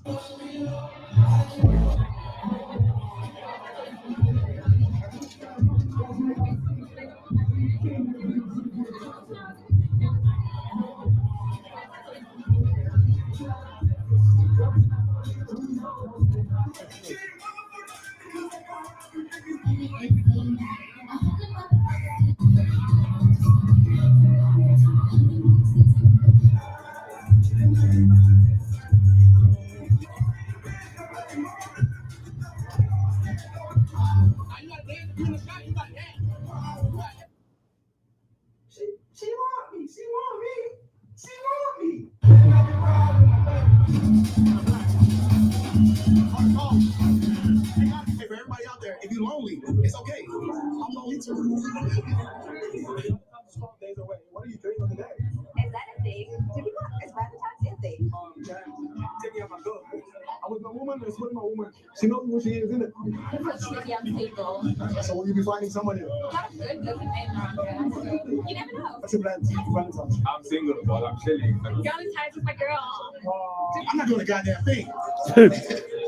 She want me. She want me. She want me. Hey, for everybody out there, if you're lonely, it's okay. I'm lonely too. Days away. What are you doing on the day? Is that a thing? Is Valentine's Day a thing? Taking out my girl. I was my woman, that's with my woman. She knows who she is, isn't it? So will you be finding someone here? Good looking man around here. You never know. What's your plan? Valentine's. I'm single, but I'm chilling. Valentine's with my girl. I'm not doing a goddamn thing.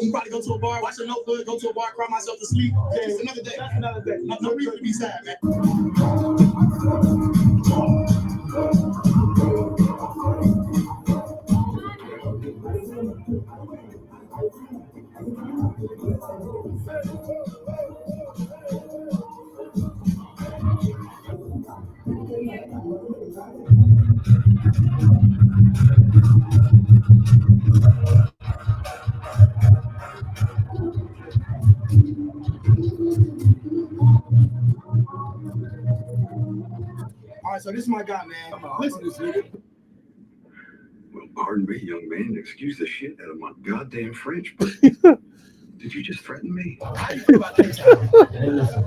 You probably go to a bar, watch a notebook, go to a bar, cry myself to sleep. Yeah, it's another day. That's another day. No reason to be sad, man. All right, so this is my guy, man. Listen to this nigga. Well, pardon me, young man. Excuse the shit out of my goddamn French, but did you just threaten me? How you feel about that time? Hey, listen.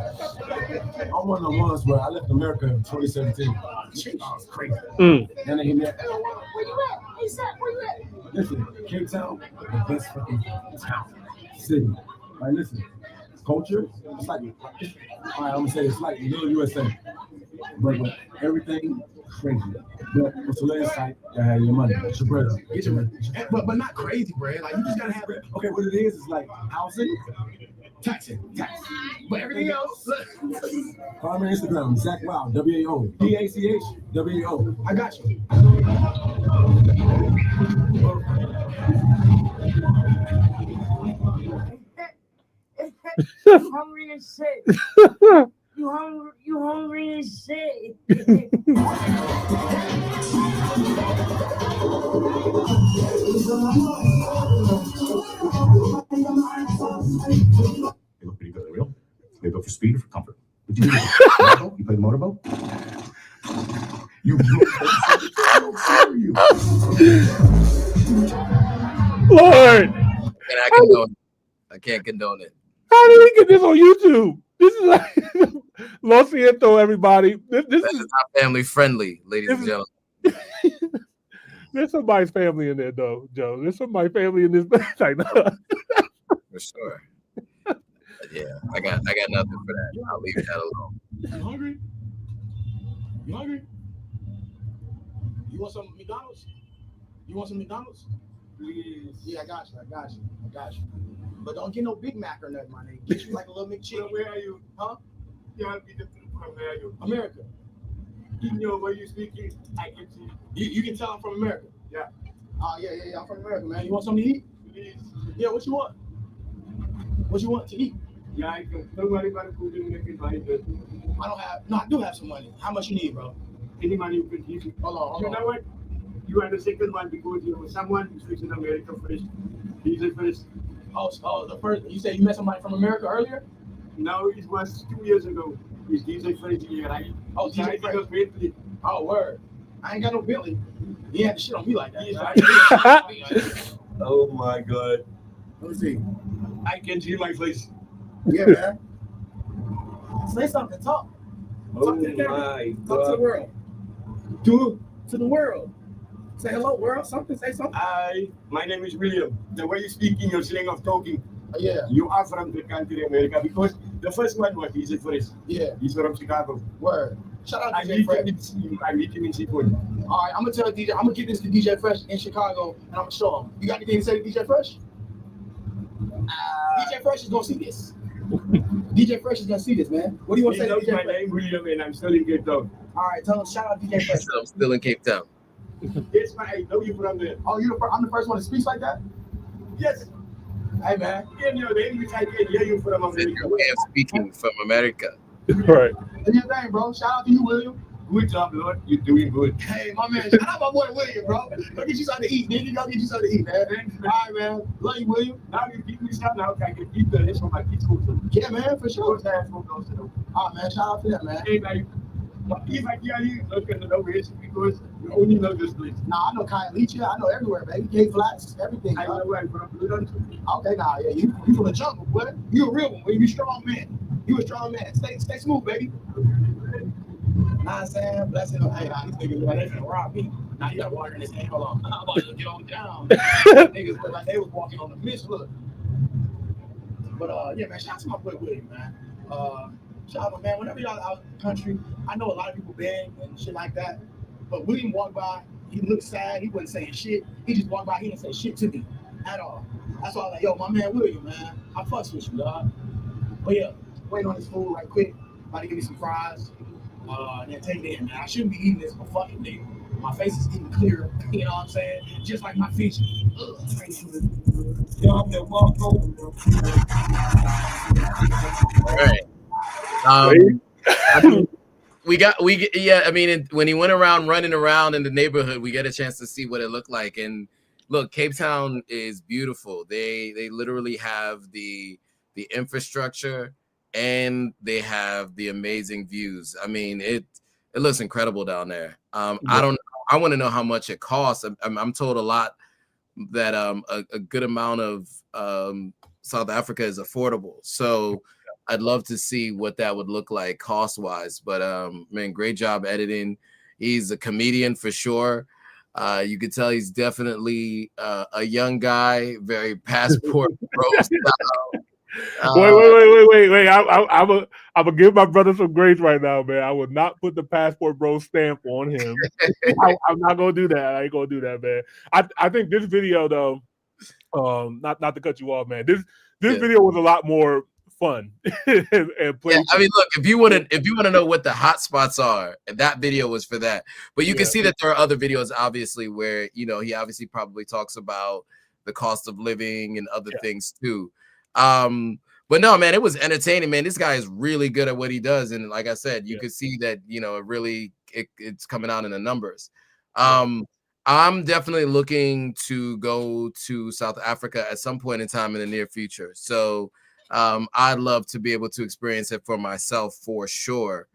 I'm one of the ones where I left America in 2017. Jesus crazy. Then they hit me up. Where you at? He said, where you at? Listen, Cape Town, the best fucking town, city. Like, listen, culture, it's like, all right, I'm gonna say it's like little USA. But everything crazy. But what's the last site that had your money? It's your brother. Get your money. But not crazy, Brad. Like you just gotta have it. Okay, what it is like housing, taxing, tax. But everything else. Follow me on Instagram, Zach Wow, WAO. DACH, WAO. I got you. Hungry as shit. You hungry as shit. They look pretty good, they're real. They built for speed or for comfort. But you do motorboat? You play the motorboat? You Lord, I can't condone it. How did we get this on YouTube? This is like Lo siento, everybody. This is not family friendly, ladies and gentlemen. There's somebody's family in there, though, Joe. There's somebody's family in this. Like, no. For sure. Yeah, I got nothing for that. I'll leave that alone. You hungry? You hungry? You want some McDonald's? You want some McDonald's? Please. Yeah, I got you. But don't get no Big Mac or nothing, my nigga. Get you like a little McChicken. Where are you? Huh? Yeah, people from there. America. You know where you speaking, I can see. You can tell I'm from America. Yeah. Oh, yeah. I'm from America, man. You want something to eat? Please. Yeah, what you want? What you want to eat? Yeah, I can. Somebody got to put in the money. I do have some money. How much you need, bro? Any money you can give me. Hold on. You know what? You are the second one because you know someone who's fixing America first. He's the first. Oh, the first. You said you met somebody from America earlier? No, it was 2 years ago. He's DJ first year, right? Oh, DJ Fresh. Bentley. Oh, word. I ain't got no Bentley. He had to shit on me like that. Right? Oh my God. Let me see. I can see my face. Yeah, man. Say something. Talk. Oh Talk to the camera. my Talk God. to the world. To the world. Say hello, world. Something. Say something. Hi, my name is William. The way you speak in your slang of talking, yeah, you are from the country America because the first one was DJ Fresh. Yeah, he's from Chicago. Word. Shout out DJ Fresh. I meet him in Seaport. All right, I'm gonna tell DJ. I'm gonna get this to DJ Fresh in Chicago, and I'm gonna show him. You got anything to say to DJ Fresh? DJ Fresh is gonna see this. DJ Fresh is gonna see this, man. What do you want to say to DJ My Fresh? name William, and I'm still in Cape Town. All right, tell him shout out DJ Fresh. I'm still in Cape Town. Yes, I know you from there. Oh, I'm the first one to speak like that? Yes. Hey, man. In your language, I can hear you from America. Your way of speaking from America. Right. Do your thing, bro. Shout out to you, William. Good job, Lord. You're doing good. Hey, my man. Shout out my boy William, bro. Go get you something to eat, nigga. Go get you something to eat, man. Thanks, All right, man. Love you, William. Now you give me some now. I can keep the rest of my kids' school. Yeah, man, for sure. All right, man. Shout out to them, man. Hey, like, if I hear you, look at the ways because you only know this place. Nah, I know Kylie. I know everywhere, baby. Cape Flats, everything. I know where I'm from. Okay, nah, yeah. You from the jungle, boy. You a real one, boy. You a strong man. You a strong man. Stay smooth, baby. Nah, I'm saying, bless him. Hey, nah, these niggas look like they finna rob me. Now you got water in his hand. Hold on. I'm about to get on down. Niggas look like they was walking on the mist. Look. But yeah, man, shout out to my boy William, man. Shout out, man. Whenever y'all out in the country, I know a lot of people beg and shit like that. But William walked by. He looked sad. He wasn't saying shit. He just walked by. He didn't say shit to me at all. That's why I was like, yo, my man William, man. I fucks with you, dog. But yeah, waiting on this food right quick. About to give me some fries. And then take it in, man. I shouldn't be eating this, but fucking nigga. My face is getting clearer. You know what I'm saying? Just like my feet. All right. I mean, when he went around running around in the neighborhood, we get a chance to see what it looked like. And look, Cape Town is beautiful. They literally have the infrastructure and they have the amazing views. I mean, it looks incredible down there. I want to know how much it costs. I'm told a lot that a good amount of South Africa is affordable. So I'd love to see what that would look like cost wise. But man, great job editing. He's a comedian for sure. You could tell he's definitely a young guy, very passport bro style. Wait. I'm gonna give my brother some grace right now, man. I would not put the passport bro stamp on him. I'm not gonna do that. I ain't gonna do that, man. I think this video though, not to cut you off, man. This video was a lot more fun and I mean, look, if you want to know what the hot spots are, that video was for that. But you can see that there are other videos, obviously, where he obviously probably talks about the cost of living and other things too. But no, man, it was entertaining, man. This guy is really good at what he does, and like I said, you could see that it's coming out in the numbers. I'm definitely looking to go to South Africa at some point in time in the near future. So I'd love to be able to experience it for myself for sure.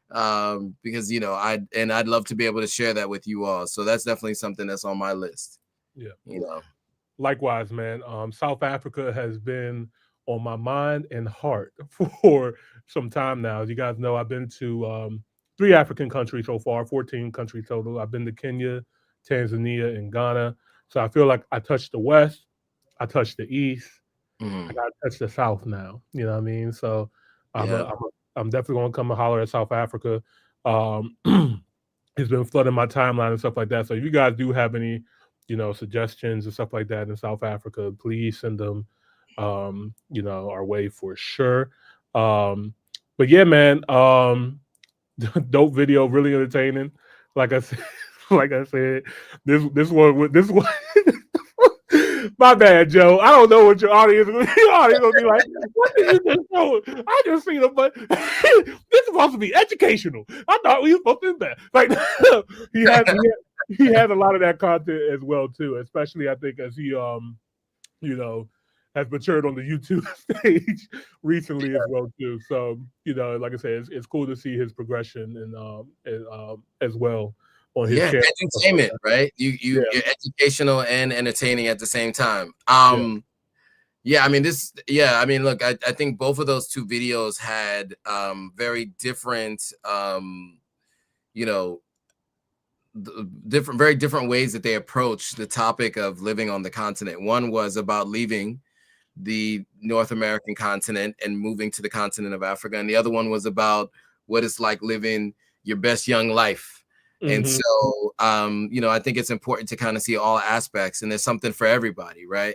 Because I'd love to be able to share that with you all. So that's definitely something that's on my list. Yeah. Likewise, man. South Africa has been on my mind and heart for some time now. As you guys know, I've been to 3 African countries so far, 14 countries total. I've been to Kenya, Tanzania, and Ghana. So I feel like I touched the West, I touched the East, I got to touch the South now. You know what I mean? So I'm definitely going to come and holler at South Africa. It's been flooding my timeline and stuff like that. So if you guys do have any suggestions and stuff like that in South Africa, please send them our way for sure. But But yeah, man, dope video, really entertaining. Like I said, this one. My bad, Joe. I don't know what your audience gonna be like. What did you just show? I just seen him, but this is supposed to be educational. I thought we were supposed to be bad. Like he has a lot of that content as well too, especially I think as he you know, has matured on the YouTube stage recently as well too. So like I said, it's cool to see his progression and as well on his channel. Entertainment, right? You're educational and entertaining at the same time. Yeah, I mean look, I think both of those two videos had very different very different ways that they approach the topic of living on the continent. One was about leaving the North American continent and moving to the continent of Africa, and the other one was about what it's like living your best young life. And so I think it's important to kind of see all aspects, and there's something for everybody, right?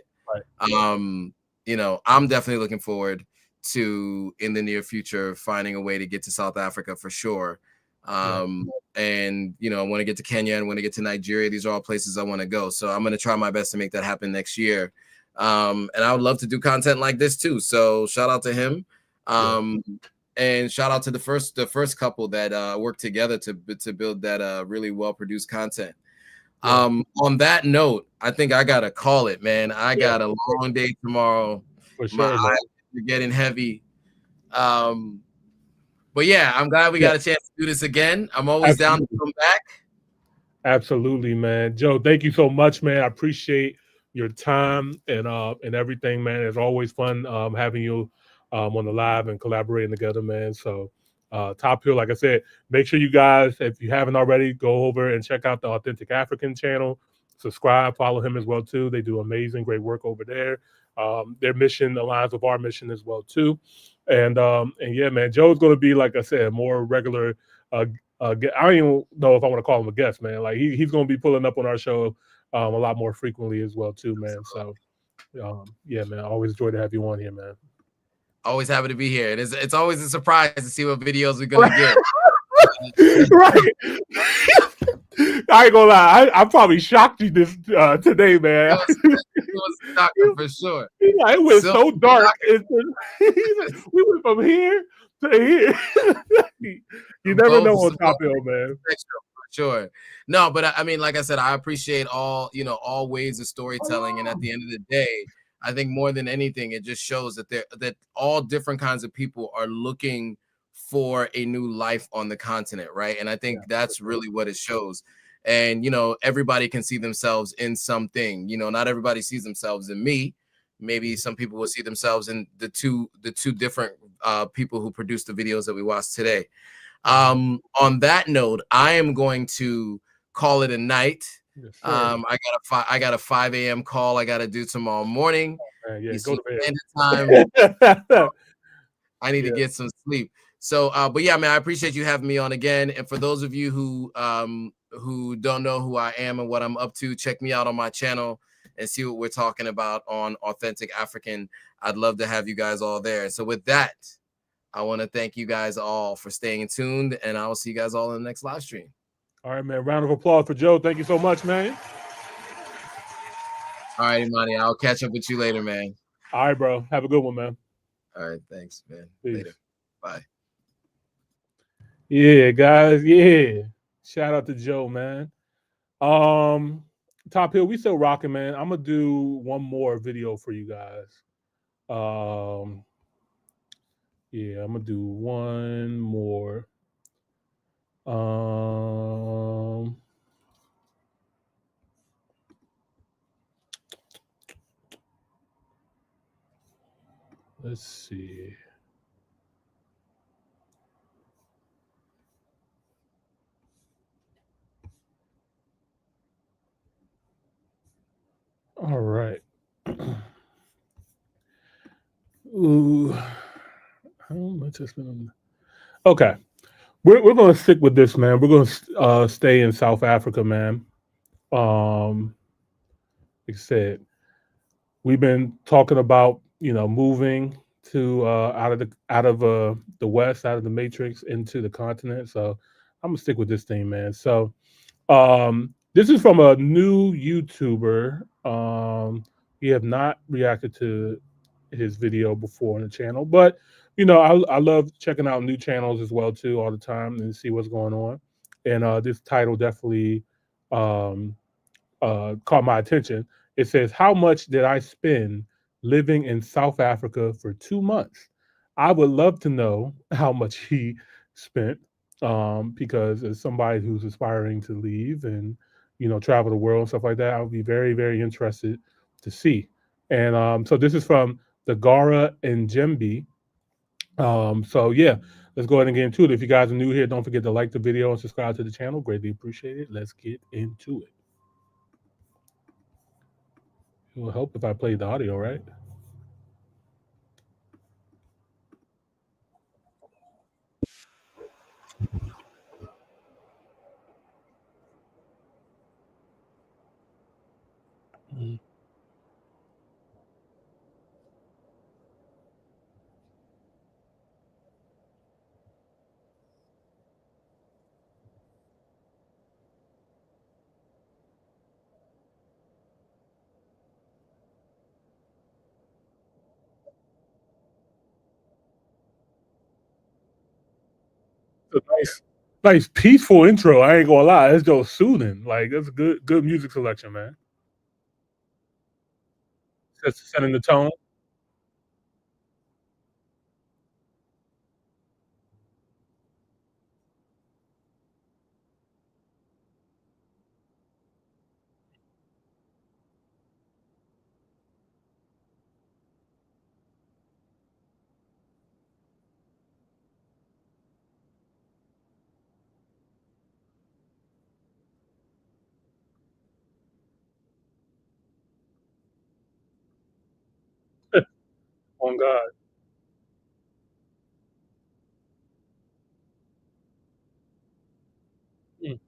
I'm definitely looking forward to, in the near future, finding a way to get to South Africa for sure. And I want to get to Kenya and want to get to Nigeria. These are all places I want to go. So I'm going to try my best to make that happen next year. And I would love to do content like this too. So shout out to him. And shout out to the first couple that worked together to build that really well-produced content. On that note, I think I got to call it, man. I got a long day tomorrow. For sure, my eyes are getting heavy. But yeah, I'm glad we got a chance to do this again. I'm always down to come back. Absolutely, man. Joe, thank you so much, man. I appreciate your time and everything, man. It's always fun having you on the live and collaborating together, man. So Top Hill, like I said, make sure you guys, if you haven't already, go over and check out the Authentic African channel. Subscribe, follow him as well too. They do amazing, great work over there. Their mission aligns with our mission as well too. And yeah, man, Joe's going to be, like I said, more regular. I don't even know if I want to call him a guest, man. Like he's going to be pulling up on our show a lot more frequently as well too, man. So yeah, man, I always enjoy to have you on here, man. Always happy to be here. And it's always a surprise to see what videos we're going to get. Right. I ain't gonna lie, I probably shocked you this today, man. It was shocking for sure. It was so dark. We went from here to here. You never know on Top Hill, man. For sure. No, but I mean, like I said, I appreciate all ways of storytelling, and at the end of the day, I think more than anything, it just shows that all different kinds of people are looking for a new life on the continent, right? And I think that's really what it shows. And everybody can see themselves in something. Not everybody sees themselves in me. Maybe some people will see themselves in the two different people who produced the videos that we watched today. On that note, I am going to call it a night. Yes, I got a 5 a.m. call I got to do tomorrow morning. Yeah, go to bed. Time. I need to get some sleep. So, but yeah, man, I appreciate you having me on again. And for those of you who don't know who I am and what I'm up to, check me out on my channel and see what we're talking about on Authentic African. I'd love to have you guys all there. So with that, I want to thank you guys all for staying tuned, and I will see you guys all in the next live stream. All right, man. Round of applause for Joe. Thank you so much, man. All right, Imani. I'll catch up with you later, man. All right, bro. Have a good one, man. All right. Thanks, man. Peace. Later. Bye. Yeah, guys. Yeah. Shout out to Joe, man. Top Hill, we still rocking, man. I'm gonna do one more video for you guys. Yeah, I'm gonna do one more. Let's see. All right. Ooh, how much has been on? Okay, we're gonna stick with this, man. We're gonna stay in South Africa, man. Like I said, we've been talking about moving to out of the west, out of the matrix into the continent. So I'm gonna stick with this thing, man. So this is from a new YouTuber. We have not reacted to his video before on the channel, but I love checking out new channels as well too all the time and see what's going on. And this title definitely um, caught my attention. It says, "How much did I spend living in South Africa for 2 months?" I would love to know how much he spent, because as somebody who's aspiring to leave and travel the world and stuff like that, I would be very, very interested to see. And so this is from the Gara and Jembi. So yeah, let's go ahead and get into it. If you guys are new here, don't forget to like the video and subscribe to the channel. Greatly appreciate it. Let's get into it. It will help if I play the audio, right? Mm. It's a nice peaceful intro. I ain't gonna lie, it's just soothing. Like that's a good music selection, man. Just setting the tone. On God. Mm.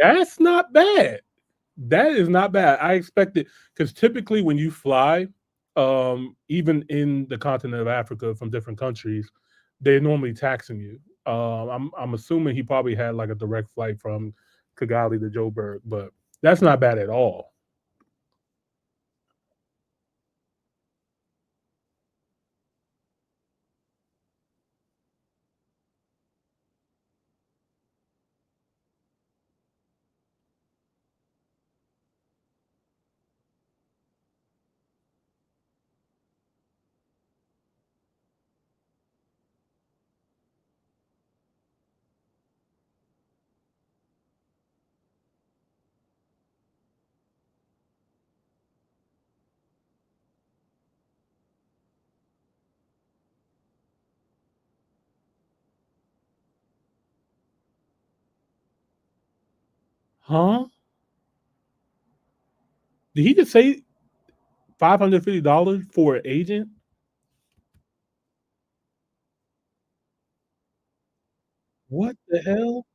That's not bad. That is not bad. I expected because typically when you fly, even in the continent of Africa from different countries, they're normally taxing you. I'm assuming he probably had like a direct flight from Kigali to Joburg, but that's not bad at all. Huh? Did he just say $550 for an agent? What the hell?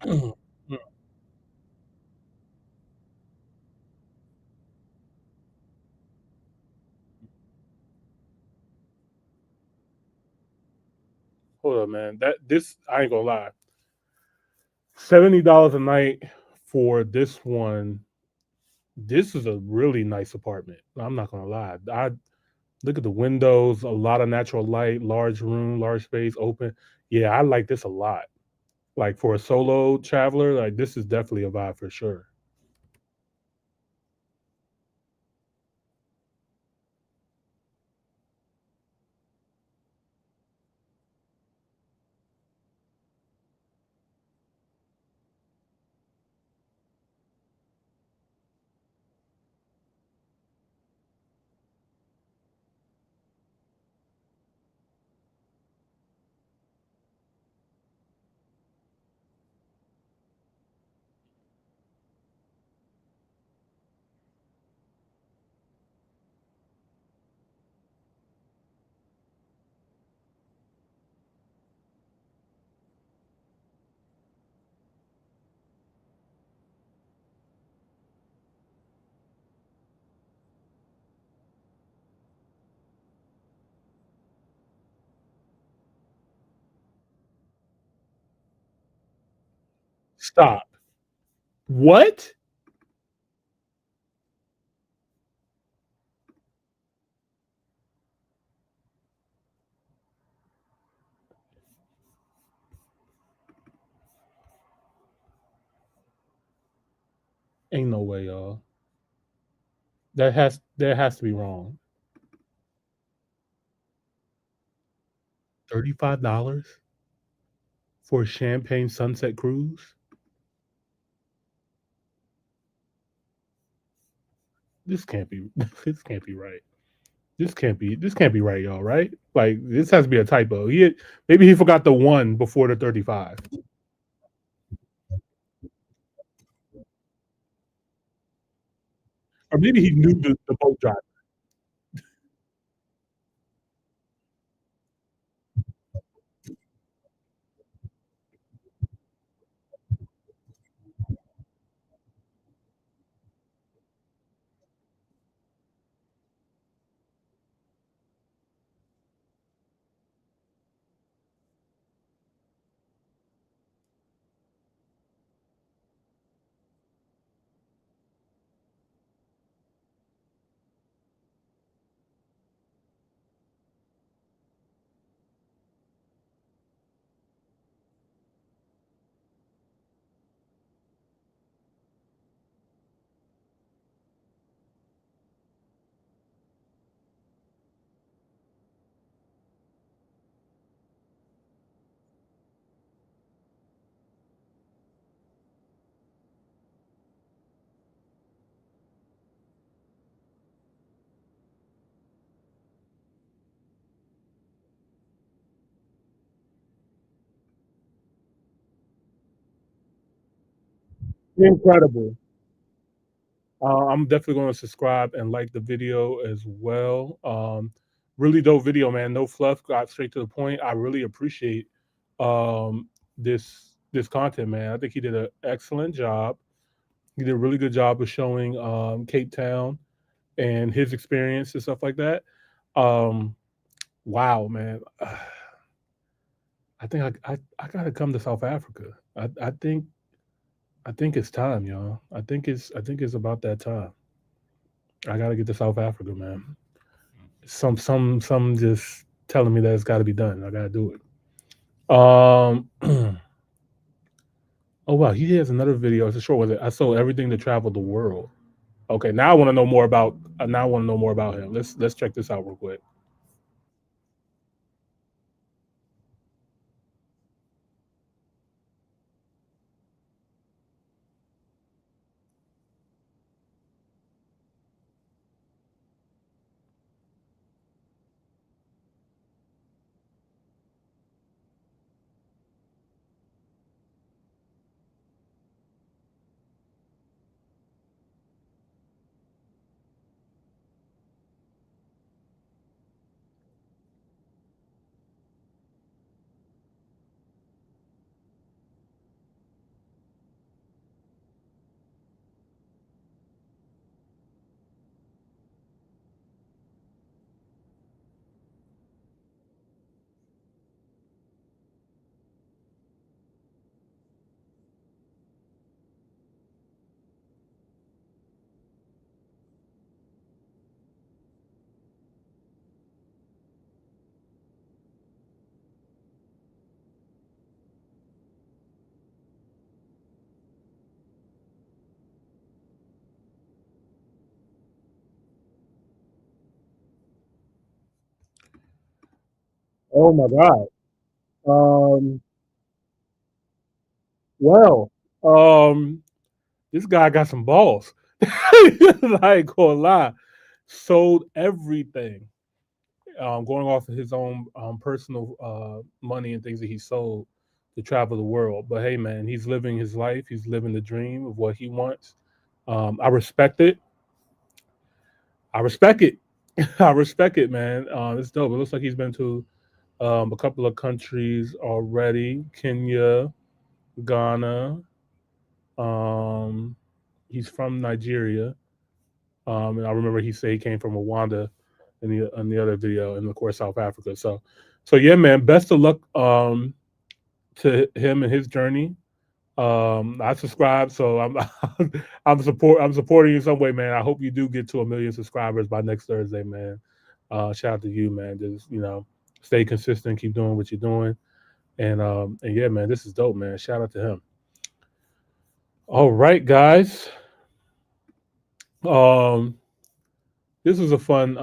Hold up, man. This I ain't gonna lie. $70 a night for this one. This is a really nice apartment. I'm not gonna lie. I look at the windows, a lot of natural light, large room, large space, open. Yeah, I like this a lot. Like for a solo traveler, like this is definitely a vibe for sure. Stop. What? Ain't no way, y'all. That has to be wrong. $35 for a champagne sunset cruise? This can't be this can't be right. This can't be right, y'all, right? Like this has to be a typo. Maybe he forgot the one before the 35. Or maybe he knew the boat driver. Incredible. I'm definitely going to subscribe and like the video as well. Really dope video, man. No fluff, got straight to the point. I really appreciate this content, man. I think he did an excellent job. He did a really good job of showing Cape Town and his experience and stuff like that. Um, wow, man. I think I gotta come to South Africa. I think it's time, y'all. I think it's about that time. I gotta get to South Africa, man. Some just telling me that it's got to be done. I gotta do it. Oh wow, he has another video. It's a short one. I sold everything to travel the world. Okay, now I want to know more about. Now I want to know more about him. Let's check this out real quick. Oh my God. Um, well, um, this guy got some balls. I ain't gonna lie. Sold everything. Going off of his own personal money and things that he sold to travel the world. But hey, man, he's living his life. He's living the dream of what he wants. I respect it. I respect it. I respect it, man. It's dope. It looks like he's been to a couple of countries already: Kenya, Ghana. Um, he's from Nigeria, and I remember he said he came from Rwanda in the other video, and of course South Africa. So yeah, man. Best of luck to him and his journey. I subscribe, so I'm supporting you in some way, man. I hope you do get to 1 million subscribers by next Thursday, man. Shout out to you, man. Just stay consistent, keep doing what you're doing, and yeah, man, this is dope, man. Shout out to him. All right, guys. This was a fun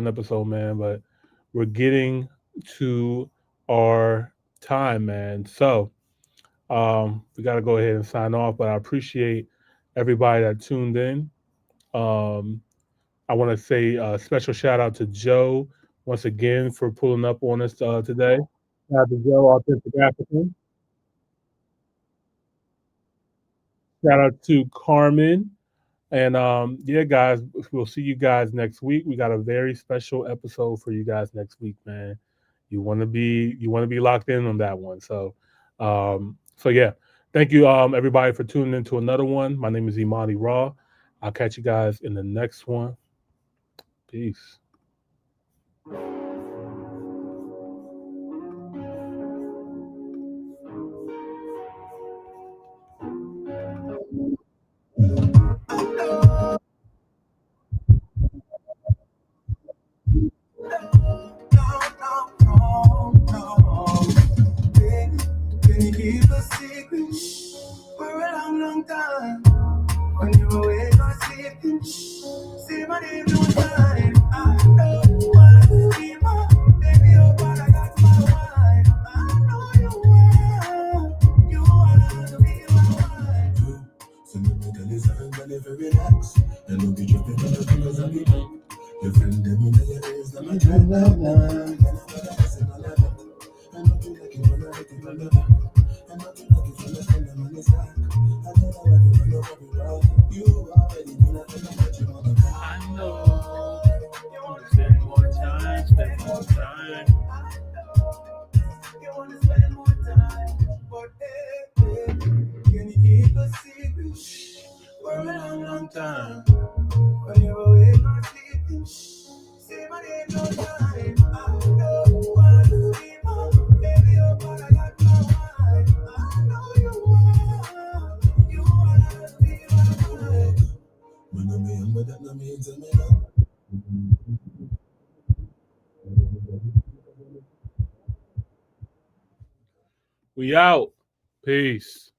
episode, man. But we're getting to our time, man. So we got to go ahead and sign off. But I appreciate everybody that tuned in. I want to say a special shout out to Joe once again for pulling up on us today. Shout out to Joe, Authentic African. Shout out to Carmen. And yeah, guys, we'll see you guys next week. We got a very special episode for you guys next week, man. You want to be locked in on that one. So yeah, thank you everybody for tuning in to another one. My name is Imani Raw. I'll catch you guys in the next one. Peace. Can you keep a secret for a long, long time? When you awake or sleeping, say my name no time. I don't want to be my baby, oh, but I got my wife. I know you want to be my wife. So let me tell you something, girl, if you relax, and don't be tripping on the fingers of the back. Your friend, them in your ears, them a dread like that. Girl, I'm gonna listen on that. I know you like it when I hit it on the back. I know you like it when I spend them on the stack. I know how I can run over the road. You already know that I'm not your mother. I know you want to spend more time, spend more time. I know you want to spend more time. But hey, can you keep a secret for a long, long time? When you're awake or sleeping, say my name no time. I don't want to be more, baby, oh, but I got my wife. I know you want to be my wife. When I'm young, but that no means I'm enough. We out. Peace.